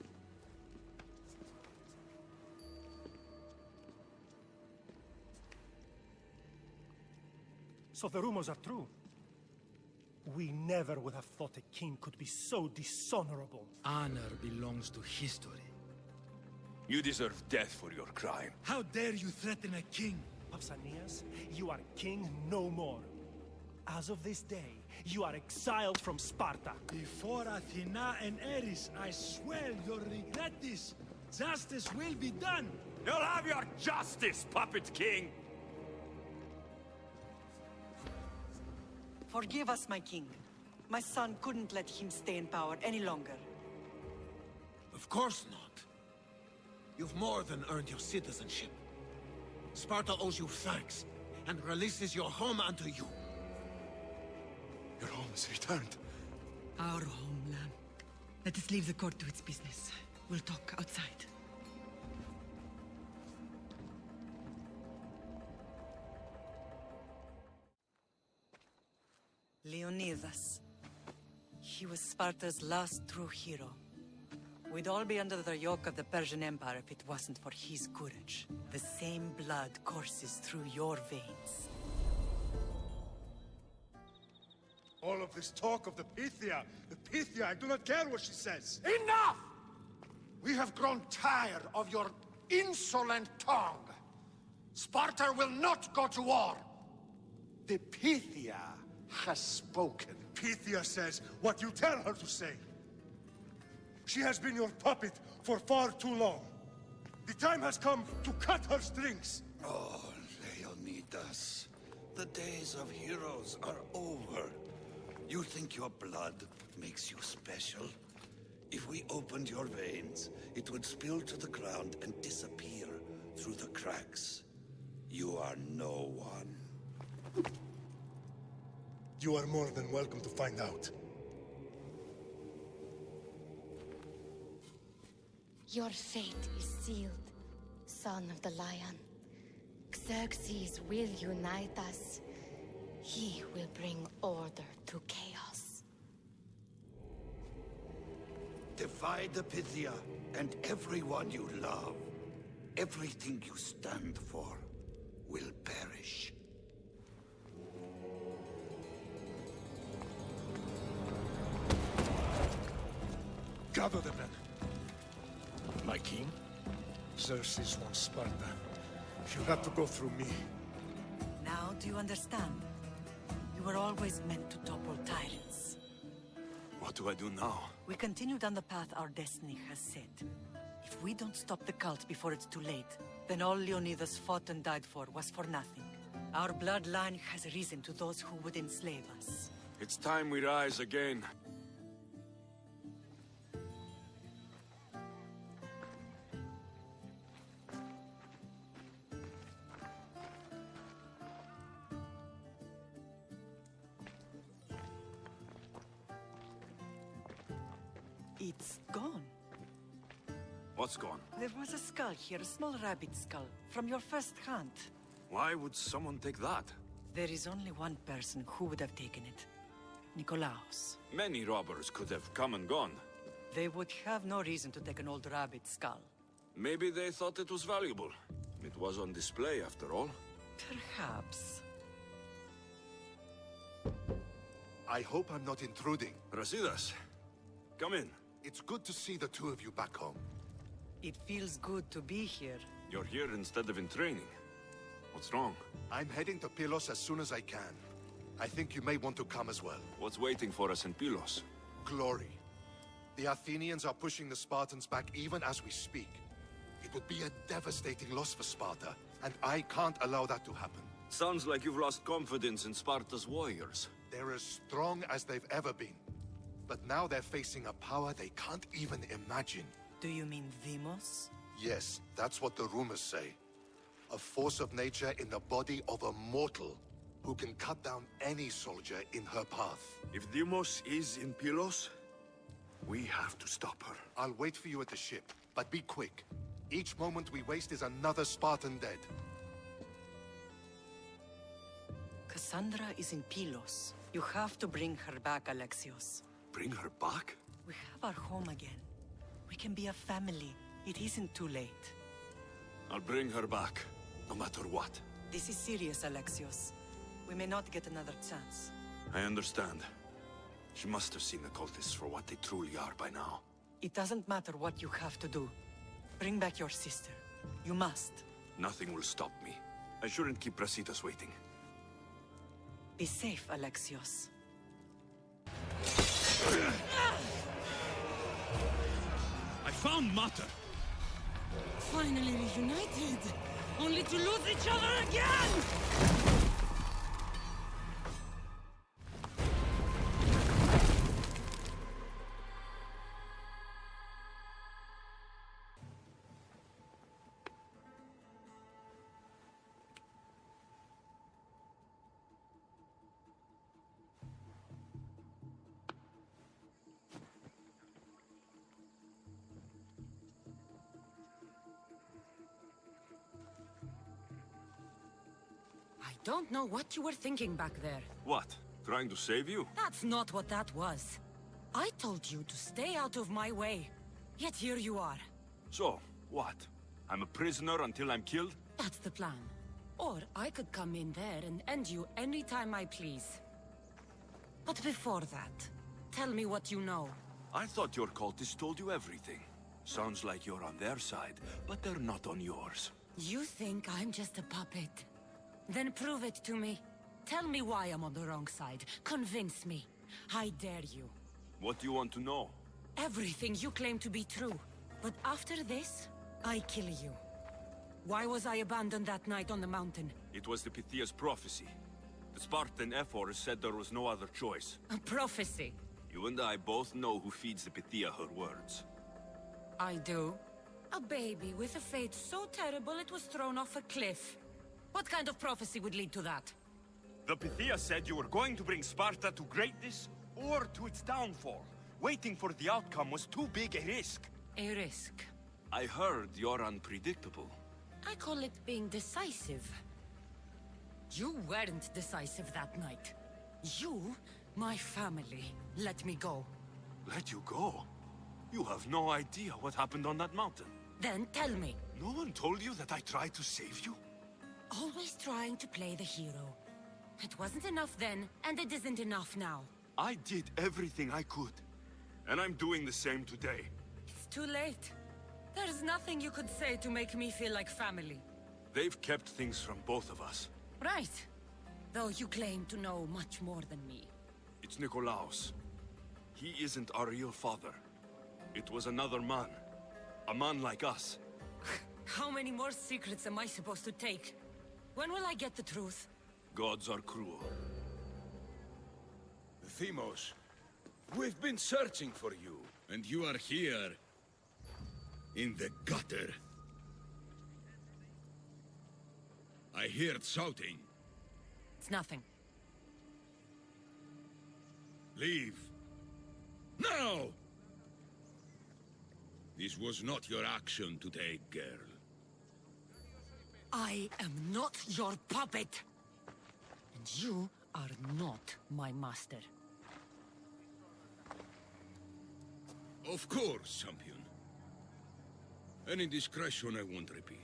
So the rumors are true. We never would have thought a king could be so dishonorable. Honor belongs to history. You deserve death for your crime. How dare you threaten a king? Pausanias, you are king no more. As of this day, you are exiled from Sparta. Before Athena and Eris, I swear you'll regret this. Justice will be done. You'll have your justice, puppet king! Forgive us, my king. My son couldn't let him stay in power any longer. Of course not. You've more than earned your citizenship. Sparta owes you thanks, and releases your home unto you. Your home is returned. Our homeland. Let us leave the court to its business. We'll talk outside. Leonidas. He was Sparta's last true hero. We'd all be under the yoke of the Persian Empire if it wasn't for his courage. The same blood courses through your veins. All of this talk of the Pythia, I do not care what she says. Enough! We have grown tired of your insolent tongue. Sparta will not go to war. The Pythia has spoken. Pythia says what you tell her to say. She has been your puppet for far too long. The time has come to cut her strings. Oh, Leonidas. The days of heroes are over. You think your blood makes you special? If we opened your veins, it would spill to the ground and disappear through the cracks. You are no one. You are more than welcome to find out. Your fate is sealed, son of the lion. Xerxes will unite us. He will bring order to chaos. Divide the Pythia and everyone you love. Everything you stand for will perish. Gather the men. My king? Xerxes wants Sparta. She'll have to go through me. Now do you understand? You were always meant to topple tyrants. What do I do now? We continue down the path our destiny has set. If we don't stop the cult before it's too late, then all Leonidas fought and died for was for nothing. Our bloodline has risen to those who would enslave us. It's time we rise again. It's gone. What's gone? There was a skull here, a small rabbit skull, from your first hunt. Why would someone take that? There is only one person who would have taken it. Nikolaos. Many robbers could have come and gone. They would have no reason to take an old rabbit skull. Maybe they thought it was valuable. It was on display, after all. Perhaps. I hope I'm not intruding. Rasidas, come in. It's good to see the two of you back home. It feels good to be here. You're here instead of in training. What's wrong? I'm heading to Pylos as soon as I can. I think you may want to come as well. What's waiting for us in Pylos? Glory. The Athenians are pushing the Spartans back even as we speak. It would be a devastating loss for Sparta, and I can't allow that to happen. Sounds like you've lost confidence in Sparta's warriors. They're as strong as they've ever been. But now they're facing a power they can't even imagine. Do you mean Deimos? Yes, that's what the rumors say. A force of nature in the body of a mortal who can cut down any soldier in her path. If Deimos is in Pylos, we have to stop her. I'll wait for you at the ship, but be quick. Each moment we waste is another Spartan dead. Cassandra is in Pylos. You have to bring her back, Alexios. Bring her back? We have our home again. We can be a family. It isn't too late. I'll bring her back, no matter what. This is serious, Alexios. We may not get another chance. I understand. She must have seen the cultists for what they truly are by now. It doesn't matter what you have to do. Bring back your sister. You must. Nothing will stop me. I shouldn't keep Brasidas waiting. Be safe, Alexios. I found Mater! Finally reunited! Only to lose each other again! Don't know what you were thinking back there. What? Trying to save you? That's not what that was. I told you to stay out of my way. Yet here you are. So, what? I'm a prisoner until I'm killed? That's the plan. Or I could come in there and end you anytime I please. But before that, tell me what you know. I thought your cultists told you everything. Sounds like you're on their side, but they're not on yours. You think I'm just a puppet? Then prove it to me. Tell me why I'm on the wrong side. Convince me. I dare you. What do you want to know? Everything you claim to be true. But after this, I kill you. Why was I abandoned that night on the mountain? It was the Pythia's prophecy. The Spartan Ephor said there was no other choice. A prophecy? You and I both know who feeds the Pythia her words. I do. A baby with a fate so terrible it was thrown off a cliff. What kind of prophecy would lead to that? The Pythia said you were going to bring Sparta to greatness or to its downfall. Waiting for the outcome was too big a risk. A risk? I heard you're unpredictable. I call it being decisive. You weren't decisive that night. You, my family, let me go. Let you go? You have no idea what happened on that mountain. Then tell me. No one told you that I tried to save you? Always trying to play the hero. It wasn't enough then, and it isn't enough now. I did everything I could. And I'm doing the same today. It's too late. There's nothing you could say to make me feel like family. They've kept things from both of us. Right. Though you claim to know much more than me. It's Nikolaos. He isn't our real father. It was another man. A man like us. How many more secrets am I supposed to take? When will I get the truth? Gods are cruel. Themos, we've been searching for you, and you are here. In the gutter. I heard shouting. It's nothing. Leave. Now! This was not your action to take, girl. I am not your puppet. And you are not my master. Of course, champion. Any indiscretion I won't repeat.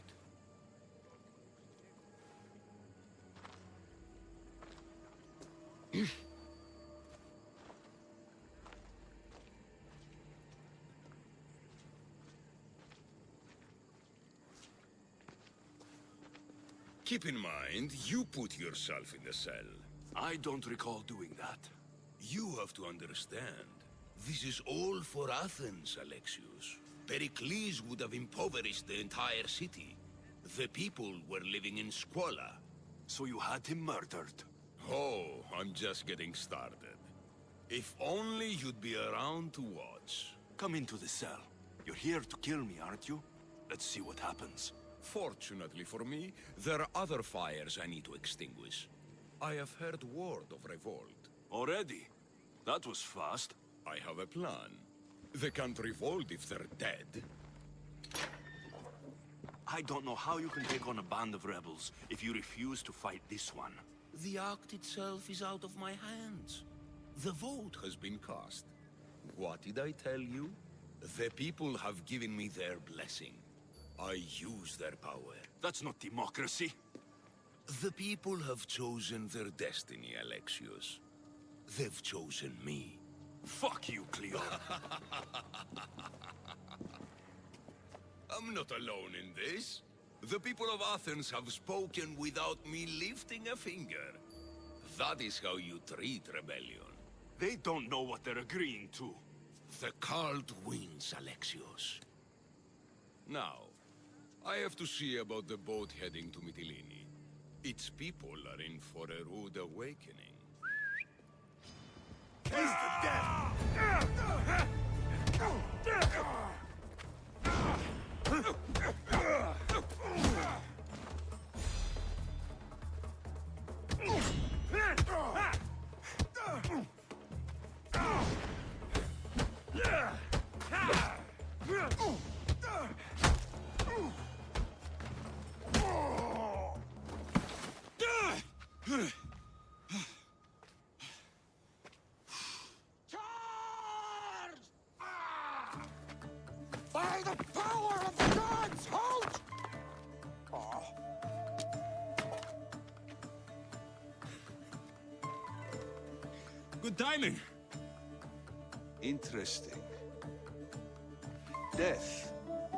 Keep in mind, you put yourself in the cell. I don't recall doing that. You have to understand. This is all for Athens, Alexios. Pericles would have impoverished the entire city. The people were living in squalor. So you had him murdered? Oh, I'm just getting started. If only you'd be around to watch. Come into the cell. You're here to kill me, aren't you? Let's see what happens. Fortunately for me, there are other fires I need to extinguish. I have heard word of revolt. Already? That was fast. I have a plan. They can't revolt if they're dead. I don't know how you can take on a band of rebels if you refuse to fight this one. The act itself is out of my hands. The vote has been cast. What did I tell you? The people have given me their blessing. I use their power. That's not democracy. The people have chosen their destiny, Alexios. They've chosen me. Fuck you, Cleo. I'm not alone in this. The people of Athens have spoken without me lifting a finger. That is how you treat rebellion. They don't know what they're agreeing to. The cult wins, Alexios. Now, I have to see about the boat heading to Mytilene. Its people are in for a rude awakening. Taste of death! By the power of the gods, halt! Good timing. Interesting. Death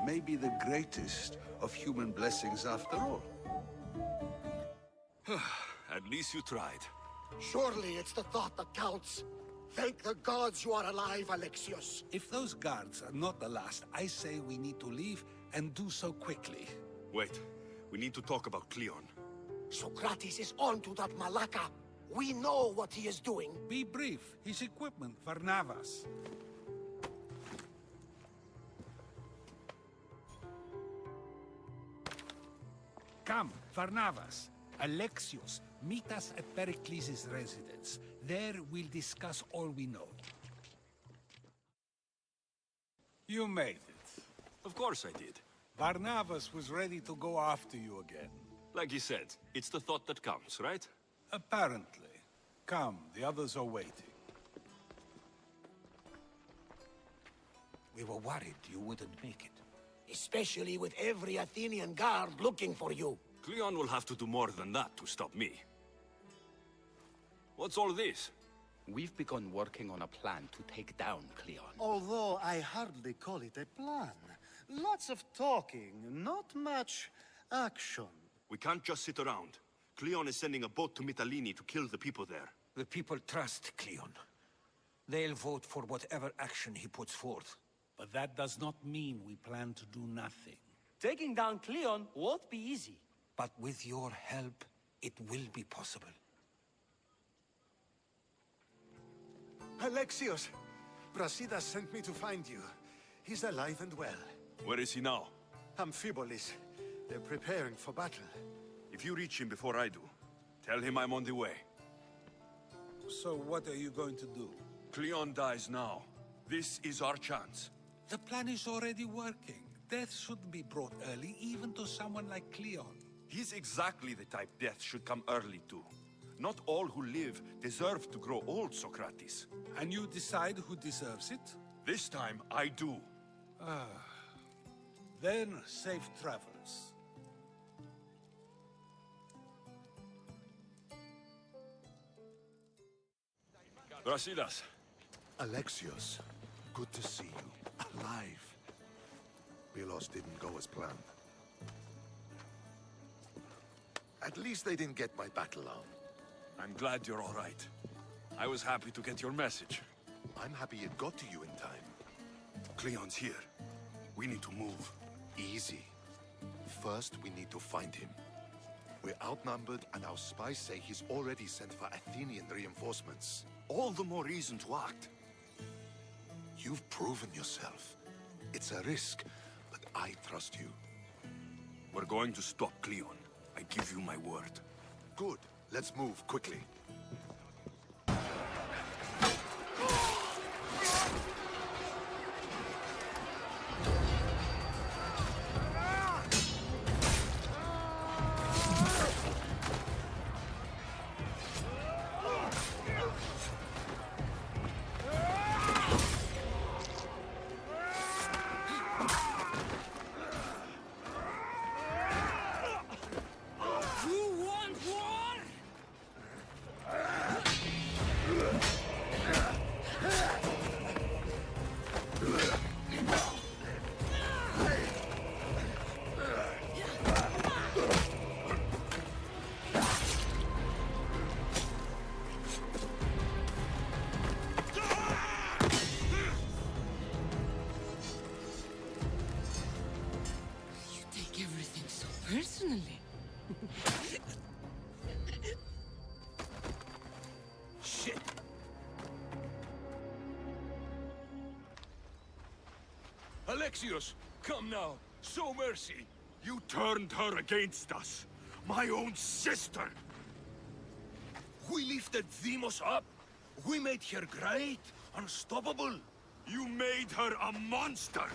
may be the greatest of human blessings after all. At least you tried. Surely it's the thought that counts. Thank the gods you are alive, Alexios. If those guards are not the last, I say we need to leave and do so quickly. Wait, we need to talk about Cleon. Socrates is on to that Malaka. We know what he is doing. Be brief. His equipment, Varnavas. Come, Varnavas. Alexios, meet us at Pericles' residence. There we'll discuss all we know. You made it. Of course I did. Varnavas was ready to go after you again. Like he said, it's the thought that counts, right? Apparently. Come, the others are waiting. We were worried you wouldn't make it. Especially with every Athenian guard looking for you. Cleon will have to do more than that to stop me. What's all this? We've begun working on a plan to take down Cleon. Although I hardly call it a plan. Lots of talking, not much action. We can't just sit around. Cleon is sending a boat to Mytilene to kill the people there. The people trust Cleon. They'll vote for whatever action he puts forth. But that does not mean we plan to do nothing. Taking down Cleon won't be easy. But with your help, it will be possible. Alexios! Brasidas sent me to find you. He's alive and well. Where is he now? Amphibolis. They're preparing for battle. If you reach him before I do, tell him I'm on the way. So what are you going to do? Cleon dies now. This is our chance. The plan is already working. Death should be brought early, even to someone like Cleon. He's exactly the type death should come early to. Not all who live deserve to grow old, Socrates. And you decide who deserves it? This time, I do. Then, safe travels. Brasidas. Alexios, good to see you. Alive. Pylos didn't go as planned. At least they didn't get my battle arm. I'm glad you're all right. I was happy to get your message. I'm happy it got to you in time. Cleon's here. We need to move. Easy. First, we need to find him. We're outnumbered, and our spies say he's already sent for Athenian reinforcements. All the more reason to act. You've proven yourself. It's a risk, but I trust you. We're going to stop Cleon. I give you my word. Good. Let's move quickly. Personally? Shit! Alexios, come now. Show mercy. You turned her against us. My own sister. We lifted Demos up. We made her great, unstoppable. You made her a monster.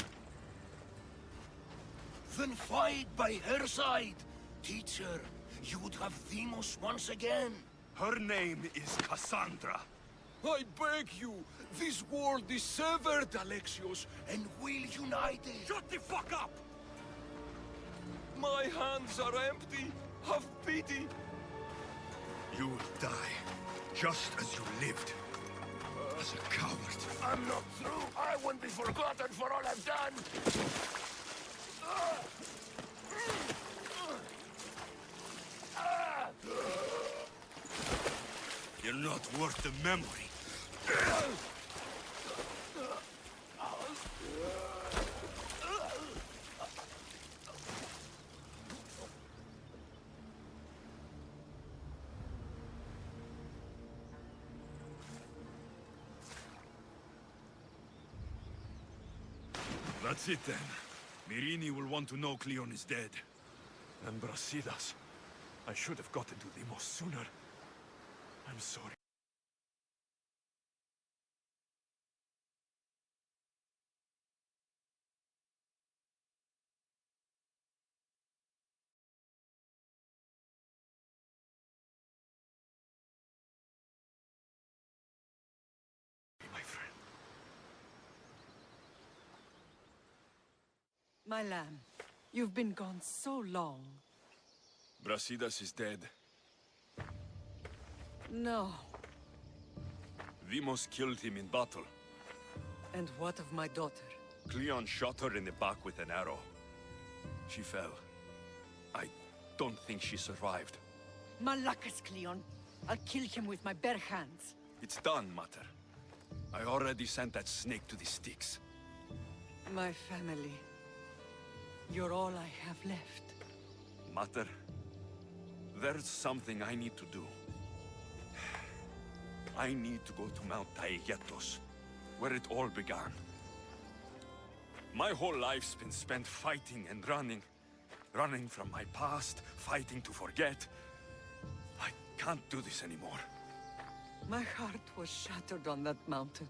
Then fight by her side. Teach her. You would have Demos once again. Her name is Cassandra. I beg you. This world is severed, Alexios, and we'll unite it. Shut the fuck up! My hands are empty. Have pity. You will die, just as you lived. As a coward. I'm not through. I won't be forgotten for all I've done. You're not worth the memory. That's it then. Myrini will want to know Cleon is dead. And Brasidas. I should have gotten to Demos sooner. I'm sorry. My friend. My lamb, you've been gone so long. Brasidas is dead. No. Demos killed him in battle. And what of my daughter? Cleon shot her in the back with an arrow. She fell. I don't think she survived. Malakas, Cleon. I'll kill him with my bare hands. It's done, Mater. I already sent that snake to the Styx. My family. You're all I have left. Mater, there's something I need to do. I need to go to Mount Taygetos, where it all began. My whole life's been spent fighting and running. Running from my past, fighting to forget. I can't do this anymore. My heart was shattered on that mountain.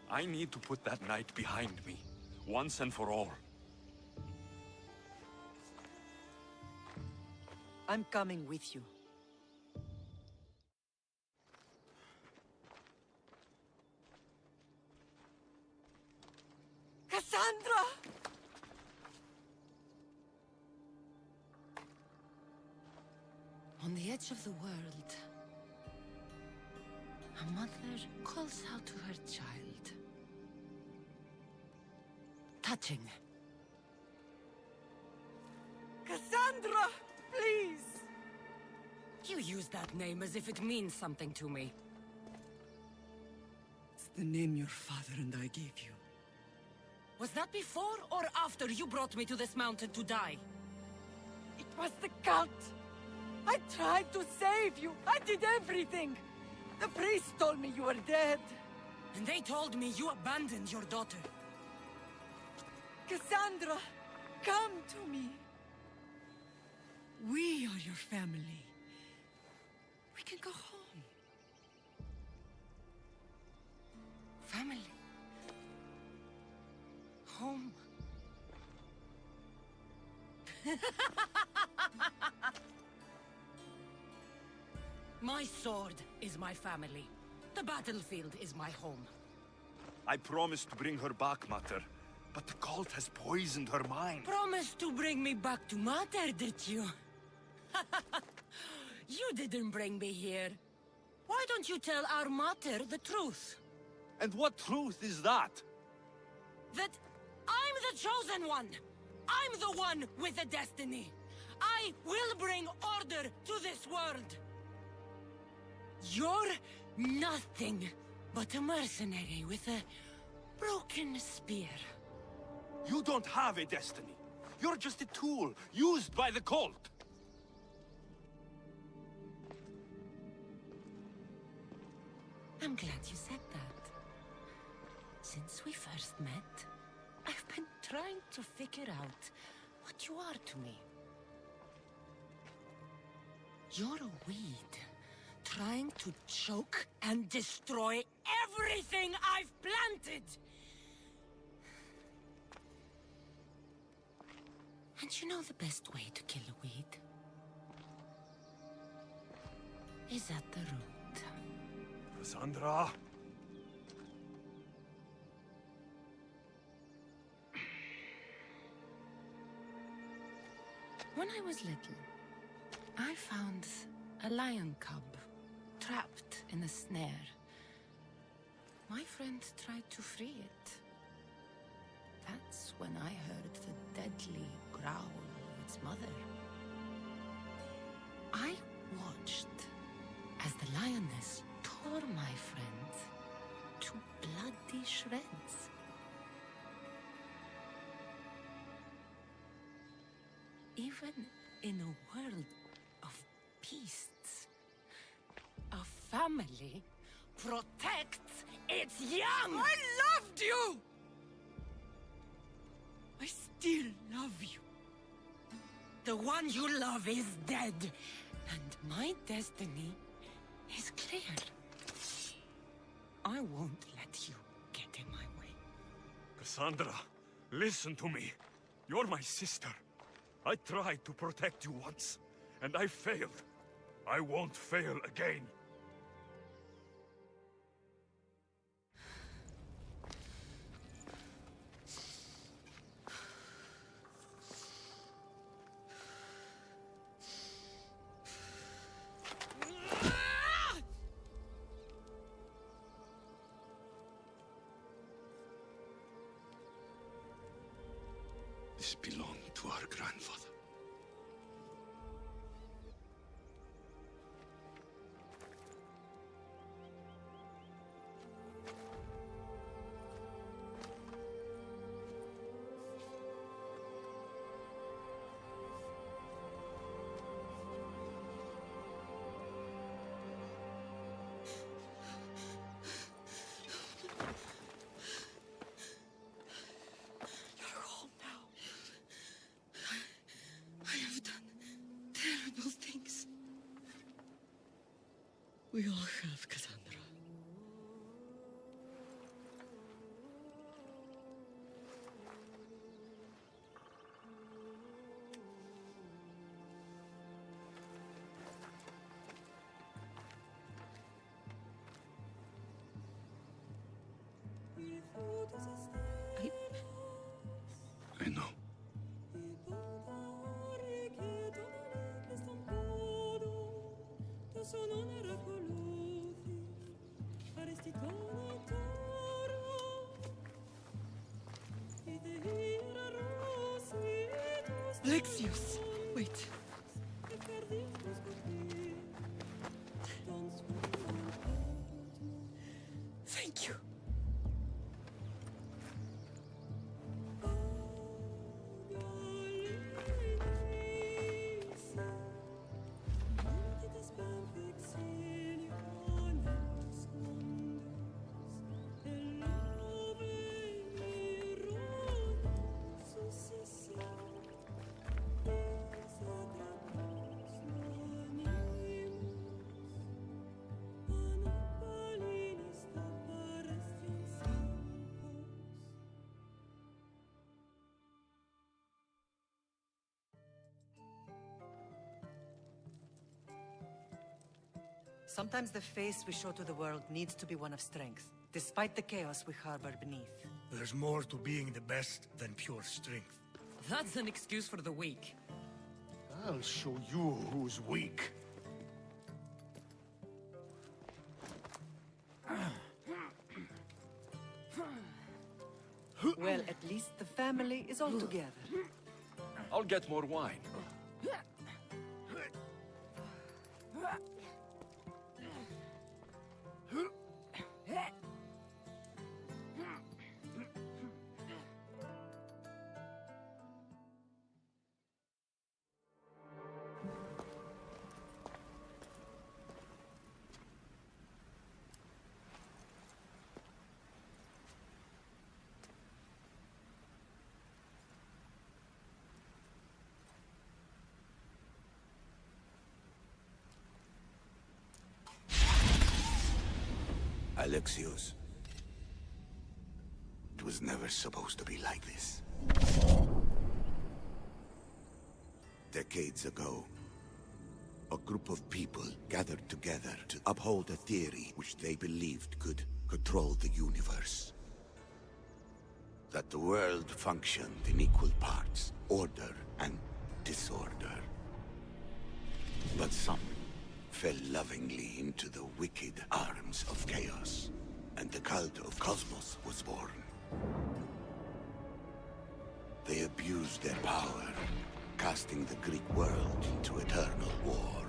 I need to put that night behind me, once and for all. I'm coming with you. Cassandra! edge of the world, a mother calls out to her child. Touching. Cassandra! Please! You use that name as if it means something to me. It's the name your father and I gave you. Was that before or after you brought me to this mountain to die? It was the cult! I tried to save you! I did everything! The priest told me you were dead! And they told me you abandoned your daughter. Cassandra! Come to me! We are your family. We can go home. Family. Home. My sword is my family. The battlefield is my home. I promised to bring her back, Mater. But the cult has poisoned her mind. Promised to bring me back to Mater, did you? You didn't bring me here. Why don't you tell our Mater the truth? And what truth is that? That I'm the chosen one! I'm the one with the destiny! I will bring order to this world! You're nothing but a mercenary with a broken spear. You don't have a destiny. You're just a tool, used by the cult. I'm glad you said that. Since we first met, I've been trying to figure out what you are to me. You're a weed, trying to choke and destroy everything I've planted! And you know the best way to kill a weed? Is at the root. Cassandra! When I was little, I found a lion cub trapped in a snare. My friend tried to free it. That's when I heard the deadly growl of its mother. I watched as the lioness tore my friend to bloody shreds. Even in a world of beasts, a family protects its young! I loved you! I still love you. The one you love is dead, and my destiny is clear. I won't let you get in my way. Cassandra, listen to me. You're my sister. I tried to protect you once, and I failed. I won't fail again. This belonged to our grandfather. We all have, Cassandra. I know. Alexios! Wait. Thank you. Sometimes the face we show to the world needs to be one of strength, despite the chaos we harbor beneath. There's more to being the best than pure strength. That's an excuse for the weak. I'll show you who's weak. Well, at least the family is all together. I'll get more wine. Alexios. It was never supposed to be like this. Decades ago, a group of people gathered together to uphold a theory which they believed could control the universe. That the world functioned in equal parts, order and disorder. But some fell lovingly into the wicked arms of chaos, and the cult of Cosmos was born. They abused their power, casting the Greek world into eternal war.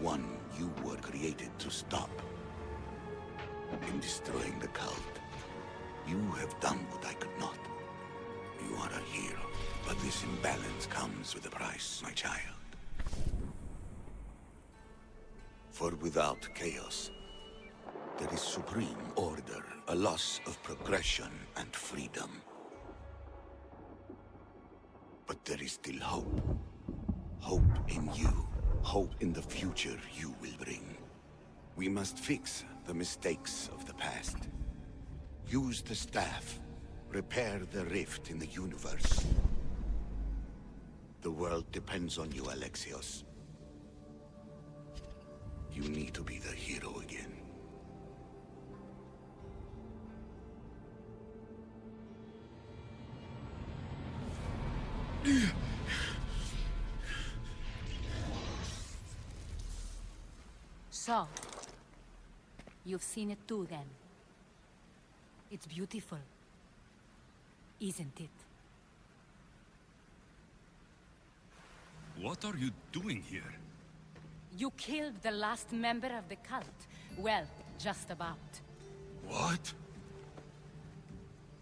One you were created to stop. In destroying the cult, you have done what I could not. You are a hero, but this imbalance comes with a price, my child. For without chaos, there is supreme order, a loss of progression and freedom. But there is still hope. Hope in you. Hope in the future you will bring. We must fix the mistakes of the past. Use the staff. Repair the rift in the universe. The world depends on you, Alexios. You need to be the hero again. So, you've seen it too, then. It's beautiful, isn't it? What are you doing here? You killed the last member of the cult. Well, just about. What?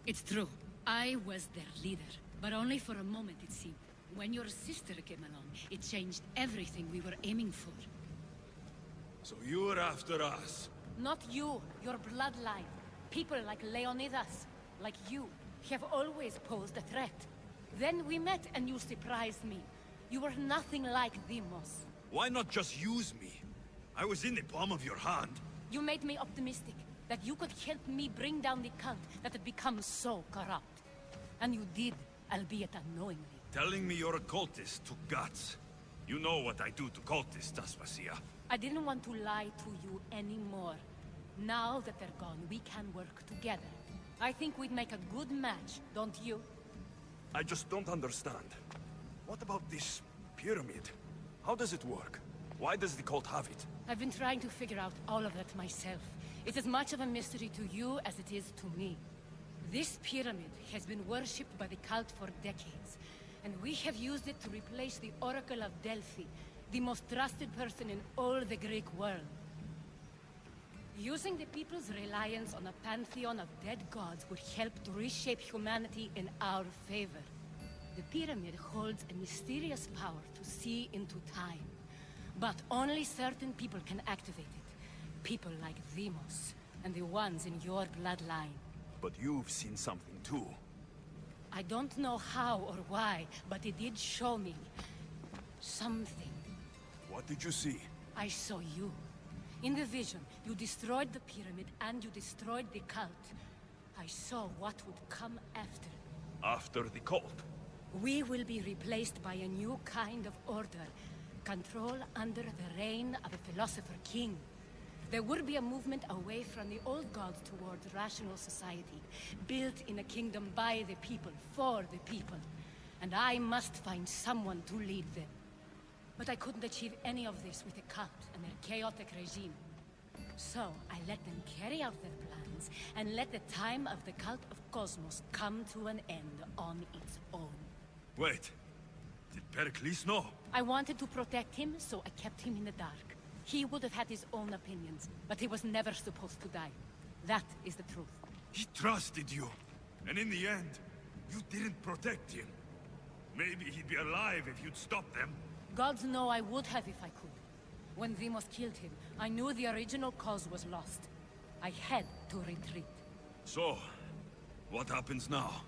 It's true. I was their leader, but only for a moment, it seemed. When your sister came along, it changed everything we were aiming for. So you're after us? Not you, your bloodline. People like Leonidas, like you, have always posed a threat. Then we met and you surprised me. You were nothing like Demos. Why not just use me? I was in the palm of your hand. You made me optimistic that you could help me bring down the cult that had become so corrupt. And you did, albeit unknowingly. Telling me you're a cultist took guts. You know what I do to cultists, Aspasia. I didn't want to lie to you anymore. Now that they're gone, we can work together. I think we'd make a good match, don't you? I just don't understand. What about this pyramid? How does it work? Why does the cult have it? I've been trying to figure out all of that myself. It's as much of a mystery to you as it is to me. This pyramid has been worshipped by the cult for decades, and we have used it to replace the Oracle of Delphi, the most trusted person in all the Greek world. Using the people's reliance on a pantheon of dead gods would help to reshape humanity in our favor. The pyramid holds a mysterious power to see into time, but only certain people can activate it. People like Demos, and the ones in your bloodline. But you've seen something too. I don't know how or why, but it did show me something. What did you see? I saw you. In the vision, you destroyed the pyramid and you destroyed the cult. I saw what would come after. After the cult? We will be replaced by a new kind of order. Control under the reign of a philosopher king. There would be a movement away from the old gods towards rational society, built in a kingdom by the people, for the people. And I must find someone to lead them. But I couldn't achieve any of this with the cult and their chaotic regime. So I let them carry out their plans, and let the time of the cult of Cosmos come to an end on its own. Wait, did Pericles know? I wanted to protect him, so I kept him in the dark. He would have had his own opinions, but he was never supposed to die. That is the truth. He trusted you, and in the end, you didn't protect him. Maybe he'd be alive if you'd stopped them. Gods know I would have if I could. When Demos killed him, I knew the original cause was lost. I had to retreat. So, what happens now?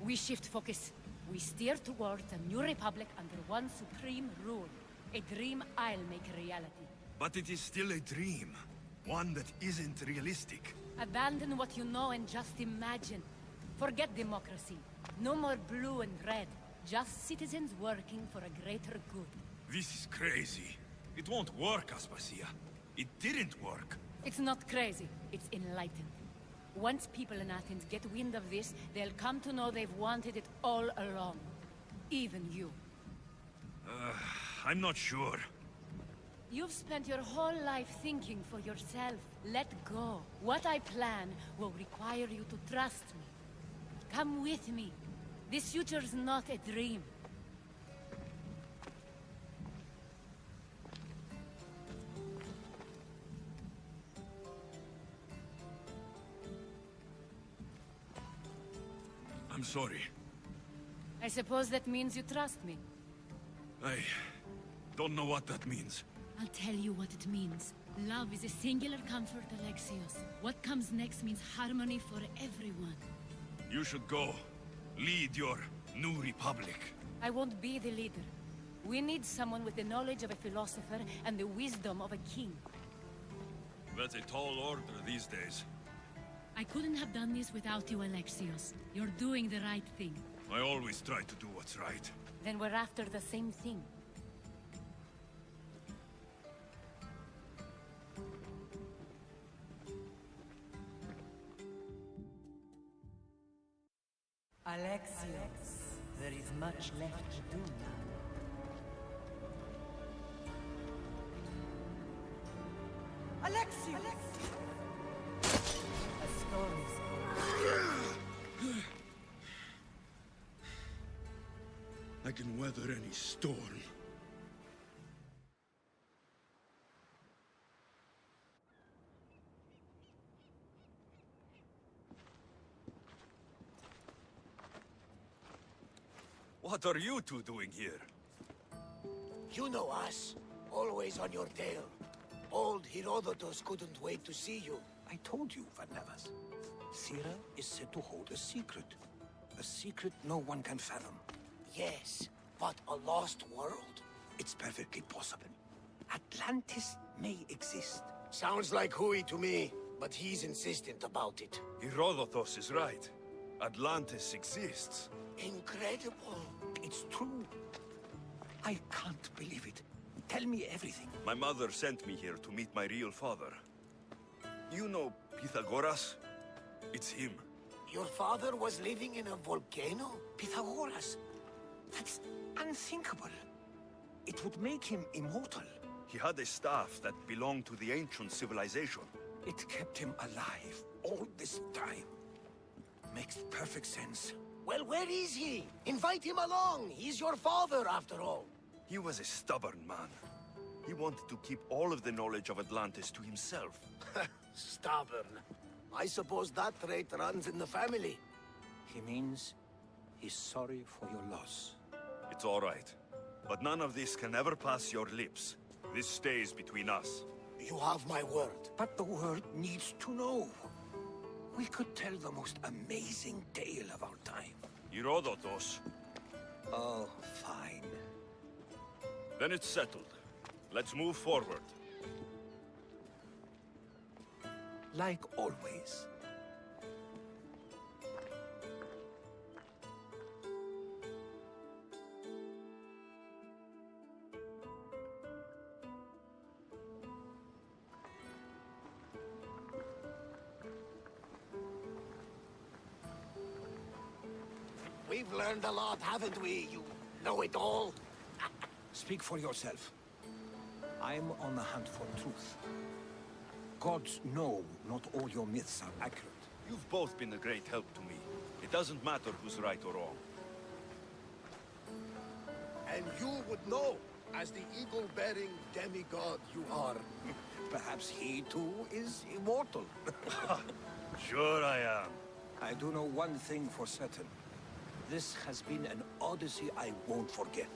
We shift focus. We steer towards a new republic under one supreme rule. A dream I'll make a reality. But it is still a dream. One that isn't realistic. Abandon what you know and just imagine. Forget democracy. No more blue and red. Just citizens working for a greater good. This is crazy. It won't work, Aspasia. It didn't work. It's not crazy. It's enlightened. Once people in Athens get wind of this, they'll come to know they've wanted it all along. Even you. I'm not sure. You've spent your whole life thinking for yourself. Let go. What I plan will require you to trust me. Come with me. This future's not a dream. I'm sorry. I suppose that means you trust me. I don't know what that means. I'll tell you what it means. Love is a singular comfort, Alexios. What comes next means harmony for everyone. You should go. Lead your new republic. I won't be the leader. We need someone with the knowledge of a philosopher and the wisdom of a king. That's a tall order these days. I couldn't have done this without you, Alexios. You're doing the right thing. I always try to do what's right. Then we're after the same thing. Alexios, there is much left to do now. Alexios! A story's I can weather any storm. What are you two doing here? You know us. Always on your tail. Old Herodotus couldn't wait to see you. I told you, Varnavas. Sira is said to hold a secret. A secret no one can fathom. Yes, but a lost world? It's perfectly possible. Atlantis may exist. Sounds like Hui to me, but he's insistent about it. Herodotus is right. Atlantis exists. Incredible. It's true. I can't believe it. Tell me everything. My mother sent me here to meet my real father. You know Pythagoras? It's him. Your father was living in a volcano? Pythagoras? That's unthinkable. It would make him immortal. He had a staff that belonged to the ancient civilization. It kept him alive all this time. Makes perfect sense. Well, where is he? Invite him along. He's your father, after all. He was a stubborn man. He wanted to keep all of the knowledge of Atlantis to himself. Stubborn. I suppose that trait runs in the family. He means he's sorry for your loss. It's all right. But none of this can ever pass your lips. This stays between us. You have my word. But the world needs to know. We could tell the most amazing tale of our time. Herodotos. Oh, fine. Then it's settled. Let's move forward. Like always. We've learned a lot, haven't we, you know-it-all? Speak for yourself. I'm on the hunt for truth. Gods know not all your myths are accurate. You've both been a great help to me. It doesn't matter who's right or wrong. And you would know, as the eagle-bearing demigod you are. Perhaps he too is immortal. Sure I am. I do know one thing for certain. This has been an odyssey I won't forget.